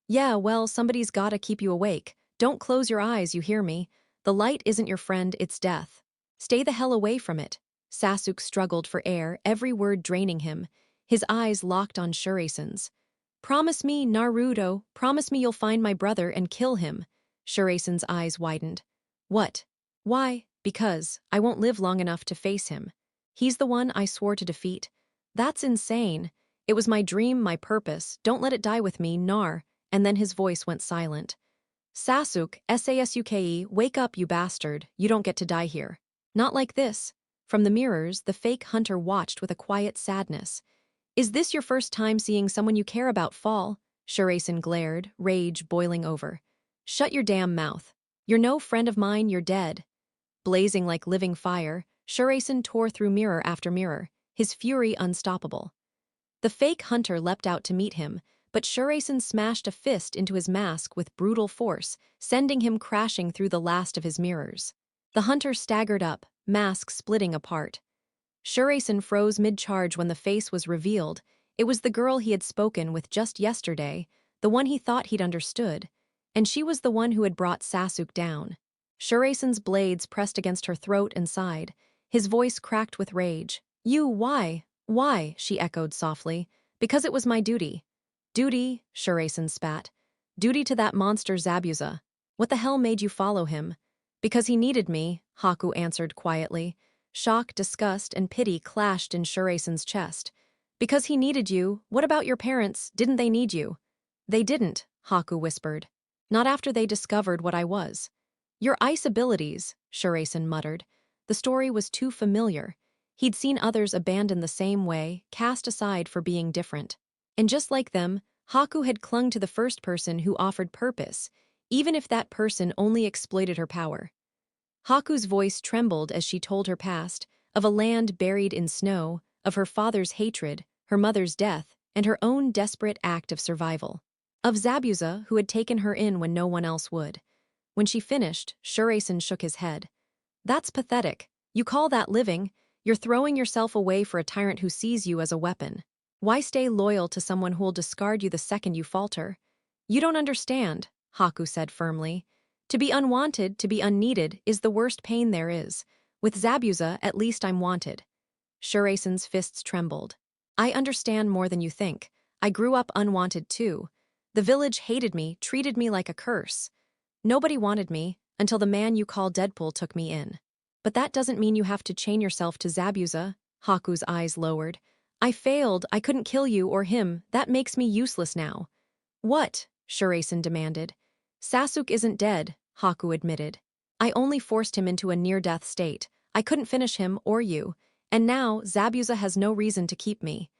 "Yeah, well, somebody's gotta keep you awake. Don't close your eyes, you hear me? The light isn't your friend, it's death. Stay the hell away from it." Sasuke struggled for air, every word draining him. His eyes locked on Shuraisen's. "Promise me, Naruto, promise me you'll find my brother and kill him." Shuraisen's eyes widened. "What? Why?" "Because I won't live long enough to face him. He's the one I swore to defeat." "That's insane. It was my dream, my purpose. Don't let it die with me, Nar." And then his voice went silent. "Sasuke, Sasuke, wake up, you bastard. You don't get to die here. Not like this." From the mirrors, the fake hunter watched with a quiet sadness. "Is this your first time seeing someone you care about fall?" Shuraisen glared, rage boiling over. "Shut your damn mouth. You're no friend of mine, you're dead." Blazing like living fire, Shuraisen tore through mirror after mirror, his fury unstoppable. The fake hunter leapt out to meet him, but Shuraisen smashed a fist into his mask with brutal force, sending him crashing through the last of his mirrors. The hunter staggered up, mask splitting apart. Shuraisen froze mid-charge when the face was revealed. It was the girl he had spoken with just yesterday, the one he thought he'd understood, and she was the one who had brought Sasuke down. Shuraisen's blades pressed against her throat and side. His voice cracked with rage. "You, why? Why?" she echoed softly. "Because it was my duty." "Duty?" Shuraisen spat. "Duty to that monster Zabuza. What the hell made you follow him?" "Because he needed me," Haku answered quietly. Shock, disgust, and pity clashed in Shuraisen's chest. "Because he needed you? What about your parents? Didn't they need you?" "They didn't," Haku whispered. "Not after they discovered what I was." "Your ice abilities," Shuraisen muttered. The story was too familiar. He'd seen others abandoned the same way, cast aside for being different. And just like them, Haku had clung to the first person who offered purpose, even if that person only exploited her power. Haku's voice trembled as she told her past, of a land buried in snow, of her father's hatred, her mother's death, and her own desperate act of survival. Of Zabuza, who had taken her in when no one else would. When she finished, Shuraisen shook his head. "That's pathetic. You call that living? You're throwing yourself away for a tyrant who sees you as a weapon. Why stay loyal to someone who'll discard you the second you falter?" "You don't understand," Haku said firmly. "To be unwanted, to be unneeded, is the worst pain there is. With Zabuza, at least I'm wanted." Shuraisen's fists trembled. "I understand more than you think. I grew up unwanted too. The village hated me, treated me like a curse. Nobody wanted me, until the man you call Deadpool took me in. But that doesn't mean you have to chain yourself to Zabuza." Haku's eyes lowered. "I failed, I couldn't kill you or him, that makes me useless now." "What?" Shuraisen demanded. "Sasuke isn't dead," Haku admitted. "I only forced him into a near-death state. I couldn't finish him or you. And now, Zabuza has no reason to keep me."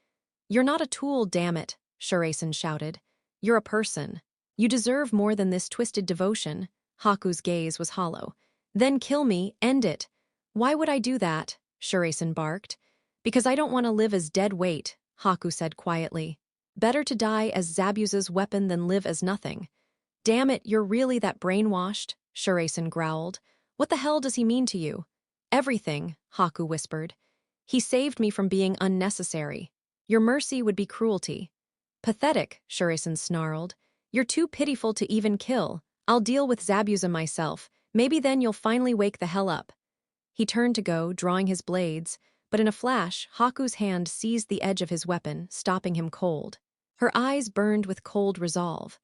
"You're not a tool, damn it," Shuraisen shouted. "You're a person. You deserve more than this twisted devotion." Haku's gaze was hollow. "Then kill me, end it." "Why would I do that?" Shuraisen barked. "Because I don't want to live as dead weight," Haku said quietly. "Better to die as Zabuza's weapon than live as nothing." "Damn it, you're really that brainwashed?" Shuraisen growled. "What the hell does he mean to you?" "Everything," Haku whispered. "He saved me from being unnecessary. Your mercy would be cruelty." "Pathetic," Shuraisen snarled. "You're too pitiful to even kill. I'll deal with Zabuza myself. Maybe then you'll finally wake the hell up." He turned to go, drawing his blades, but in a flash, Haku's hand seized the edge of his weapon, stopping him cold. Her eyes burned with cold resolve.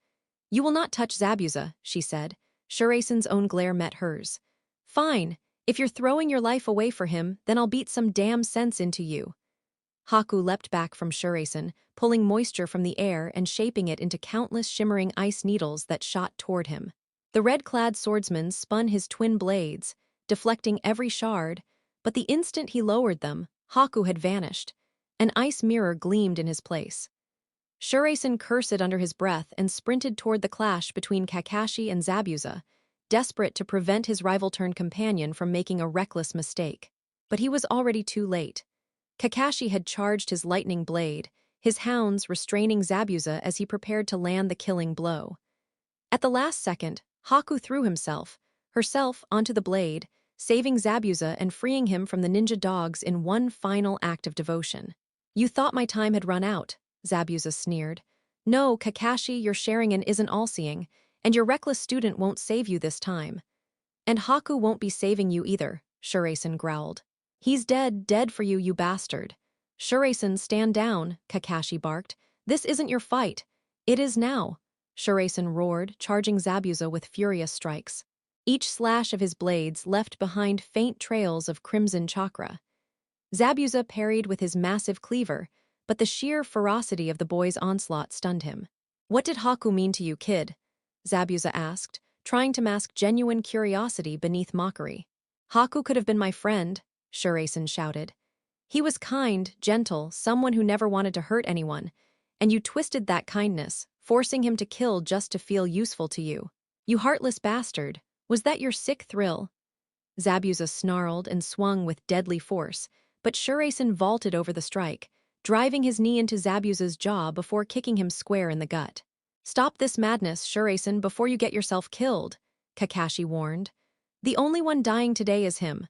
"You will not touch Zabuza," she said. Shuraisen's own glare met hers. "Fine. If you're throwing your life away for him, then I'll beat some damn sense into you." Haku leapt back from Shuraisen, pulling moisture from the air and shaping it into countless shimmering ice needles that shot toward him. The red-clad swordsman spun his twin blades, deflecting every shard, but the instant he lowered them, Haku had vanished. An ice mirror gleamed in his place. Shuraisen cursed under his breath and sprinted toward the clash between Kakashi and Zabuza, desperate to prevent his rival-turned-companion from making a reckless mistake. But he was already too late. Kakashi had charged his lightning blade, his hounds restraining Zabuza as he prepared to land the killing blow. At the last second, Haku threw herself onto the blade, saving Zabuza and freeing him from the ninja dogs in one final act of devotion. "You thought my time had run out," Zabuza sneered. "No, Kakashi, your Sharingan isn't all-seeing, and your reckless student won't save you this time. And Haku won't be saving you either," Shuraisen growled. "He's dead for you, you bastard." "Shuraisen, stand down," Kakashi barked. "This isn't your fight." "It is now," Shuraisen roared, charging Zabuza with furious strikes. Each slash of his blades left behind faint trails of crimson chakra. Zabuza parried with his massive cleaver, but the sheer ferocity of the boy's onslaught stunned him. "What did Haku mean to you, kid?" Zabuza asked, trying to mask genuine curiosity beneath mockery. "Haku could have been my friend," Shuraisen shouted. "He was kind, gentle, someone who never wanted to hurt anyone, and you twisted that kindness, forcing him to kill just to feel useful to you. You heartless bastard, was that your sick thrill?" Zabuza snarled and swung with deadly force, but Shuraisen vaulted over the strike, driving his knee into Zabuza's jaw before kicking him square in the gut. "Stop this madness, Shuraisen, before you get yourself killed," Kakashi warned. "The only one dying today is him."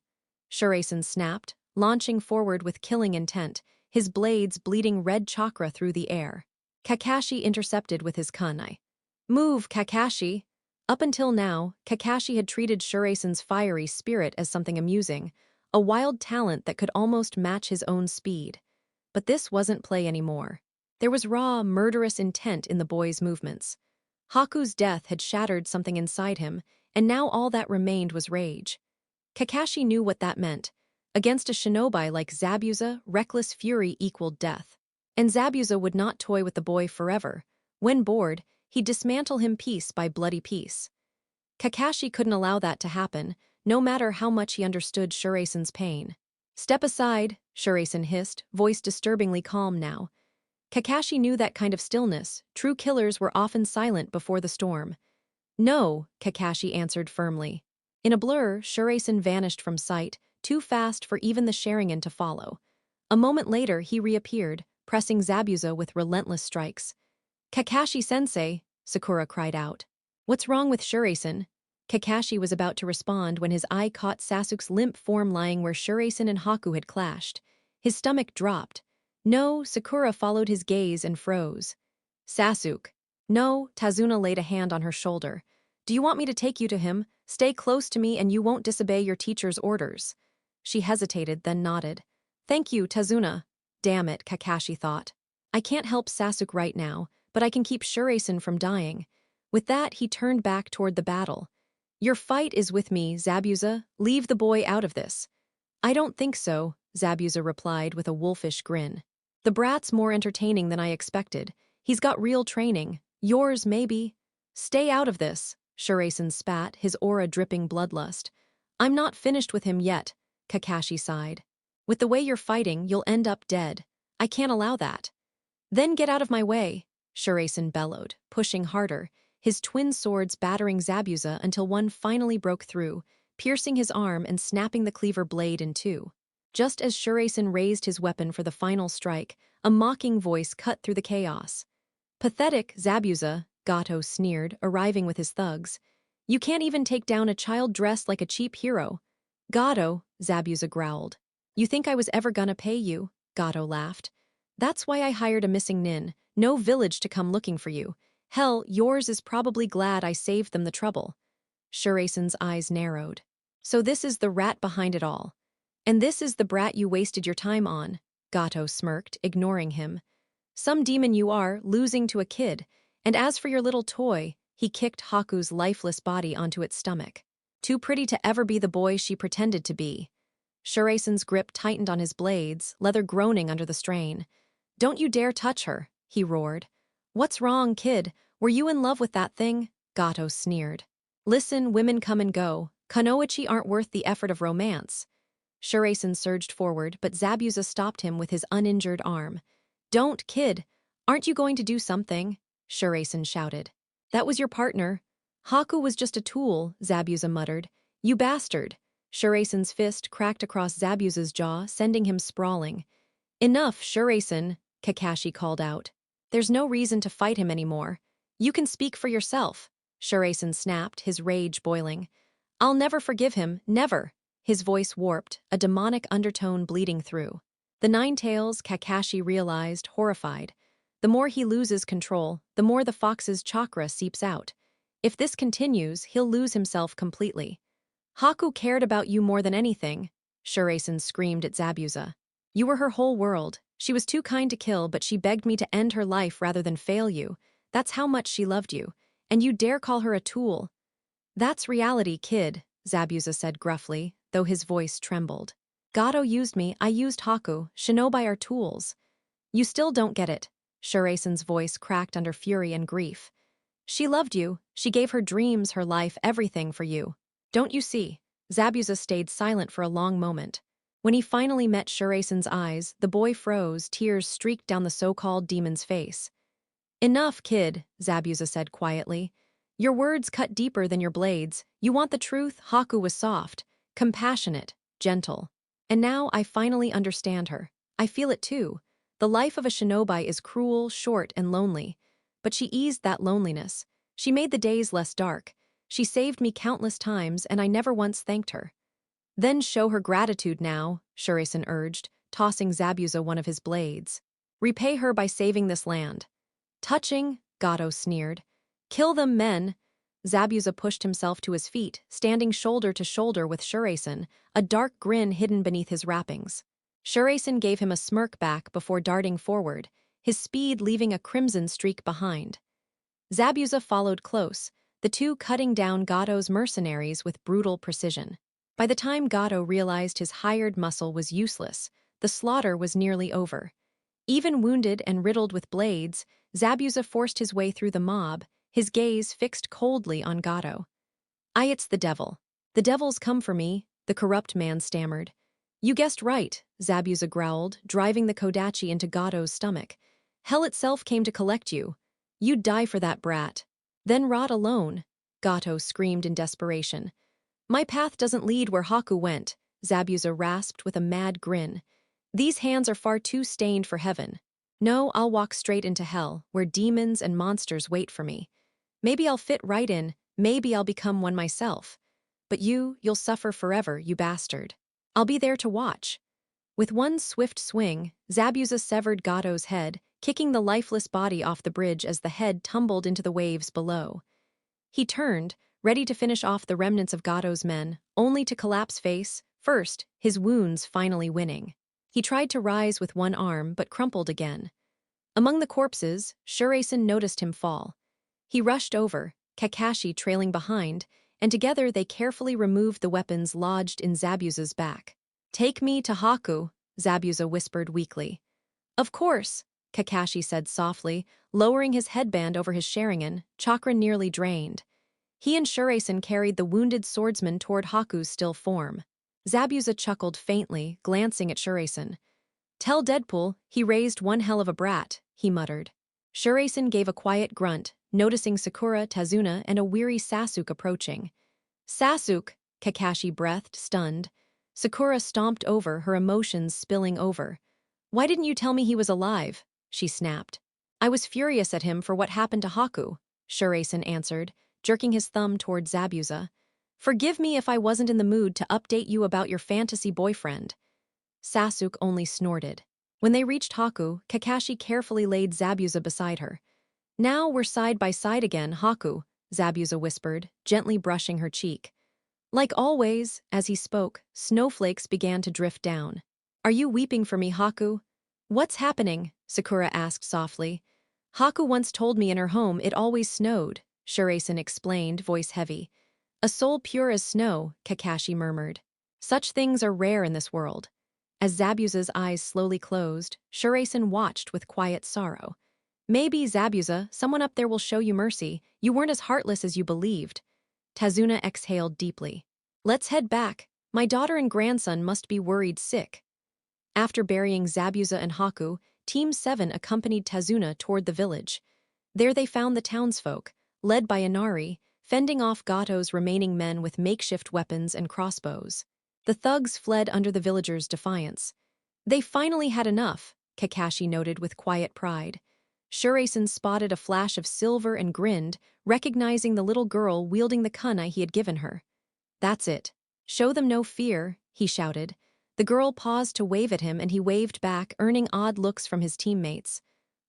Shuraisen snapped, launching forward with killing intent, his blades bleeding red chakra through the air. Kakashi intercepted with his kunai. "Move, Kakashi!" Up until now, Kakashi had treated Shuraisen's fiery spirit as something amusing, a wild talent that could almost match his own speed. But this wasn't play anymore. There was raw, murderous intent in the boy's movements. Haku's death had shattered something inside him, and now all that remained was rage. Kakashi knew what that meant. Against a shinobi like Zabuza, reckless fury equaled death. And Zabuza would not toy with the boy forever. When bored, he'd dismantle him piece by bloody piece. Kakashi couldn't allow that to happen, no matter how much he understood Shuraisen's pain. "Step aside," Shuraisen hissed, voice disturbingly calm now. Kakashi knew that kind of stillness. True killers were often silent before the storm. "No," Kakashi answered firmly. In a blur, Shuraisen vanished from sight, too fast for even the Sharingan to follow. A moment later, he reappeared, pressing Zabuza with relentless strikes. "Kakashi-sensei," Sakura cried out. "What's wrong with Shuraisen?" Kakashi was about to respond when his eye caught Sasuke's limp form lying where Shuraisen and Haku had clashed. His stomach dropped. "No," Sakura followed his gaze and froze. "Sasuke." "No," Tazuna laid a hand on her shoulder. "Do you want me to take you to him? Stay close to me and you won't disobey your teacher's orders." She hesitated, then nodded. "Thank you, Tazuna." Damn it, Kakashi thought. "I can't help Sasuke right now, but I can keep Shuraisen from dying." With that, he turned back toward the battle. "Your fight is with me, Zabuza. Leave the boy out of this." "I don't think so," Zabuza replied with a wolfish grin. "The brat's more entertaining than I expected. He's got real training. Yours, maybe." "Stay out of this," Shuraisen spat, his aura dripping bloodlust. "I'm not finished with him yet," Kakashi sighed. "With the way you're fighting, you'll end up dead. I can't allow that." "Then get out of my way," Shuraisen bellowed, pushing harder, his twin swords battering Zabuza until one finally broke through, piercing his arm and snapping the cleaver blade in two. Just as Shuraisen raised his weapon for the final strike, a mocking voice cut through the chaos. "Pathetic, Zabuza," Gato sneered, arriving with his thugs. "You can't even take down a child dressed like a cheap hero." "Gato," Zabuza growled. "You think I was ever gonna pay you?" Gato laughed. "That's why I hired a missing nin, no village to come looking for you. Hell, yours is probably glad I saved them the trouble." Shuraisen's eyes narrowed. "So this is the rat behind it all. And this is the brat you wasted your time on," Gato smirked, ignoring him. "Some demon you are, losing to a kid. And as for your little toy," he kicked Haku's lifeless body onto its stomach. "Too pretty to ever be the boy she pretended to be." Shuraisen's grip tightened on his blades, leather groaning under the strain. "Don't you dare touch her," he roared. "What's wrong, kid? Were you in love with that thing?" Gato sneered. "Listen, women come and go. Kunoichi aren't worth the effort of romance." Shuraisen surged forward, but Zabuza stopped him with his uninjured arm. "Don't, kid. Aren't you going to do something? Shuraisen shouted. That was your partner. Haku was just a tool, Zabuza muttered. You bastard. Shuraisen's fist cracked across Zabuza's jaw, sending him sprawling. Enough, Shuraisen, Kakashi called out. There's no reason to fight him anymore. You can speak for yourself. Shuraisen snapped, his rage boiling. I'll never forgive him, never. His voice warped, a demonic undertone bleeding through. The Nine Tails, Kakashi realized, horrified. The more he loses control, the more the fox's chakra seeps out. If this continues, he'll lose himself completely. Haku cared about you more than anything, Shuraisen screamed at Zabuza. You were her whole world. She was too kind to kill, but she begged me to end her life rather than fail you. That's how much she loved you. And you dare call her a tool? That's reality, kid, Zabuza said gruffly, though his voice trembled. Gato used me, I used Haku, shinobi are tools. You still don't get it. Shuraisen's voice cracked under fury and grief. She loved you. She gave her dreams, her life, everything for you. Don't you see? Zabuza stayed silent for a long moment. When he finally met Shuraisen's eyes, the boy froze, tears streaked down the so-called demon's face. Enough, kid, Zabuza said quietly. Your words cut deeper than your blades. You want the truth? Haku was soft, compassionate, gentle. And now I finally understand her. I feel it too. The life of a shinobi is cruel, short, and lonely. But she eased that loneliness. She made the days less dark. She saved me countless times, and I never once thanked her. Then show her gratitude now, Shuraisen urged, tossing Zabuza one of his blades. Repay her by saving this land. Touching, Gato sneered. Kill them, men. Zabuza pushed himself to his feet, standing shoulder to shoulder with Shuraisen, a dark grin hidden beneath his wrappings. Shuraisen gave him a smirk back before darting forward, his speed leaving a crimson streak behind. Zabuza followed close, the two cutting down Gato's mercenaries with brutal precision. By the time Gato realized his hired muscle was useless, the slaughter was nearly over. Even wounded and riddled with blades, Zabuza forced his way through the mob, his gaze fixed coldly on Gato. It's the devil. The devil's come for me, the corrupt man stammered. You guessed right, Zabuza growled, driving the Kodachi into Gato's stomach. Hell itself came to collect you. You'd die for that brat. Then rot alone, Gato screamed in desperation. My path doesn't lead where Haku went, Zabuza rasped with a mad grin. These hands are far too stained for heaven. No, I'll walk straight into hell, where demons and monsters wait for me. Maybe I'll fit right in, maybe I'll become one myself. But you'll suffer forever, you bastard. I'll be there to watch. With one swift swing, Zabuza severed Gato's head, kicking the lifeless body off the bridge as the head tumbled into the waves below. He turned, ready to finish off the remnants of Gato's men, only to collapse face first, his wounds finally winning. He tried to rise with one arm, but crumpled again. Among the corpses, Shuraisen noticed him fall. He rushed over, Kakashi trailing behind, and together they carefully removed the weapons lodged in Zabuza's back. Take me to Haku, Zabuza whispered weakly. Of course, Kakashi said softly, lowering his headband over his Sharingan, chakra nearly drained. He and Shuraisen carried the wounded swordsman toward Haku's still form. Zabuza chuckled faintly, glancing at Shuraisen. Tell Deadpool, he raised one hell of a brat, he muttered. Shuraisen gave a quiet grunt, noticing Sakura, Tazuna, and a weary Sasuke approaching. Sasuke, Kakashi breathed, stunned. Sakura stomped over, her emotions spilling over. Why didn't you tell me he was alive? She snapped. I was furious at him for what happened to Haku, Shuraisen answered, jerking his thumb toward Zabuza. Forgive me if I wasn't in the mood to update you about your fantasy boyfriend. Sasuke only snorted. When they reached Haku, Kakashi carefully laid Zabuza beside her. Now we're side by side again, Haku, Zabuza whispered, gently brushing her cheek. Like always, as he spoke, snowflakes began to drift down. Are you weeping for me, Haku? What's happening? Sakura asked softly. Haku once told me in her home it always snowed, Shuraisen explained, voice heavy. A soul pure as snow, Kakashi murmured. Such things are rare in this world. As Zabuza's eyes slowly closed, Shuraisen watched with quiet sorrow. Maybe, Zabuza, someone up there will show you mercy. You weren't as heartless as you believed. Tazuna exhaled deeply. Let's head back. My daughter and grandson must be worried sick. After burying Zabuza and Haku, Team 7 accompanied Tazuna toward the village. There they found the townsfolk, led by Inari, fending off Gato's remaining men with makeshift weapons and crossbows. The thugs fled under the villagers' defiance. They finally had enough, Kakashi noted with quiet pride. Shuraisen spotted a flash of silver and grinned, recognizing the little girl wielding the kunai he had given her. That's it. Show them no fear, he shouted. The girl paused to wave at him and he waved back, earning odd looks from his teammates.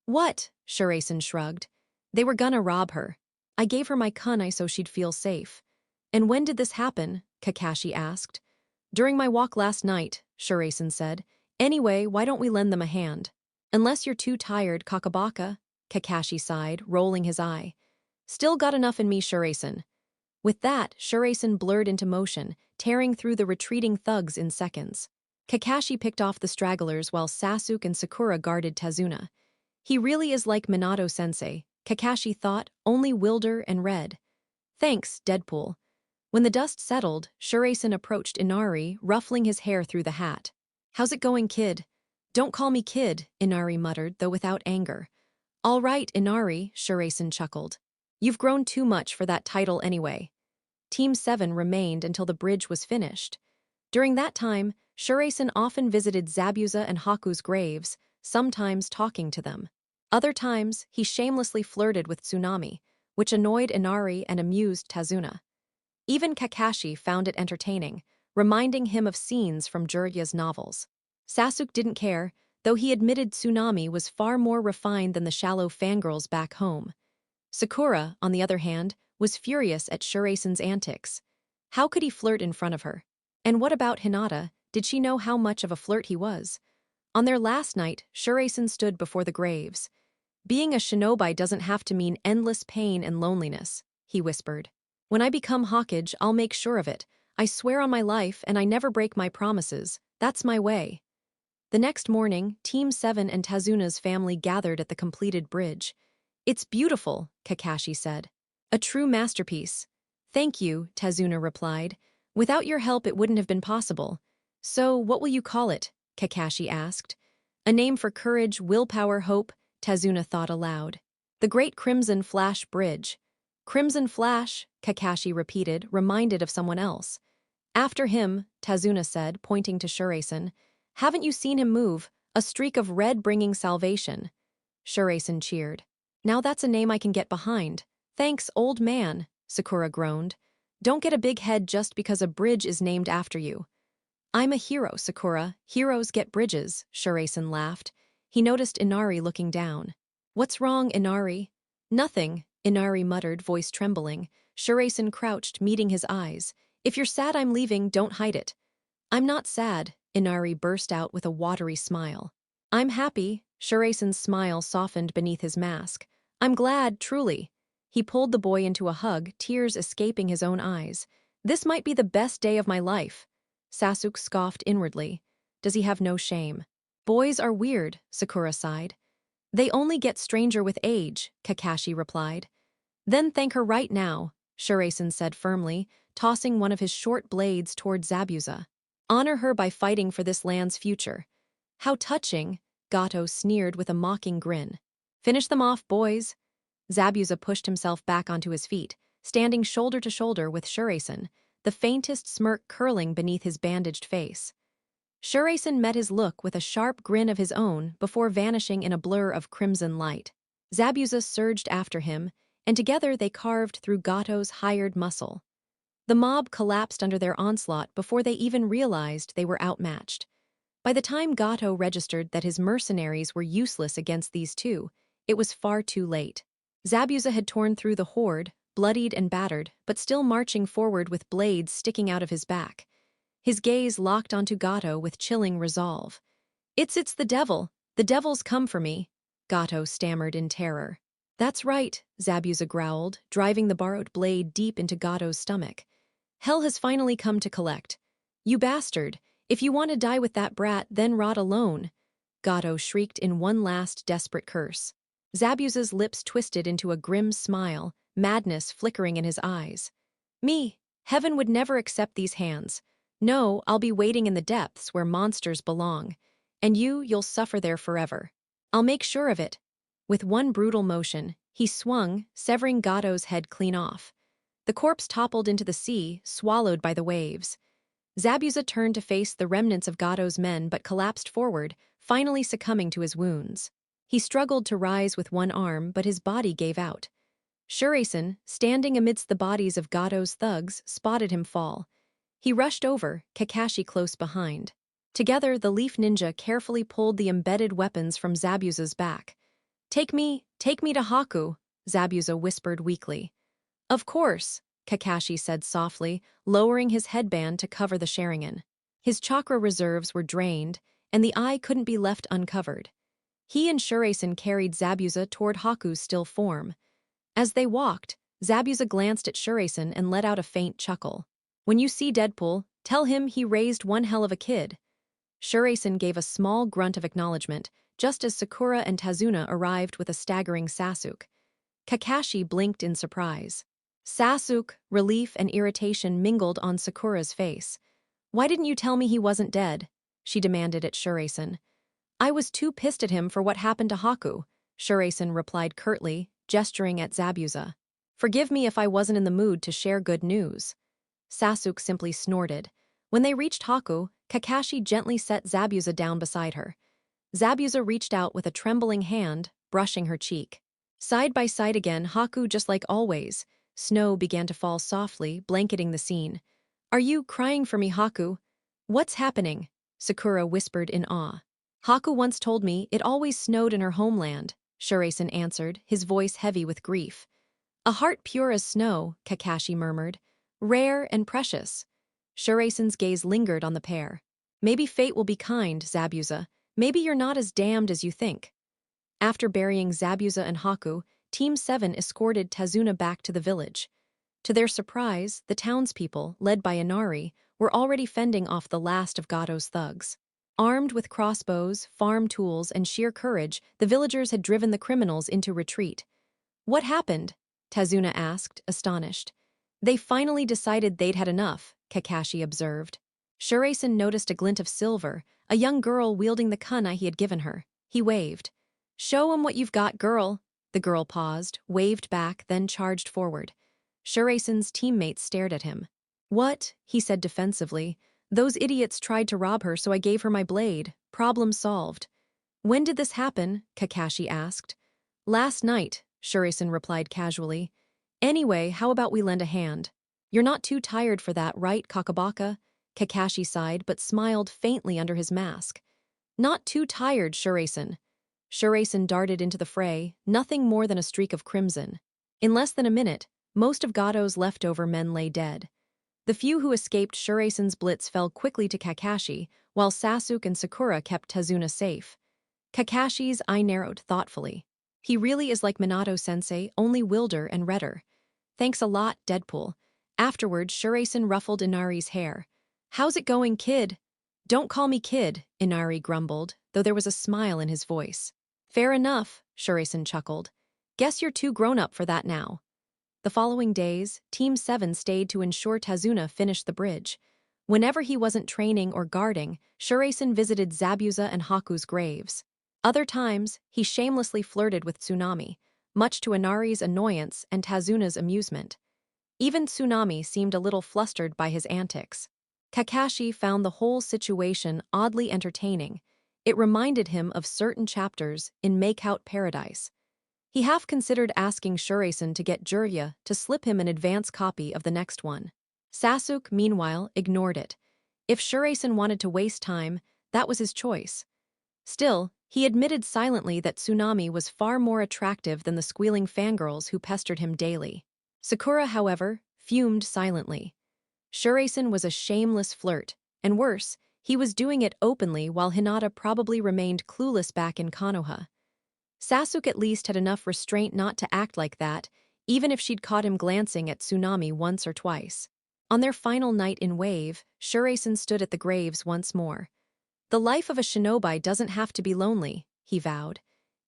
What? Shuraisen shrugged. They were gonna rob her. I gave her my kunai so she'd feel safe. And when did this happen? Kakashi asked. During my walk last night, Shuraisen said. Anyway, why don't we lend them a hand? Unless you're too tired, Kakabaka, Kakashi sighed, rolling his eye. Still got enough in me, Shuraisen. With that, Shuraisen blurred into motion, tearing through the retreating thugs in seconds. Kakashi picked off the stragglers while Sasuke and Sakura guarded Tazuna. He really is like Minato-sensei, Kakashi thought, only wilder and red. Thanks, Deadpool. When the dust settled, Shuraisen approached Inari, ruffling his hair through the hat. How's it going, kid? Don't call me kid, Inari muttered, though without anger. All right, Inari, Shuraisen chuckled. You've grown too much for that title anyway. Team 7 remained until the bridge was finished. During that time, Shuraisen often visited Zabuza and Haku's graves, sometimes talking to them. Other times, he shamelessly flirted with Tsunami, which annoyed Inari and amused Tazuna. Even Kakashi found it entertaining, reminding him of scenes from Jiraiya's novels. Sasuke didn't care, though he admitted Tsunami was far more refined than the shallow fangirls back home. Sakura, on the other hand, was furious at Shuraisen's antics. How could he flirt in front of her? And what about Hinata? Did she know how much of a flirt he was? On their last night, Shuraisen stood before the graves. Being a shinobi doesn't have to mean endless pain and loneliness, he whispered. When I become Hokage, I'll make sure of it. I swear on my life and I never break my promises. That's my way. The next morning, Team 7 and Tazuna's family gathered at the completed bridge. It's beautiful, Kakashi said. A true masterpiece. Thank you, Tazuna replied. Without your help it wouldn't have been possible. So, what will you call it? Kakashi asked. A name for courage, willpower, hope, Tazuna thought aloud. The Great Crimson Flash Bridge. Crimson Flash, Kakashi repeated, reminded of someone else. After him, Tazuna said, pointing to Shuraisen. Haven't you seen him move? A streak of red bringing salvation. Shuraisen cheered. Now that's a name I can get behind. Thanks, old man, Sakura groaned. Don't get a big head just because a bridge is named after you. I'm a hero, Sakura. Heroes get bridges, Shuraisen laughed. He noticed Inari looking down. What's wrong, Inari? Nothing, Inari muttered, voice trembling. Shuraisen crouched, meeting his eyes. If you're sad I'm leaving, don't hide it. I'm not sad, Inari burst out with a watery smile. I'm happy, Shuraisen's smile softened beneath his mask. I'm glad, truly. He pulled the boy into a hug, tears escaping his own eyes. This might be the best day of my life. Sasuke scoffed inwardly. Does he have no shame? Boys are weird, Sakura sighed. They only get stranger with age, Kakashi replied. Then thank her right now, Shuraisen said firmly, tossing one of his short blades toward Zabuza. Honor her by fighting for this land's future. How touching, Gato sneered with a mocking grin. Finish them off, boys. Zabuza pushed himself back onto his feet, standing shoulder to shoulder with Shuraisen, the faintest smirk curling beneath his bandaged face. Shuraisen met his look with a sharp grin of his own before vanishing in a blur of crimson light. Zabuza surged after him, and together they carved through Gato's hired muscle. The mob collapsed under their onslaught before they even realized they were outmatched. By the time Gato registered that his mercenaries were useless against these two, it was far too late. Zabuza had torn through the horde, bloodied and battered, but still marching forward with blades sticking out of his back. His gaze locked onto Gato with chilling resolve. It's the devil. The devil's come for me, Gato stammered in terror. That's right, Zabuza growled, driving the borrowed blade deep into Gato's stomach. Hell has finally come to collect. You bastard, if you want to die with that brat, then rot alone, Gato shrieked in one last desperate curse. Zabuza's lips twisted into a grim smile, madness flickering in his eyes. Me, heaven would never accept these hands. No, I'll be waiting in the depths where monsters belong. And you'll suffer there forever. I'll make sure of it. With one brutal motion, he swung, severing Gato's head clean off. The corpse toppled into the sea, swallowed by the waves. Zabuza turned to face the remnants of Gato's men but collapsed forward, finally succumbing to his wounds. He struggled to rise with one arm, but his body gave out. Shuraisen, standing amidst the bodies of Gato's thugs, spotted him fall. He rushed over, Kakashi close behind. Together, the Leaf Ninja carefully pulled the embedded weapons from Zabuza's back. Take me to Haku," Zabuza whispered weakly. Of course, Kakashi said softly, lowering his headband to cover the Sharingan. His chakra reserves were drained, and the eye couldn't be left uncovered. He and Shuraisen carried Zabuza toward Haku's still form. As they walked, Zabuza glanced at Shuraisen and let out a faint chuckle. When you see Deadpool, tell him he raised one hell of a kid. Shuraisen gave a small grunt of acknowledgement, just as Sakura and Tazuna arrived with a staggering Sasuke. Kakashi blinked in surprise. Sasuke, relief and irritation mingled on Sakura's face. Why didn't you tell me he wasn't dead? She demanded at Shuraisen. I was too pissed at him for what happened to Haku, Shuraisen replied curtly, gesturing at Zabuza. Forgive me if I wasn't in the mood to share good news. Sasuke simply snorted. When they reached Haku, Kakashi gently set Zabuza down beside her. Zabuza reached out with a trembling hand, brushing her cheek. Side by side again, Haku just like always. Snow began to fall softly, blanketing the scene. Are you crying for me, Haku? What's happening? Sakura whispered in awe. Haku once told me it always snowed in her homeland, Shuraisen answered, his voice heavy with grief. A heart pure as snow, Kakashi murmured. Rare and precious. Shuraisen's gaze lingered on the pair. Maybe fate will be kind, Zabuza. Maybe you're not as damned as you think. After burying Zabuza and Haku, Team 7 escorted Tazuna back to the village. To their surprise, the townspeople, led by Inari, were already fending off the last of Gato's thugs. Armed with crossbows, farm tools, and sheer courage, the villagers had driven the criminals into retreat. What happened? Tazuna asked, astonished. They finally decided they'd had enough, Kakashi observed. Shuraisen noticed a glint of silver, a young girl wielding the kunai he had given her. He waved. Show 'em what you've got, girl. The girl paused, waved back, then charged forward. Shuraisen's teammates stared at him. What? He said defensively. Those idiots tried to rob her, so I gave her my blade. Problem solved. When did this happen? Kakashi asked. Last night, Shuraisen replied casually. Anyway, how about we lend a hand? You're not too tired for that, right, Kakabaka? Kakashi sighed but smiled faintly under his mask. Not too tired, Shuraisen. Shuraisen darted into the fray, nothing more than a streak of crimson. In less than a minute, most of Gato's leftover men lay dead. The few who escaped Shuraisen's blitz fell quickly to Kakashi, while Sasuke and Sakura kept Tazuna safe. Kakashi's eye narrowed thoughtfully. He really is like Minato-sensei, only wilder and redder. Thanks a lot, Deadpool. Afterwards, Shuraisen ruffled Inari's hair. How's it going, kid? Don't call me kid, Inari grumbled, though there was a smile in his voice. Fair enough, Shuraisen chuckled. Guess you're too grown up for that now. The following days, Team 7 stayed to ensure Tazuna finished the bridge. Whenever he wasn't training or guarding, Shuraisen visited Zabuza and Haku's graves. Other times, he shamelessly flirted with Tsunami, much to Inari's annoyance and Tazuna's amusement. Even Tsunami seemed a little flustered by his antics. Kakashi found the whole situation oddly entertaining. It reminded him of certain chapters in Make-Out Paradise. He half considered asking Shuraisen to get Jirya to slip him an advance copy of the next one. Sasuke, meanwhile, ignored it. If Shuraisen wanted to waste time, that was his choice. Still, he admitted silently that Tsunami was far more attractive than the squealing fangirls who pestered him daily. Sakura, however, fumed silently. Shuraisen was a shameless flirt, and worse, he was doing it openly while Hinata probably remained clueless back in Konoha. Sasuke at least had enough restraint not to act like that, even if she'd caught him glancing at Tsunami once or twice. On their final night in Wave, Shuraisen stood at the graves once more. The life of a shinobi doesn't have to be lonely, he vowed.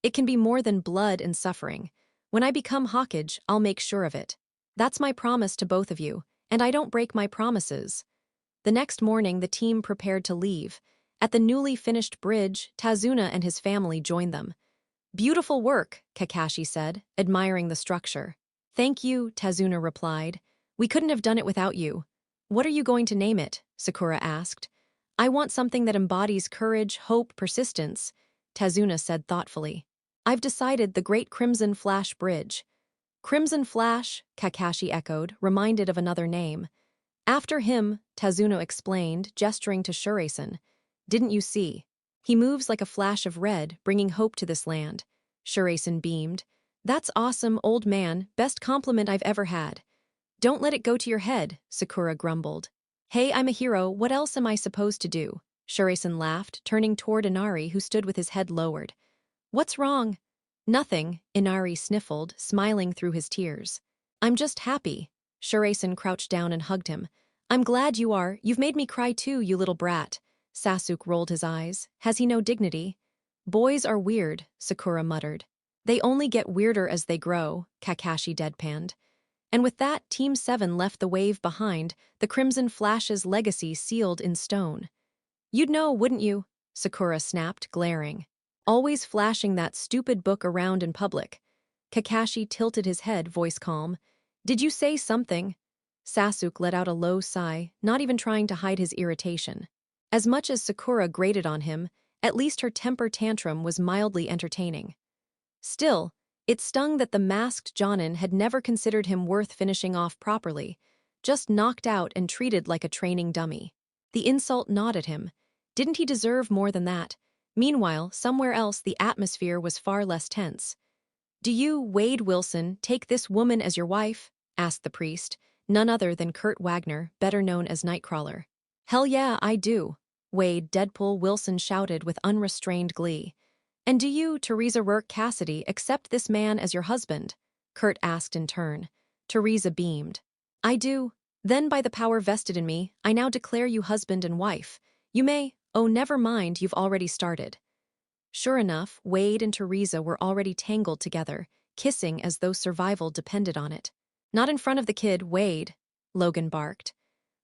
It can be more than blood and suffering. When I become Hokage, I'll make sure of it. That's my promise to both of you, and I don't break my promises. The next morning, the team prepared to leave. At the newly finished bridge, Tazuna and his family joined them. Beautiful work, Kakashi said, admiring the structure. Thank you, Tazuna replied. We couldn't have done it without you. What are you going to name it? Sakura asked. I want something that embodies courage, hope, persistence, Tazuna said thoughtfully. I've decided the Great Crimson Flash Bridge. Crimson Flash, Kakashi echoed, reminded of another name. After him, Tazuna explained, gesturing to Shuraisen. Didn't you see? He moves like a flash of red, bringing hope to this land. Shuraisen beamed. That's awesome, old man, best compliment I've ever had. Don't let it go to your head, Sakura grumbled. Hey, I'm a hero, what else am I supposed to do? Shuraisen laughed, turning toward Inari, who stood with his head lowered. What's wrong? Nothing, Inari sniffled, smiling through his tears. I'm just happy. Shuraisen crouched down and hugged him. I'm glad you are. You've made me cry too, you little brat. Sasuke rolled his eyes. Has he no dignity? Boys are weird, Sakura muttered. They only get weirder as they grow, Kakashi deadpanned. And with that, Team 7 left the wave behind, the Crimson Flash's legacy sealed in stone. You'd know, wouldn't you? Sakura snapped, glaring. Always flashing that stupid book around in public. Kakashi tilted his head, voice calm. Did you say something? Sasuke let out a low sigh, not even trying to hide his irritation. As much as Sakura grated on him, at least her temper tantrum was mildly entertaining. Still, it stung that the masked Jonin had never considered him worth finishing off properly, just knocked out and treated like a training dummy. The insult gnawed at him. Didn't he deserve more than that? Meanwhile, somewhere else the atmosphere was far less tense. Do you, Wade Wilson, take this woman as your wife? Asked the priest, none other than Kurt Wagner, better known as Nightcrawler. Hell yeah, I do, Wade Deadpool Wilson shouted with unrestrained glee. And do you, Teresa Rourke Cassidy, accept this man as your husband? Kurt asked in turn. Teresa beamed. I do. Then by the power vested in me, I now declare you husband and wife. You may, oh never mind, you've already started. Sure enough, Wade and Teresa were already tangled together, kissing as though survival depended on it. Not in front of the kid, Wade, Logan barked.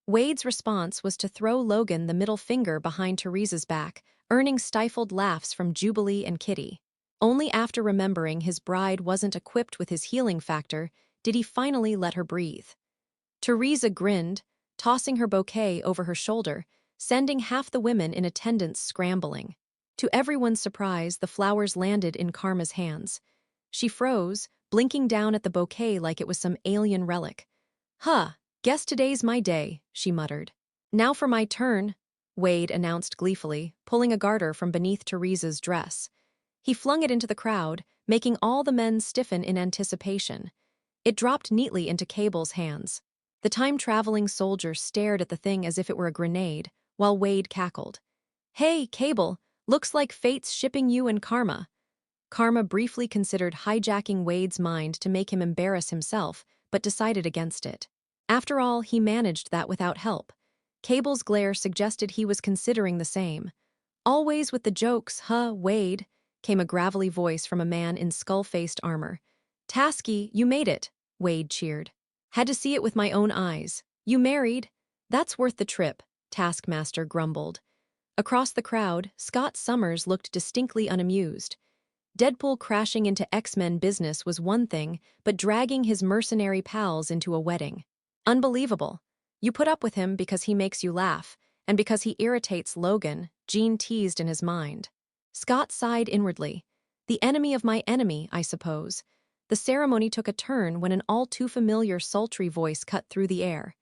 Wade's response was to throw Logan the middle finger behind Teresa's back, earning stifled laughs from Jubilee and Kitty. Only after remembering his bride wasn't equipped with his healing factor did he finally let her breathe. Teresa grinned, tossing her bouquet over her shoulder, sending half the women in attendance scrambling. To everyone's surprise, the flowers landed in Karma's hands. She froze, blinking down at the bouquet like it was some alien relic. Huh, guess today's my day, she muttered. Now for my turn, Wade announced gleefully, pulling a garter from beneath Teresa's dress. He flung it into the crowd, making all the men stiffen in anticipation. It dropped neatly into Cable's hands. The time-traveling soldier stared at the thing as if it were a grenade, while Wade cackled. Hey, Cable, looks like fate's shipping you and Karma. Karma briefly considered hijacking Wade's mind to make him embarrass himself, but decided against it. After all, he managed that without help. Cable's glare suggested he was considering the same. Always with the jokes, huh, Wade? Came a gravelly voice from a man in skull-faced armor. Tasky, you made it, Wade cheered. Had to see it with my own eyes. You married? That's worth the trip, Taskmaster grumbled. Across the crowd, Scott Summers looked distinctly unamused. Deadpool crashing into X-Men business was one thing, but dragging his mercenary pals into a wedding. Unbelievable. You put up with him because he makes you laugh, and because he irritates Logan, Gene teased in his mind. Scott sighed inwardly. The enemy of my enemy, I suppose. The ceremony took a turn when an all-too-familiar sultry voice cut through the air.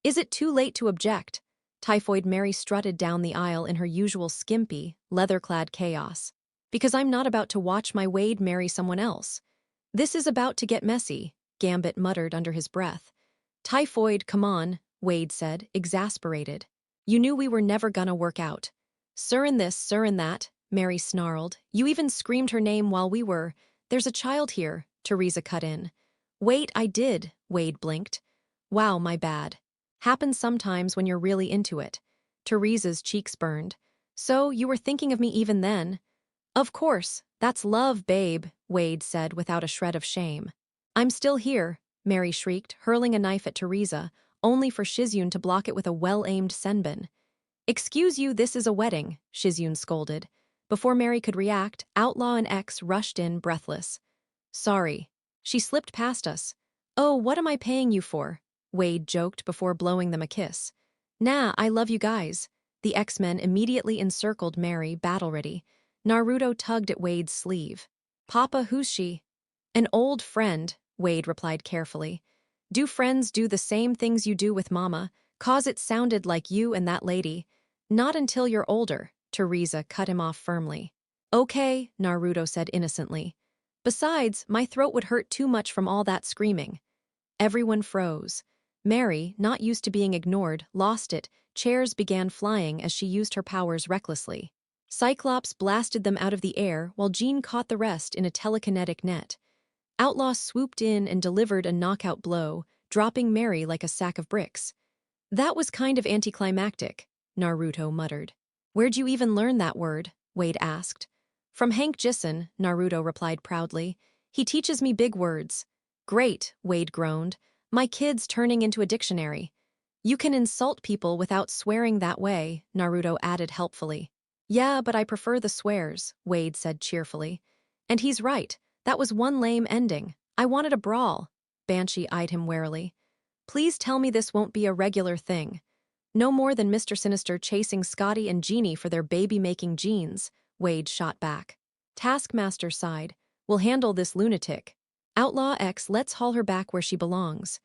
Is it too late to object? Typhoid Mary strutted down the aisle in her usual skimpy, leather-clad chaos. Because I'm not about to watch my Wade marry someone else. This is about to get messy, Gambit muttered under his breath. Typhoid, come on, Wade said, exasperated. You knew we were never gonna work out. Sir in this, sir in that, Mary snarled. You even screamed her name while we were. There's a child here, Teresa cut in. Wait, I did, Wade blinked. Wow, my bad. Happens sometimes when you're really into it. Teresa's cheeks burned. So, you were thinking of me even then? Of course, that's love, babe, Wade said without a shred of shame. I'm still here, Mary shrieked, hurling a knife at Teresa, only for Shizune to block it with a well-aimed senbon. Excuse you, this is a wedding, Shizune scolded. Before Mary could react, Outlaw and X rushed in, breathless. Sorry. She slipped past us. Oh, what am I paying you for? Wade joked before blowing them a kiss. Nah, I love you guys. The X-Men immediately encircled Mary, battle-ready. Naruto tugged at Wade's sleeve. Papa, who's she? An old friend, Wade replied carefully. Do friends do the same things you do with Mama? 'Cause it sounded like you and that lady. Not until you're older, Teresa cut him off firmly. Okay, Naruto said innocently. Besides, my throat would hurt too much from all that screaming. Everyone froze. Mary, not used to being ignored, lost it. Chairs began flying as she used her powers recklessly. Cyclops blasted them out of the air while Jean caught the rest in a telekinetic net. Outlaw swooped in and delivered a knockout blow, dropping Mary like a sack of bricks. That was kind of anticlimactic, Naruto muttered. Where'd you even learn that word? Wade asked. From Hank Jissen, Naruto replied proudly. He teaches me big words. Great, Wade groaned. My kid's turning into a dictionary. You can insult people without swearing that way, Naruto added helpfully. Yeah, but I prefer the swears, Wade said cheerfully. And he's right. That was one lame ending. I wanted a brawl. Banshee eyed him warily. Please tell me this won't be a regular thing. No more than Mr. Sinister chasing Scotty and Jeannie for their baby-making genes, Wade shot back. Taskmaster sighed. We'll handle this lunatic. Outlaw X, let's haul her back where she belongs.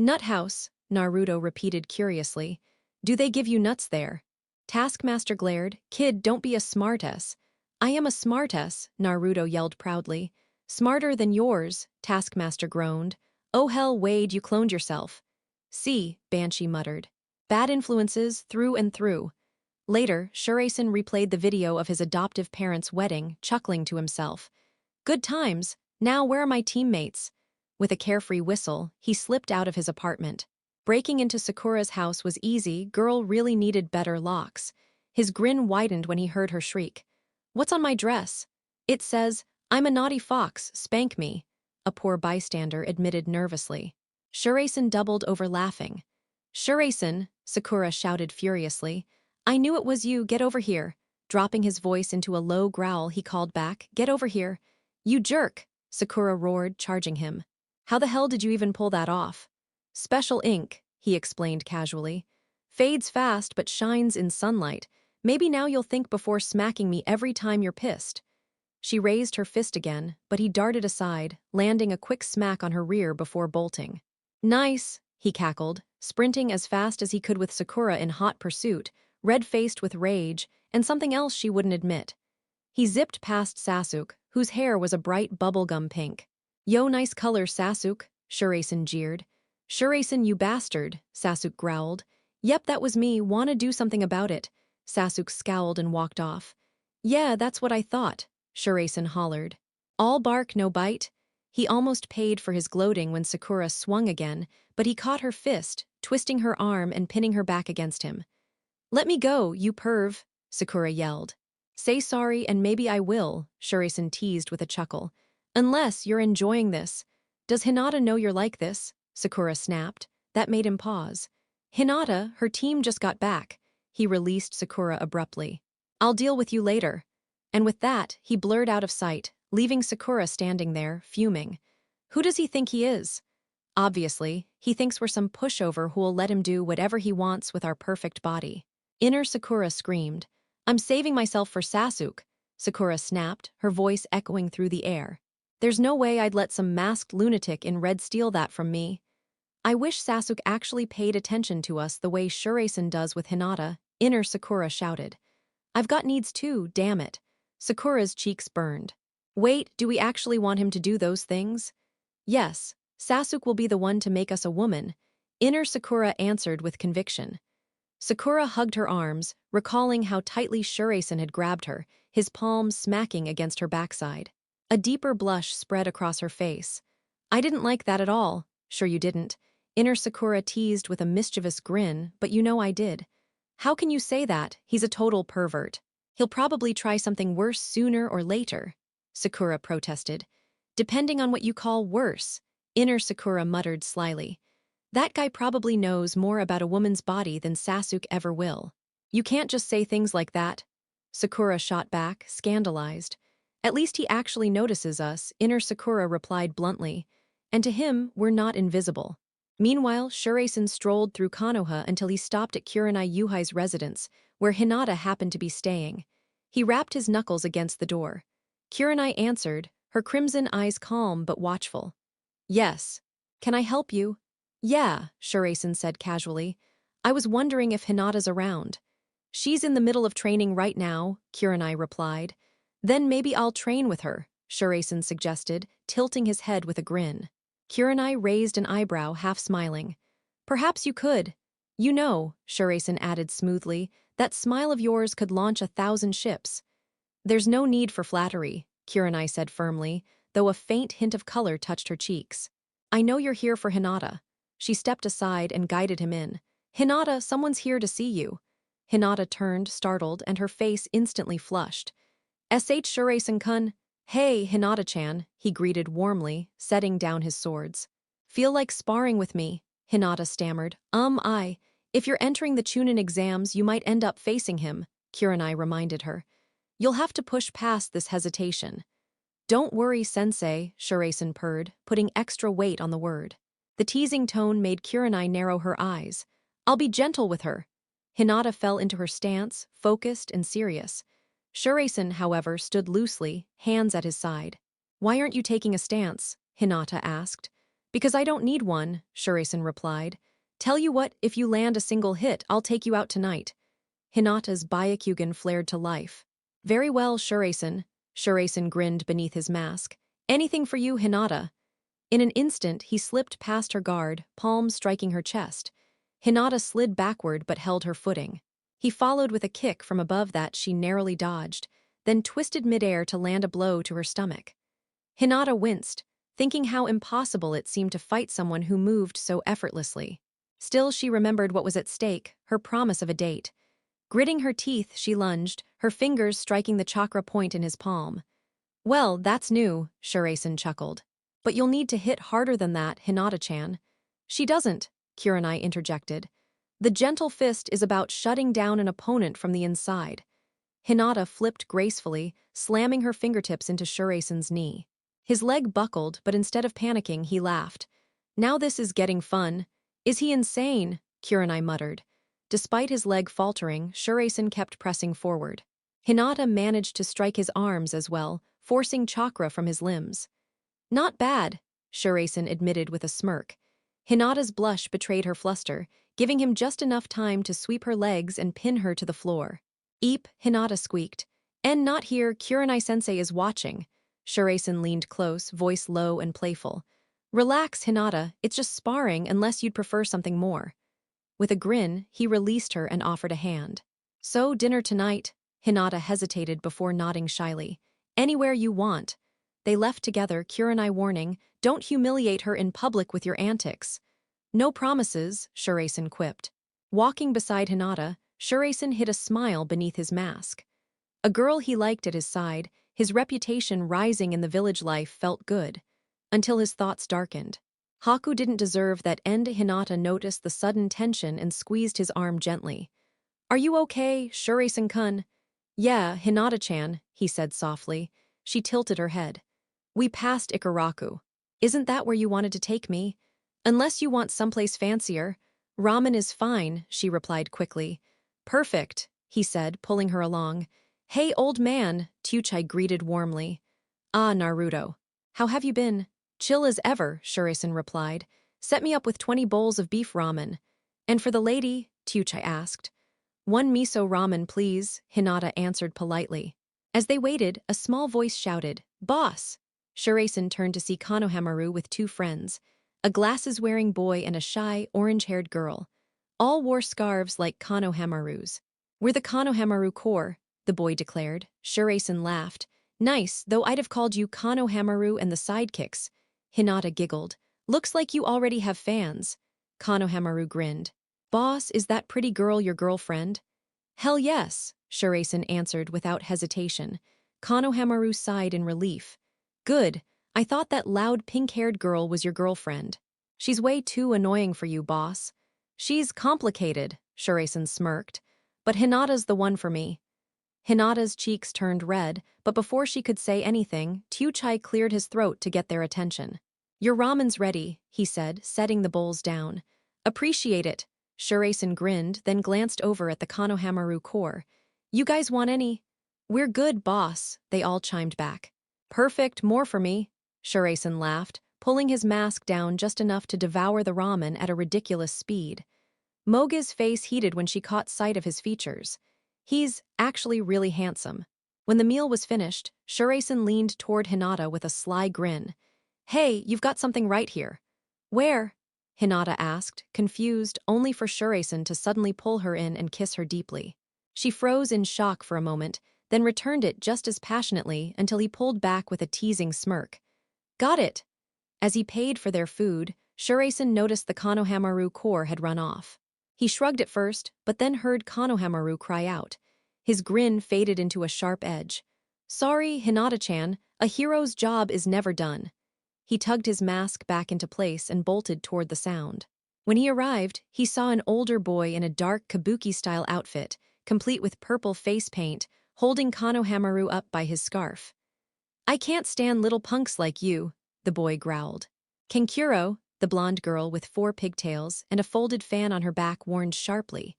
Nuthouse, Naruto repeated curiously. Do they give you nuts there? Taskmaster glared. Kid, don't be a smartass. I am a smartass, Naruto yelled proudly. Smarter than yours, Taskmaster groaned. Oh hell, Wade, you cloned yourself. See, Banshee muttered. Bad influences through and through. Later, Shuraisen replayed the video of his adoptive parents' wedding, chuckling to himself. Good times. Now where are my teammates? With a carefree whistle, he slipped out of his apartment. Breaking into Sakura's house was easy, girl really needed better locks. His grin widened when he heard her shriek. What's on my dress? It says, I'm a naughty fox, spank me. A poor bystander admitted nervously. Shuraisen doubled over laughing. Shuraisen, Sakura shouted furiously. I knew it was you, get over here. Dropping his voice into a low growl, he called back, get over here. You jerk, Sakura roared, charging him. How the hell did you even pull that off? Special ink, he explained casually. Fades fast but shines in sunlight. Maybe now you'll think before smacking me every time you're pissed. She raised her fist again, but he darted aside, landing a quick smack on her rear before bolting. Nice, he cackled, sprinting as fast as he could with Sakura in hot pursuit, red-faced with rage, and something else she wouldn't admit. He zipped past Sasuke, whose hair was a bright bubblegum pink. Yo, nice color, Sasuke, Shuraisen jeered. Shuraisen, you bastard, Sasuke growled. Yep, that was me, wanna do something about it. Sasuke scowled and walked off. Yeah, that's what I thought, Shuraisen hollered. All bark, no bite? He almost paid for his gloating when Sakura swung again, but he caught her fist, twisting her arm and pinning her back against him. Let me go, you perv, Sakura yelled. Say sorry and maybe I will, Shuraisen teased with a chuckle. Unless you're enjoying this. Does Hinata know you're like this? Sakura snapped. That made him pause. Hinata, her team just got back. He released Sakura abruptly. I'll deal with you later. And with that, he blurred out of sight, leaving Sakura standing there, fuming. Who does he think he is? Obviously, he thinks we're some pushover who'll let him do whatever he wants with our perfect body. Inner Sakura screamed. I'm saving myself for Sasuke, Sakura snapped, her voice echoing through the air. There's no way I'd let some masked lunatic in red steal that from me. I wish Sasuke actually paid attention to us the way Shuraisen does with Hinata, Inner Sakura shouted. I've got needs too, damn it. Sakura's cheeks burned. Wait, do we actually want him to do those things? Yes, Sasuke will be the one to make us a woman, Inner Sakura answered with conviction. Sakura hugged her arms, recalling how tightly Shuraisen had grabbed her, his palms smacking against her backside. A deeper blush spread across her face. I didn't like that at all. Sure you didn't. Inner Sakura teased with a mischievous grin, but you know I did. How can you say that? He's a total pervert. He'll probably try something worse sooner or later, Sakura protested. Depending on what you call worse, Inner Sakura muttered slyly. That guy probably knows more about a woman's body than Sasuke ever will. You can't just say things like that. Sakura shot back, scandalized. At least he actually notices us, inner Sakura replied bluntly. And to him, we're not invisible. Meanwhile, Shuraisen strolled through Konoha until he stopped at Kurenai Yuhai's residence, where Hinata happened to be staying. He rapped his knuckles against the door. Kurenai answered, her crimson eyes calm but watchful. Yes. Can I help you? Yeah, Shuraisen said casually. I was wondering if Hinata's around. She's in the middle of training right now, Kurenai replied. Then maybe I'll train with her, Shuraisen suggested, tilting his head with a grin. Kurenai raised an eyebrow, half smiling. Perhaps you could. You know, Shuraisen added smoothly, that smile of yours could launch 1,000 ships. There's no need for flattery, Kurenai said firmly, though a faint hint of color touched her cheeks. I know you're here for Hinata. She stepped aside and guided him in. Hinata, someone's here to see you. Hinata turned, startled, and her face instantly flushed. S.H. Shuraisen-kun. Hey, Hinata-chan, he greeted warmly, setting down his swords. Feel like sparring with me, Hinata stammered. If you're entering the Chunin exams, you might end up facing him, Kurenai reminded her. You'll have to push past this hesitation. Don't worry, sensei, Shuraisen purred, putting extra weight on the word. The teasing tone made Kurenai narrow her eyes. I'll be gentle with her. Hinata fell into her stance, focused and serious. Shuraisen, however, stood loosely, hands at his side. Why aren't you taking a stance? Hinata asked. Because I don't need one, Shuraisen replied. Tell you what, if you land a single hit, I'll take you out tonight. Hinata's Byakugan flared to life. Very well, Shuraisen. Shuraisen grinned beneath his mask. Anything for you, Hinata. In an instant, he slipped past her guard, palms striking her chest. Hinata slid backward but held her footing. He followed with a kick from above that she narrowly dodged, then twisted midair to land a blow to her stomach. Hinata winced, thinking how impossible it seemed to fight someone who moved so effortlessly. Still, she remembered what was at stake, her promise of a date. Gritting her teeth, she lunged, her fingers striking the chakra point in his palm. Well, that's new, Shuraisen chuckled. But you'll need to hit harder than that, Hinata-chan. She doesn't, Kurenai interjected. The gentle fist is about shutting down an opponent from the inside. Hinata flipped gracefully, slamming her fingertips into Shuraisen's knee. His leg buckled, but instead of panicking, he laughed. Now this is getting fun. Is he insane? Kurenai muttered. Despite his leg faltering, Shuraisen kept pressing forward. Hinata managed to strike his arms as well, forcing chakra from his limbs. Not bad, Shuraisen admitted with a smirk. Hinata's blush betrayed her fluster, giving him just enough time to sweep her legs and pin her to the floor. Eep, Hinata squeaked. And not here, Kurenai-sensei is watching. Shuraisen leaned close, voice low and playful. Relax, Hinata, it's just sparring unless you'd prefer something more. With a grin, he released her and offered a hand. So, dinner tonight? Hinata hesitated before nodding shyly. Anywhere you want. They left together, Kurenai warning, don't humiliate her in public with your antics. No promises, Shuraisen quipped. Walking beside Hinata, Shuraisen hid a smile beneath his mask. A girl he liked at his side, his reputation rising in the village life felt good. Until his thoughts darkened. Haku didn't deserve that end. Hinata noticed the sudden tension and squeezed his arm gently. Are you okay, Shuraisen-kun? Yeah, Hinata-chan, he said softly. She tilted her head. We passed Ikaraku. Isn't that where you wanted to take me? Unless you want someplace fancier. Ramen is fine, she replied quickly. Perfect, he said, pulling her along. Hey, old man, Tuchai greeted warmly. Ah, Naruto. How have you been? Chill as ever, Shuraisen replied. Set me up with 20 bowls of beef ramen. And for the lady? Tuchai asked. 1 miso ramen, please, Hinata answered politely. As they waited, a small voice shouted, Boss! Shuraisen turned to see Konohamaru with 2 friends, a glasses-wearing boy and a shy, orange-haired girl. All wore scarves like Konohamaru's. We're the Konohamaru Corps, the boy declared. Shuraisen laughed. Nice, though I'd have called you Konohamaru and the Sidekicks. Hinata giggled. Looks like you already have fans. Konohamaru grinned. Boss, is that pretty girl your girlfriend? Hell yes, Shuraisen answered without hesitation. Konohamaru sighed in relief. Good, I thought that loud pink-haired girl was your girlfriend. She's way too annoying for you, boss. She's complicated, Shuraisen smirked. But Hinata's the one for me. Hinata's cheeks turned red, but before she could say anything, Chai cleared his throat to get their attention. Your ramen's ready, he said, setting the bowls down. Appreciate it. Shuraisen grinned, then glanced over at the Konohamaru Corps. You guys want any? We're good, boss, they all chimed back. Perfect, more for me. Shuraisen laughed, pulling his mask down just enough to devour the ramen at a ridiculous speed. Moga's face heated when she caught sight of his features. He's actually really handsome. When the meal was finished, Shuraisen leaned toward Hinata with a sly grin. Hey, you've got something right here. Where? Hinata asked, confused only for Shuraisen to suddenly pull her in and kiss her deeply. She froze in shock for a moment, then returned it just as passionately until he pulled back with a teasing smirk. Got it! As he paid for their food, Shuraisen noticed the Konohamaru Corps had run off. He shrugged at first, but then heard Konohamaru cry out. His grin faded into a sharp edge. Sorry, Hinata-chan, a hero's job is never done. He tugged his mask back into place and bolted toward the sound. When he arrived, he saw an older boy in a dark kabuki-style outfit, complete with purple face paint, holding Konohamaru up by his scarf. I can't stand little punks like you, the boy growled. Kenkuro, the blonde girl with 4 pigtails and a folded fan on her back, warned sharply.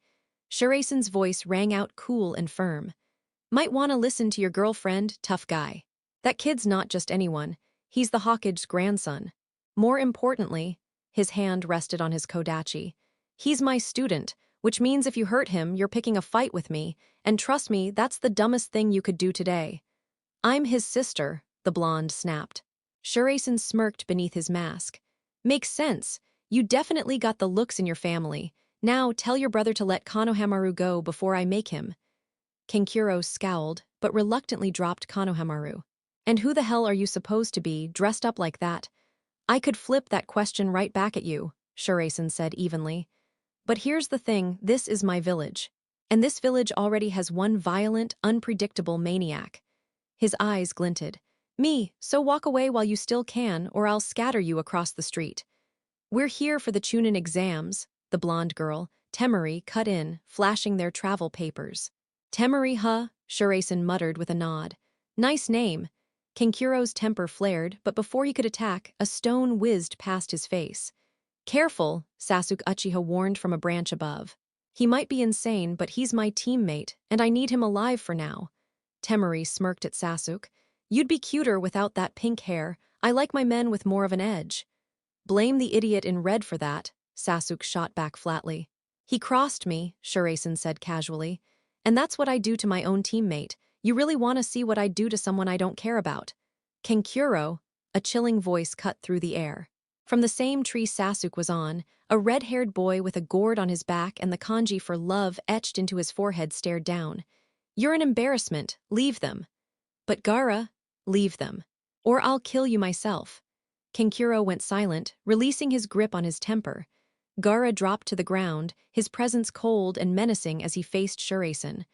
Shuraisen's voice rang out cool and firm. Might want to listen to your girlfriend, tough guy. That kid's not just anyone. He's the Hokage's grandson. More importantly, his hand rested on his kodachi. He's my student, which means if you hurt him, you're picking a fight with me, and trust me, that's the dumbest thing you could do today. I'm his sister, the blonde snapped. Shuraisen smirked beneath his mask. Makes sense. You definitely got the looks in your family. Now tell your brother to let Konohamaru go before I make him. Kenkuro scowled, but reluctantly dropped Konohamaru. And who the hell are you supposed to be, dressed up like that? I could flip that question right back at you, Shuraisen said evenly. But here's the thing, this is my village. And this village already has one violent, unpredictable maniac. His eyes glinted. Me, so walk away while you still can, or I'll scatter you across the street. We're here for the Chunin exams, the blonde girl, Temari, cut in, flashing their travel papers. Temari, huh? Shuraisen muttered with a nod. Nice name. Kenkuro's temper flared, but before he could attack, a stone whizzed past his face. Careful, Sasuke Uchiha warned from a branch above. He might be insane, but he's my teammate, and I need him alive for now. Temari smirked at Sasuke. You'd be cuter without that pink hair. I like my men with more of an edge. Blame the idiot in red for that, Sasuke shot back flatly. He crossed me, Shuraisen said casually. And that's what I do to my own teammate. You really want to see what I do to someone I don't care about? Kenkuro, a chilling voice cut through the air. From the same tree Sasuke was on, a red-haired boy with a gourd on his back and the kanji for love etched into his forehead stared down. You're an embarrassment, leave them. But Gaara, leave them. Or I'll kill you myself. Kenkuro went silent, releasing his grip on his temper. Gaara dropped to the ground, his presence cold and menacing as he faced Shuraisen.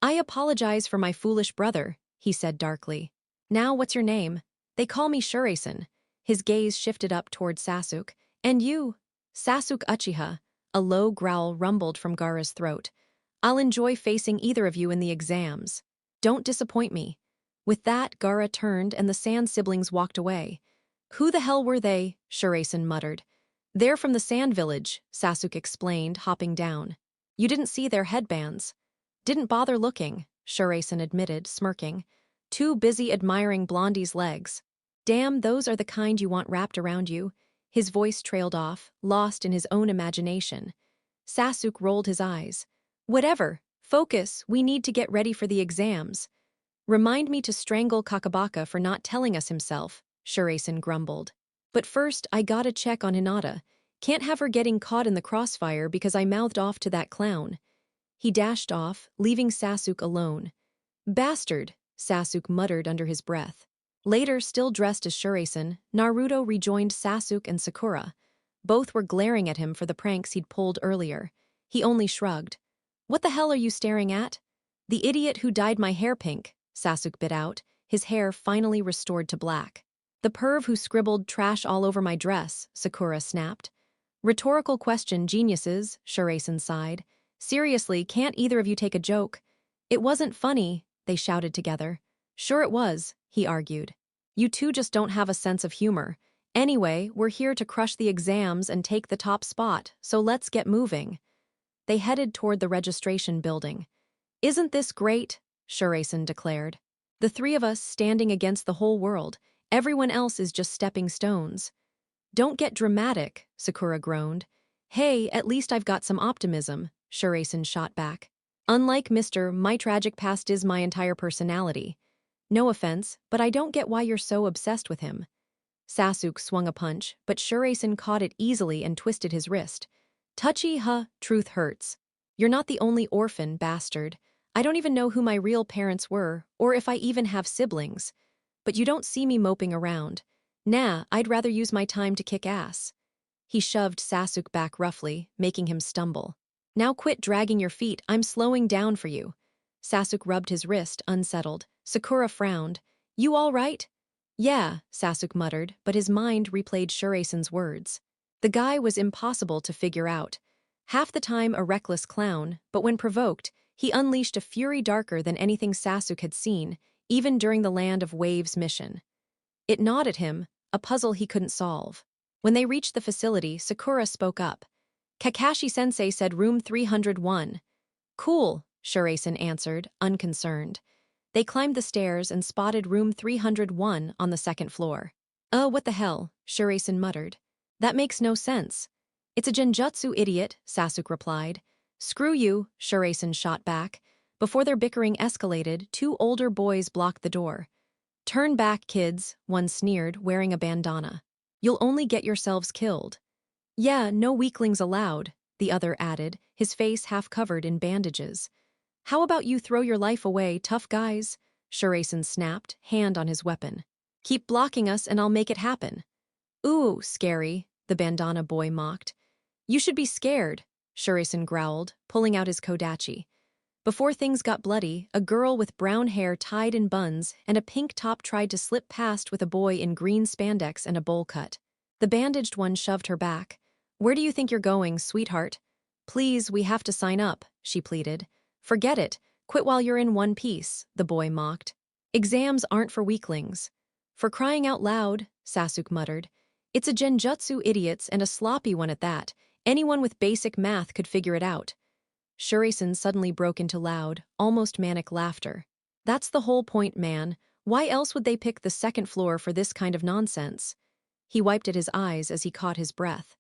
I apologize for my foolish brother, he said darkly. Now what's your name? They call me Shuraisen. His gaze shifted up toward Sasuke. And you? Sasuke Uchiha. A low growl rumbled from Gaara's throat. I'll enjoy facing either of you in the exams. Don't disappoint me. With that, Gaara turned and the Sand siblings walked away. Who the hell were they? Shuraisen muttered. They're from the Sand Village, Sasuke explained, hopping down. You didn't see their headbands. Didn't bother looking, Shuraisen admitted, smirking. Too busy admiring Blondie's legs. Damn, those are the kind you want wrapped around you. His voice trailed off, lost in his own imagination. Sasuke rolled his eyes. Whatever, focus, we need to get ready for the exams. Remind me to strangle Kakabaka for not telling us himself, Shuraisen grumbled. But first, I gotta check on Hinata. Can't have her getting caught in the crossfire because I mouthed off to that clown. He dashed off, leaving Sasuke alone. Bastard, Sasuke muttered under his breath. Later, still dressed as Shuraisen, Naruto rejoined Sasuke and Sakura. Both were glaring at him for the pranks he'd pulled earlier. He only shrugged. What the hell are you staring at? The idiot who dyed my hair pink, Sasuke bit out, his hair finally restored to black. The perv who scribbled trash all over my dress, Sakura snapped. Rhetorical question, geniuses, Shuraisen sighed. Seriously, can't either of you take a joke? It wasn't funny, they shouted together. Sure it was, he argued. You two just don't have a sense of humor. Anyway, we're here to crush the exams and take the top spot, so let's get moving. They headed toward the registration building. Isn't this great? Shuraisen declared. The three of us standing against the whole world. Everyone else is just stepping stones. Don't get dramatic, Sakura groaned. Hey, at least I've got some optimism, Shuraisen shot back. Unlike Mr. My tragic past is my entire personality. No offense, but I don't get why you're so obsessed with him. Sasuke swung a punch, but Shuraisen caught it easily and twisted his wrist. Touchy, truth hurts. You're not the only orphan, bastard. I don't even know who my real parents were, or if I even have siblings. But you don't see me moping around. Nah, I'd rather use my time to kick ass. He shoved Sasuke back roughly, making him stumble. Now quit dragging your feet, I'm slowing down for you. Sasuke rubbed his wrist, unsettled. Sakura frowned. You all right? Yeah, Sasuke muttered, but his mind replayed Shuraisen's words. The guy was impossible to figure out. Half the time a reckless clown, but when provoked, he unleashed a fury darker than anything Sasuke had seen, even during the Land of Waves mission. It gnawed at him, a puzzle he couldn't solve. When they reached the facility, Sakura spoke up. Kakashi-sensei said room 301. Cool, Shuraisen answered, unconcerned. They climbed the stairs and spotted room 301 on the second floor. What the hell, Shuraisen muttered. That makes no sense. It's a genjutsu, idiot, Sasuke replied. Screw you, Shuraisen shot back. Before their bickering escalated, two older boys blocked the door. Turn back, kids, one sneered, wearing a bandana. You'll only get yourselves killed. Yeah, no weaklings allowed, the other added, his face half covered in bandages. How about you throw your life away, tough guys? Shuraisen snapped, hand on his weapon. Keep blocking us and I'll make it happen. Ooh, scary, the bandana boy mocked. You should be scared, Shuraisen growled, pulling out his kodachi. Before things got bloody, a girl with brown hair tied in buns and a pink top tried to slip past with a boy in green spandex and a bowl cut. The bandaged one shoved her back. Where do you think you're going, sweetheart? Please, we have to sign up, she pleaded. Forget it. Quit while you're in one piece, the boy mocked. Exams aren't for weaklings. For crying out loud, Sasuke muttered. It's a genjutsu, idiots, and a sloppy one at that. Anyone with basic math could figure it out. Shuraisen suddenly broke into loud, almost manic laughter. That's the whole point, man. Why else would they pick the second floor for this kind of nonsense? He wiped at his eyes as he caught his breath.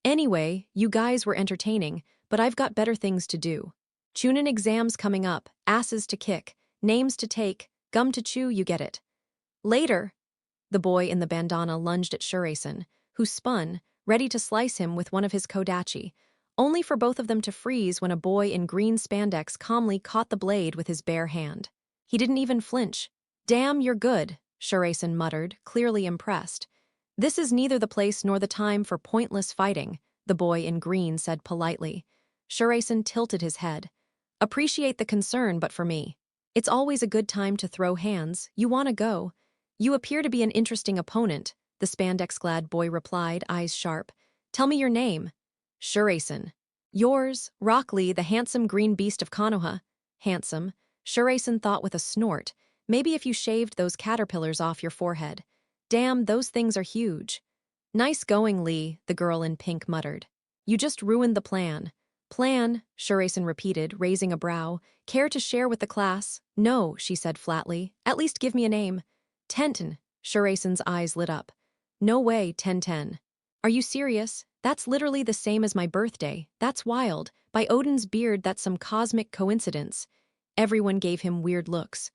Anyway, you guys were entertaining, but I've got better things to do. Chunin exams coming up, asses to kick, names to take, gum to chew, you get it. Later. The boy in the bandana lunged at Shuraisen, who spun, ready to slice him with one of his kodachi, only for both of them to freeze when a boy in green spandex calmly caught the blade with his bare hand. He didn't even flinch. Damn, you're good, Shuraisen muttered, clearly impressed. This is neither the place nor the time for pointless fighting, the boy in green said politely. Shuraisen tilted his head. Appreciate the concern, but for me. It's always a good time to throw hands. You want to go? You appear to be an interesting opponent, the spandex-clad boy replied, eyes sharp. Tell me your name. Shuraisen. Yours, Rock Lee, the handsome green beast of Konoha. Handsome, Shuraisen thought with a snort. Maybe if you shaved those caterpillars off your forehead. Damn, those things are huge. Nice going, Lee, the girl in pink muttered. You just ruined the plan. Plan, Shuraisen repeated, raising a brow. Care to share with the class? No, she said flatly. At least give me a name. Tenten, Shuraisen's eyes lit up. No way, Tenten. Are you serious? That's literally the same as my birthday. That's wild. By Odin's beard, that's some cosmic coincidence. Everyone gave him weird looks.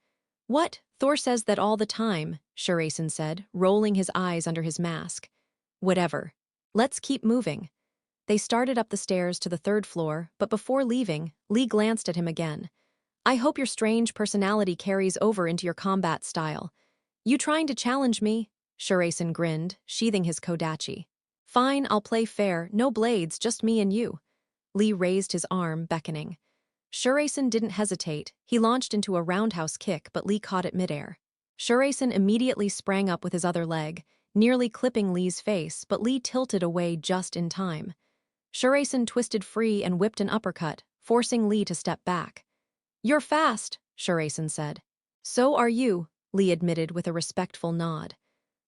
What? Thor says that all the time, Shuraisen said, rolling his eyes under his mask. Whatever. Let's keep moving. They started up the stairs to the third floor, but before leaving, Lee glanced at him again. I hope your strange personality carries over into your combat style. You trying to challenge me? Shuraisen grinned, sheathing his kodachi. Fine, I'll play fair, no blades, just me and you. Lee raised his arm, beckoning. Shuraisen didn't hesitate. He launched into a roundhouse kick, but Lee caught it midair. Shuraisen immediately sprang up with his other leg, nearly clipping Lee's face, but Lee tilted away just in time. Shuraisen twisted free and whipped an uppercut, forcing Lee to step back. You're fast, Shuraisen said. So are you, Lee admitted with a respectful nod.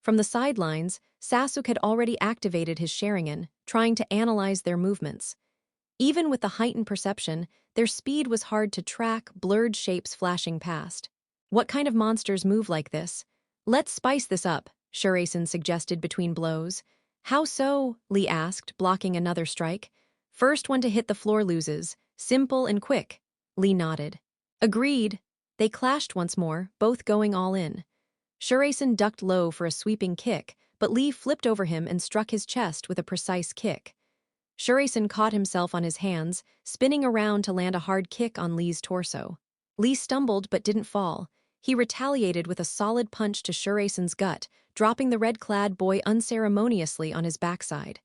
From the sidelines, Sasuke had already activated his Sharingan, trying to analyze their movements. Even with the heightened perception, their speed was hard to track, blurred shapes flashing past. What kind of monsters move like this? Let's spice this up, Shuraisen suggested between blows. How so? Lee asked, blocking another strike. First one to hit the floor loses. Simple and quick. Lee nodded. Agreed. They clashed once more, both going all in. Shuraisen ducked low for a sweeping kick, but Lee flipped over him and struck his chest with a precise kick. Shuraisen caught himself on his hands, spinning around to land a hard kick on Lee's torso. Lee stumbled but didn't fall. He retaliated with a solid punch to Shuraisen's gut, dropping the red-clad boy unceremoniously on his backside.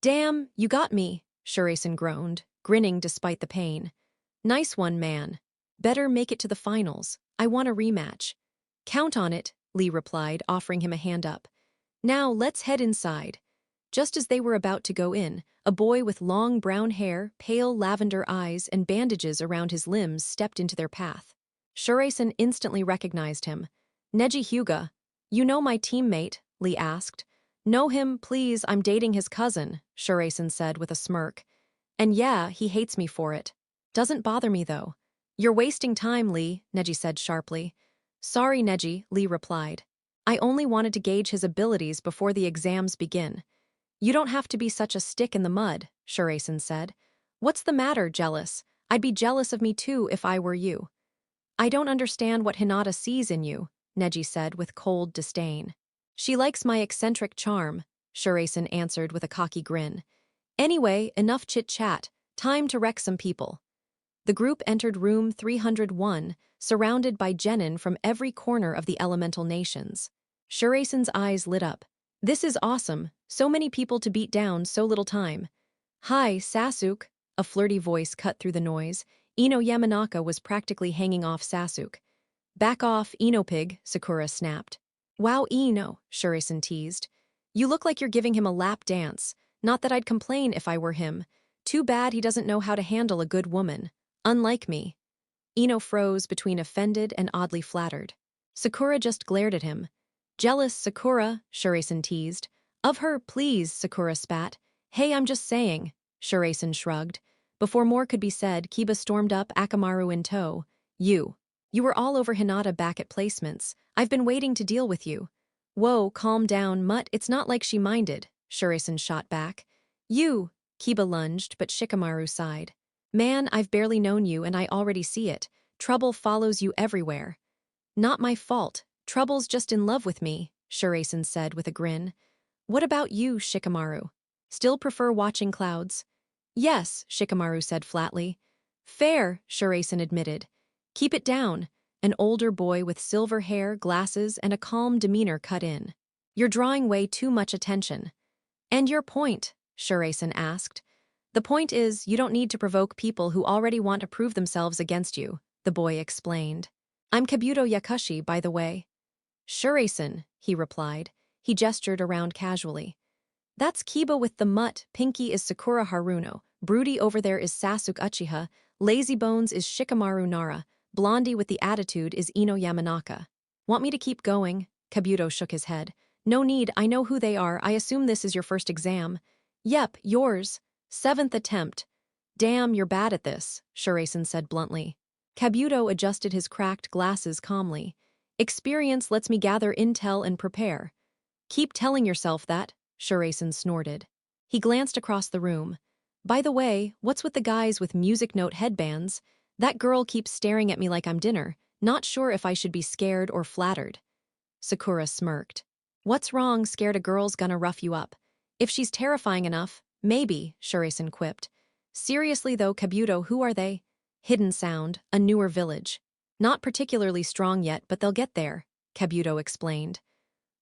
Damn, you got me, Shuraisen groaned, grinning despite the pain. Nice one, man. Better make it to the finals. I want a rematch. Count on it, Lee replied, offering him a hand up. Now let's head inside. Just as they were about to go in, a boy with long brown hair, pale lavender eyes, and bandages around his limbs stepped into their path. Shuraisen instantly recognized him. Neji Hyuga. You know my teammate, Lee asked. Know him, please, I'm dating his cousin, Shuraisen said with a smirk. And yeah, he hates me for it. Doesn't bother me, though. You're wasting time, Lee, Neji said sharply. Sorry, Neji, Lee replied. I only wanted to gauge his abilities before the exams begin. You don't have to be such a stick in the mud, Shuraisen said. What's the matter, jealous? I'd be jealous of me too if I were you. I don't understand what Hinata sees in you, Neji said with cold disdain. She likes my eccentric charm, Shuraisen answered with a cocky grin. Anyway, enough chit-chat. Time to wreck some people. The group entered room 301, surrounded by genin from every corner of the elemental nations. Shuraisen's eyes lit up. This is awesome. So many people to beat down, so little time. Hi, Sasuke, a flirty voice cut through the noise. Ino Yamanaka was practically hanging off Sasuke. Back off, Ino pig, Sakura snapped. Wow, Ino, Shuraisen teased. You look like you're giving him a lap dance. Not that I'd complain if I were him. Too bad he doesn't know how to handle a good woman. Unlike me. Ino froze between offended and oddly flattered. Sakura just glared at him. Jealous, Sakura, Shuraisen teased. Of her, please, Sakura spat. Hey, I'm just saying, Shuraisen shrugged. Before more could be said, Kiba stormed up, Akamaru in tow. You were all over Hinata back at placements. I've been waiting to deal with you. Whoa, calm down, Mutt, it's not like she minded, Shuraisen shot back. Kiba lunged, but Shikamaru sighed. Man, I've barely known you and I already see it. Trouble follows you everywhere. Not my fault. Trouble's just in love with me, Shuraisen said with a grin. What about you, Shikamaru? Still prefer watching clouds? Yes, Shikamaru said flatly. Fair, Shuraisen admitted. Keep it down. An older boy with silver hair, glasses, and a calm demeanor cut in. You're drawing way too much attention. And your point? Shuraisen asked. The point is, you don't need to provoke people who already want to prove themselves against you, the boy explained. I'm Kabuto Yakushi, by the way. Shuraisen, he replied. He gestured around casually. That's Kiba with the mutt, Pinky is Sakura Haruno, Broody over there is Sasuke Uchiha, Lazy Bones is Shikamaru Nara, Blondie with the attitude is Ino Yamanaka. Want me to keep going? Kabuto shook his head. No need, I know who they are, I assume this is your first exam. Yep, yours. 7th attempt. Damn, you're bad at this, Shuraisen said bluntly. Kabuto adjusted his cracked glasses calmly. Experience lets me gather intel and prepare. Keep telling yourself that, Shuraisen snorted. He glanced across the room. By the way, what's with the guys with music note headbands? That girl keeps staring at me like I'm dinner, not sure if I should be scared or flattered. Sakura smirked. What's wrong, scared a girl's gonna rough you up? If she's terrifying enough, maybe, Shuraisen quipped. Seriously though, Kabuto, who are they? Hidden Sound, a newer village. Not particularly strong yet, but they'll get there, Kabuto explained.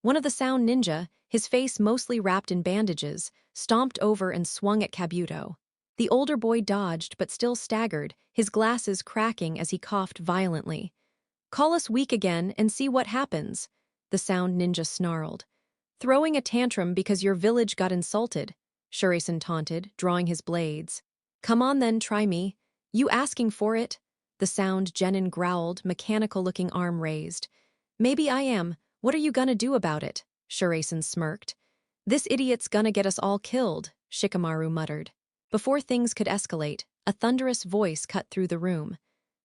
One of the Sound ninja, his face mostly wrapped in bandages, stomped over and swung at Kabuto. The older boy dodged but still staggered, his glasses cracking as he coughed violently. Call us weak again and see what happens, the Sound ninja snarled. Throwing a tantrum because your village got insulted, Shuraisen taunted, drawing his blades. Come on then, try me. You asking for it? The The sound Jenin growled, mechanical-looking arm raised. Maybe I am. What are you gonna do about it? Shiraisen smirked. This idiot's gonna get us all killed, Shikamaru muttered. Before things could escalate, a thunderous voice cut through the room.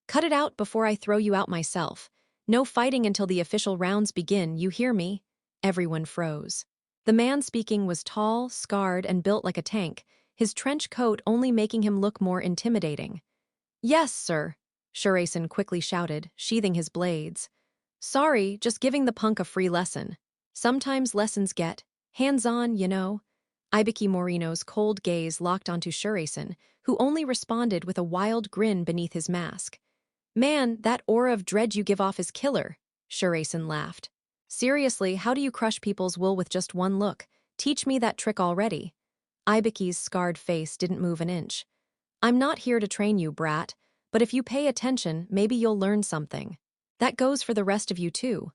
Cut it out before I throw you out myself. No fighting until the official rounds begin, you hear me? Everyone froze. The man speaking was tall, scarred, and built like a tank, his trench coat only making him look more intimidating. Yes, sir, Shiraisen quickly shouted, sheathing his blades. Sorry, just giving the punk a free lesson. Sometimes lessons get hands-on, you know. Ibiki Morino's cold gaze locked onto Shiraisen, who only responded with a wild grin beneath his mask. Man, that aura of dread you give off is killer, Shiraisen laughed. Seriously, how do you crush people's wool with just one look? Teach me that trick already. Ibiki's scarred face didn't move an inch. I'm not here to train you, brat, but if you pay attention, maybe you'll learn something. That goes for the rest of you too.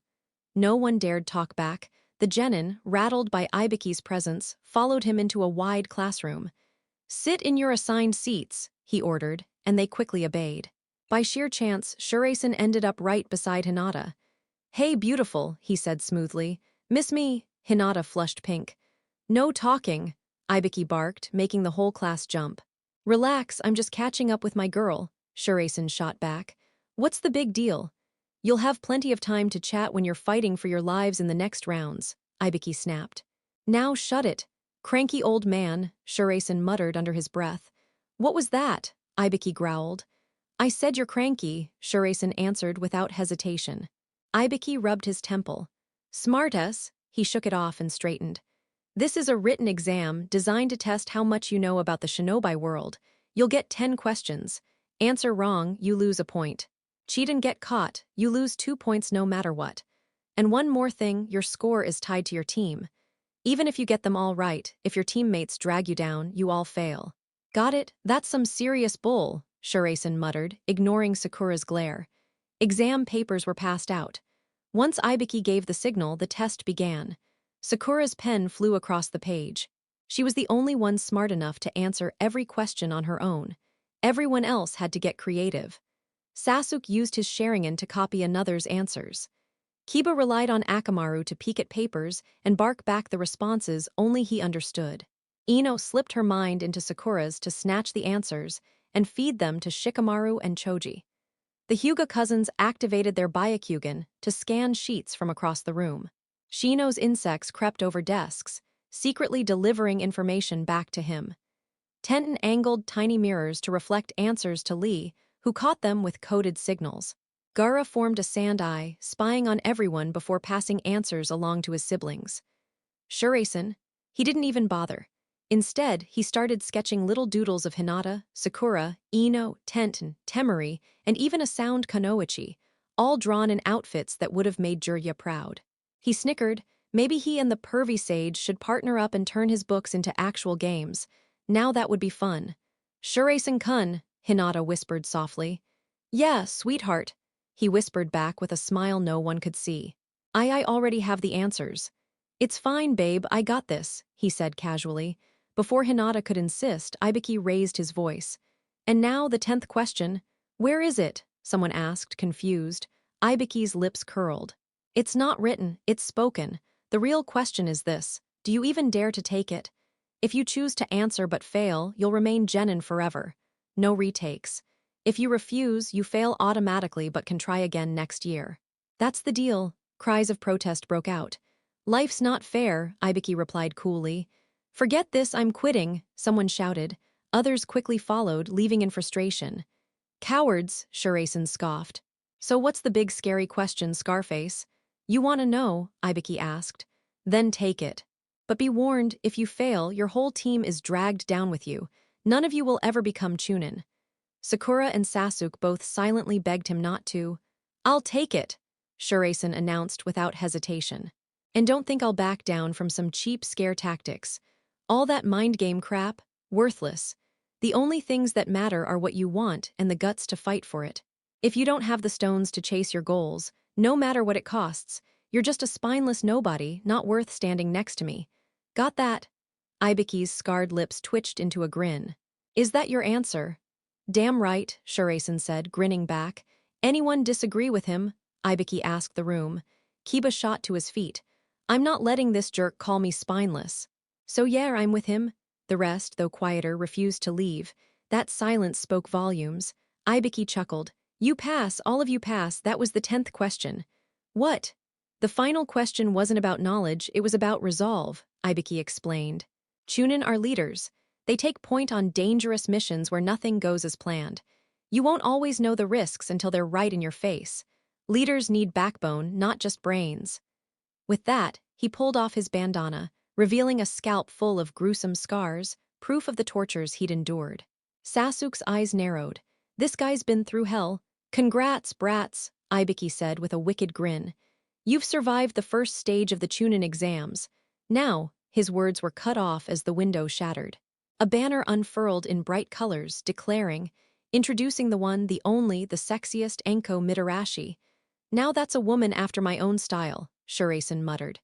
No one dared talk back. The genin, rattled by Ibiki's presence, followed him into a wide classroom. Sit in your assigned seats, he ordered, and they quickly obeyed. By sheer chance, Shiraisen ended up right beside Hinata. Hey, beautiful, he said smoothly. Miss me? Hinata flushed pink. No talking, Ibiki barked, making the whole class jump. Relax, I'm just catching up with my girl, Shiraisen shot back. What's the big deal? You'll have plenty of time to chat when you're fighting for your lives in the next rounds, Ibiki snapped. Now shut it. Cranky old man, Shiraisen muttered under his breath. What was that? Ibiki growled. I said you're cranky, Shiraisen answered without hesitation. Ibiki rubbed his temple. Smartass, he shook it off and straightened. This is a written exam designed to test how much you know about the shinobi world. You'll get 10 questions. Answer wrong, you lose a point. Cheat and get caught, you lose 2 points no matter what. And one more thing, your score is tied to your team. Even if you get them all right, if your teammates drag you down, you all fail. Got it? That's some serious bull, Shiraisen muttered, ignoring Sakura's glare. Exam papers were passed out. Once Ibiki gave the signal, the test began. Sakura's pen flew across the page. She was the only one smart enough to answer every question on her own. Everyone else had to get creative. Sasuke used his Sharingan to copy another's answers. Kiba relied on Akamaru to peek at papers and bark back the responses only he understood. Ino slipped her mind into Sakura's to snatch the answers and feed them to Shikamaru and Choji. The Hyuga cousins activated their Byakugan to scan sheets from across the room. Shino's insects crept over desks, secretly delivering information back to him. Tenten angled tiny mirrors to reflect answers to Lee, who caught them with coded signals. Gaara formed a sand eye, spying on everyone before passing answers along to his siblings. Shiraisen, he didn't even bother. Instead, he started sketching little doodles of Hinata, Sakura, Ino, Tenten, Temari, and even a sound Kunoichi, all drawn in outfits that would have made Jirya proud. He snickered, maybe he and the pervy sage should partner up and turn his books into actual games. Now that would be fun. Shiraisen-kun, Hinata whispered softly. Yeah, sweetheart, he whispered back with a smile no one could see. I already have the answers. It's fine, babe, I got this, he said casually. Before Hinata could insist, Ibiki raised his voice. And now the 10th question. Where is it? Someone asked, confused. Ibiki's lips curled. It's not written, it's spoken. The real question is this. Do you even dare to take it? If you choose to answer but fail, you'll remain genin forever. No retakes. If you refuse, you fail automatically but can try again next year. That's the deal. Cries of protest broke out. Life's not fair, Ibiki replied coolly. Forget this, I'm quitting, someone shouted. Others quickly followed, leaving in frustration. Cowards, Shiraisen scoffed. So what's the big scary question, Scarface? You want to know, Ibiki asked. Then take it. But be warned, if you fail, your whole team is dragged down with you. None of you will ever become Chunin. Sakura and Sasuke both silently begged him not to. I'll take it, Shiraisen announced without hesitation. And don't think I'll back down from some cheap scare tactics. All that mind game crap, worthless. The only things that matter are what you want and the guts to fight for it. If you don't have the stones to chase your goals, no matter what it costs, you're just a spineless nobody, not worth standing next to me. Got that? Ibiki's scarred lips twitched into a grin. Is that your answer? Damn right, Shuraisen said, grinning back. Anyone disagree with him? Ibiki asked the room. Kiba shot to his feet. I'm not letting this jerk call me spineless. So yeah, I'm with him. The rest, though quieter, refused to leave. That silence spoke volumes. Ibiki chuckled. You pass, all of you pass, that was the 10th question. What? The final question wasn't about knowledge, it was about resolve, Ibiki explained. Chunin are leaders. They take point on dangerous missions where nothing goes as planned. You won't always know the risks until they're right in your face. Leaders need backbone, not just brains. With that, he pulled off his bandana, revealing a scalp full of gruesome scars, proof of the tortures he'd endured. Sasuke's eyes narrowed. This guy's been through hell. Congrats, brats, Ibiki said with a wicked grin. You've survived the first stage of the Chunin exams. Now, his words were cut off as the window shattered. A banner unfurled in bright colors, declaring, introducing the one, the only, the sexiest Enko Mitarashi. Now that's a woman after my own style, Shuraisen muttered.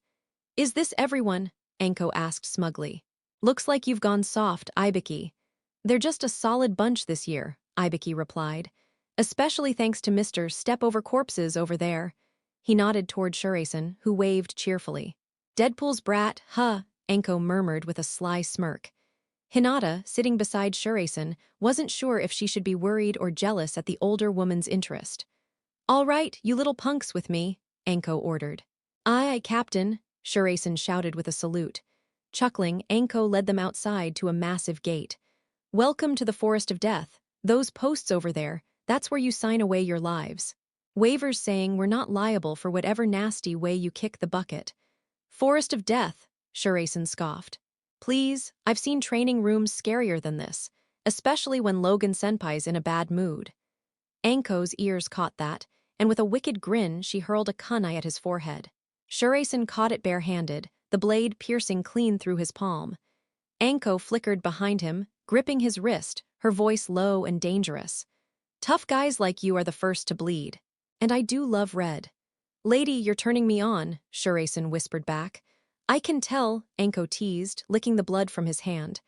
Is this everyone? Enko asked smugly. Looks like you've gone soft, Ibiki. They're just a solid bunch this year, Ibiki replied. Especially thanks to Mr. Step Over Corpses over there. He nodded toward Shuraisen, who waved cheerfully. Deadpool's brat, huh, Enko murmured with a sly smirk. Hinata, sitting beside Shuraisen, wasn't sure if she should be worried or jealous at the older woman's interest. All right, you little punks with me, Enko ordered. Aye, Captain, Shuraisen shouted with a salute. Chuckling, Enko led them outside to a massive gate. Welcome to the Forest of Death. Those posts over there, that's where you sign away your lives. Waivers saying we're not liable for whatever nasty way you kick the bucket. Forest of Death, Shuraisen scoffed. Please, I've seen training rooms scarier than this, especially when Logan Senpai's in a bad mood. Anko's ears caught that, and with a wicked grin she hurled a kunai at his forehead. Shuraisen caught it barehanded, the blade piercing clean through his palm. Anko flickered behind him, gripping his wrist, her voice low and dangerous. Tough guys like you are the first to bleed. And I do love red. Lady, you're turning me on, Shuraisen whispered back. I can tell, Anko teased, licking the blood from his hand.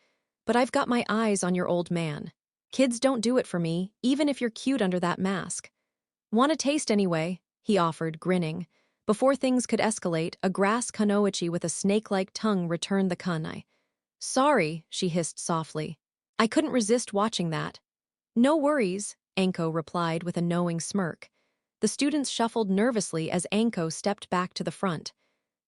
But I've got my eyes on your old man. Kids don't do it for me, even if you're cute under that mask. Want a taste anyway? He offered, grinning. Before things could escalate, a grass kunoichi with a snake-like tongue returned the kunai. Sorry, she hissed softly. I couldn't resist watching that. No worries, Anko replied with a knowing smirk. The students shuffled nervously as Anko stepped back to the front.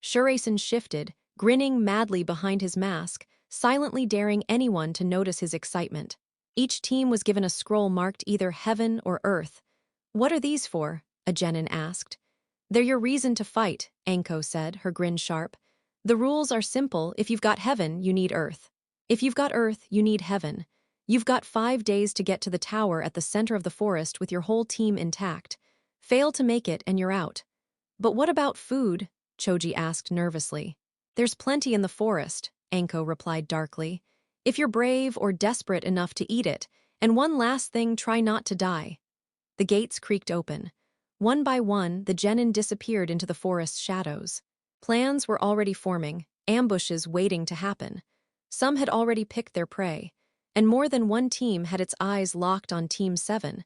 Shuraisen shifted, grinning madly behind his mask, silently daring anyone to notice his excitement. Each team was given a scroll marked either heaven or earth. What are these for? A genin asked. They're your reason to fight, Anko said, her grin sharp. The rules are simple. If you've got heaven, you need earth. If you've got earth, you need heaven. You've got 5 days to get to the tower at the center of the forest with your whole team intact. Fail to make it and you're out. But what about food? Choji asked nervously. There's plenty in the forest, Anko replied darkly. If you're brave or desperate enough to eat it, and one last thing, try not to die. The gates creaked open. One by one, the genin disappeared into the forest's shadows. Plans were already forming, ambushes waiting to happen. Some had already picked their prey, and more than one team had its eyes locked on Team 7.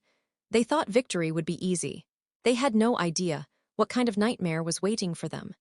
They thought victory would be easy. They had no idea what kind of nightmare was waiting for them.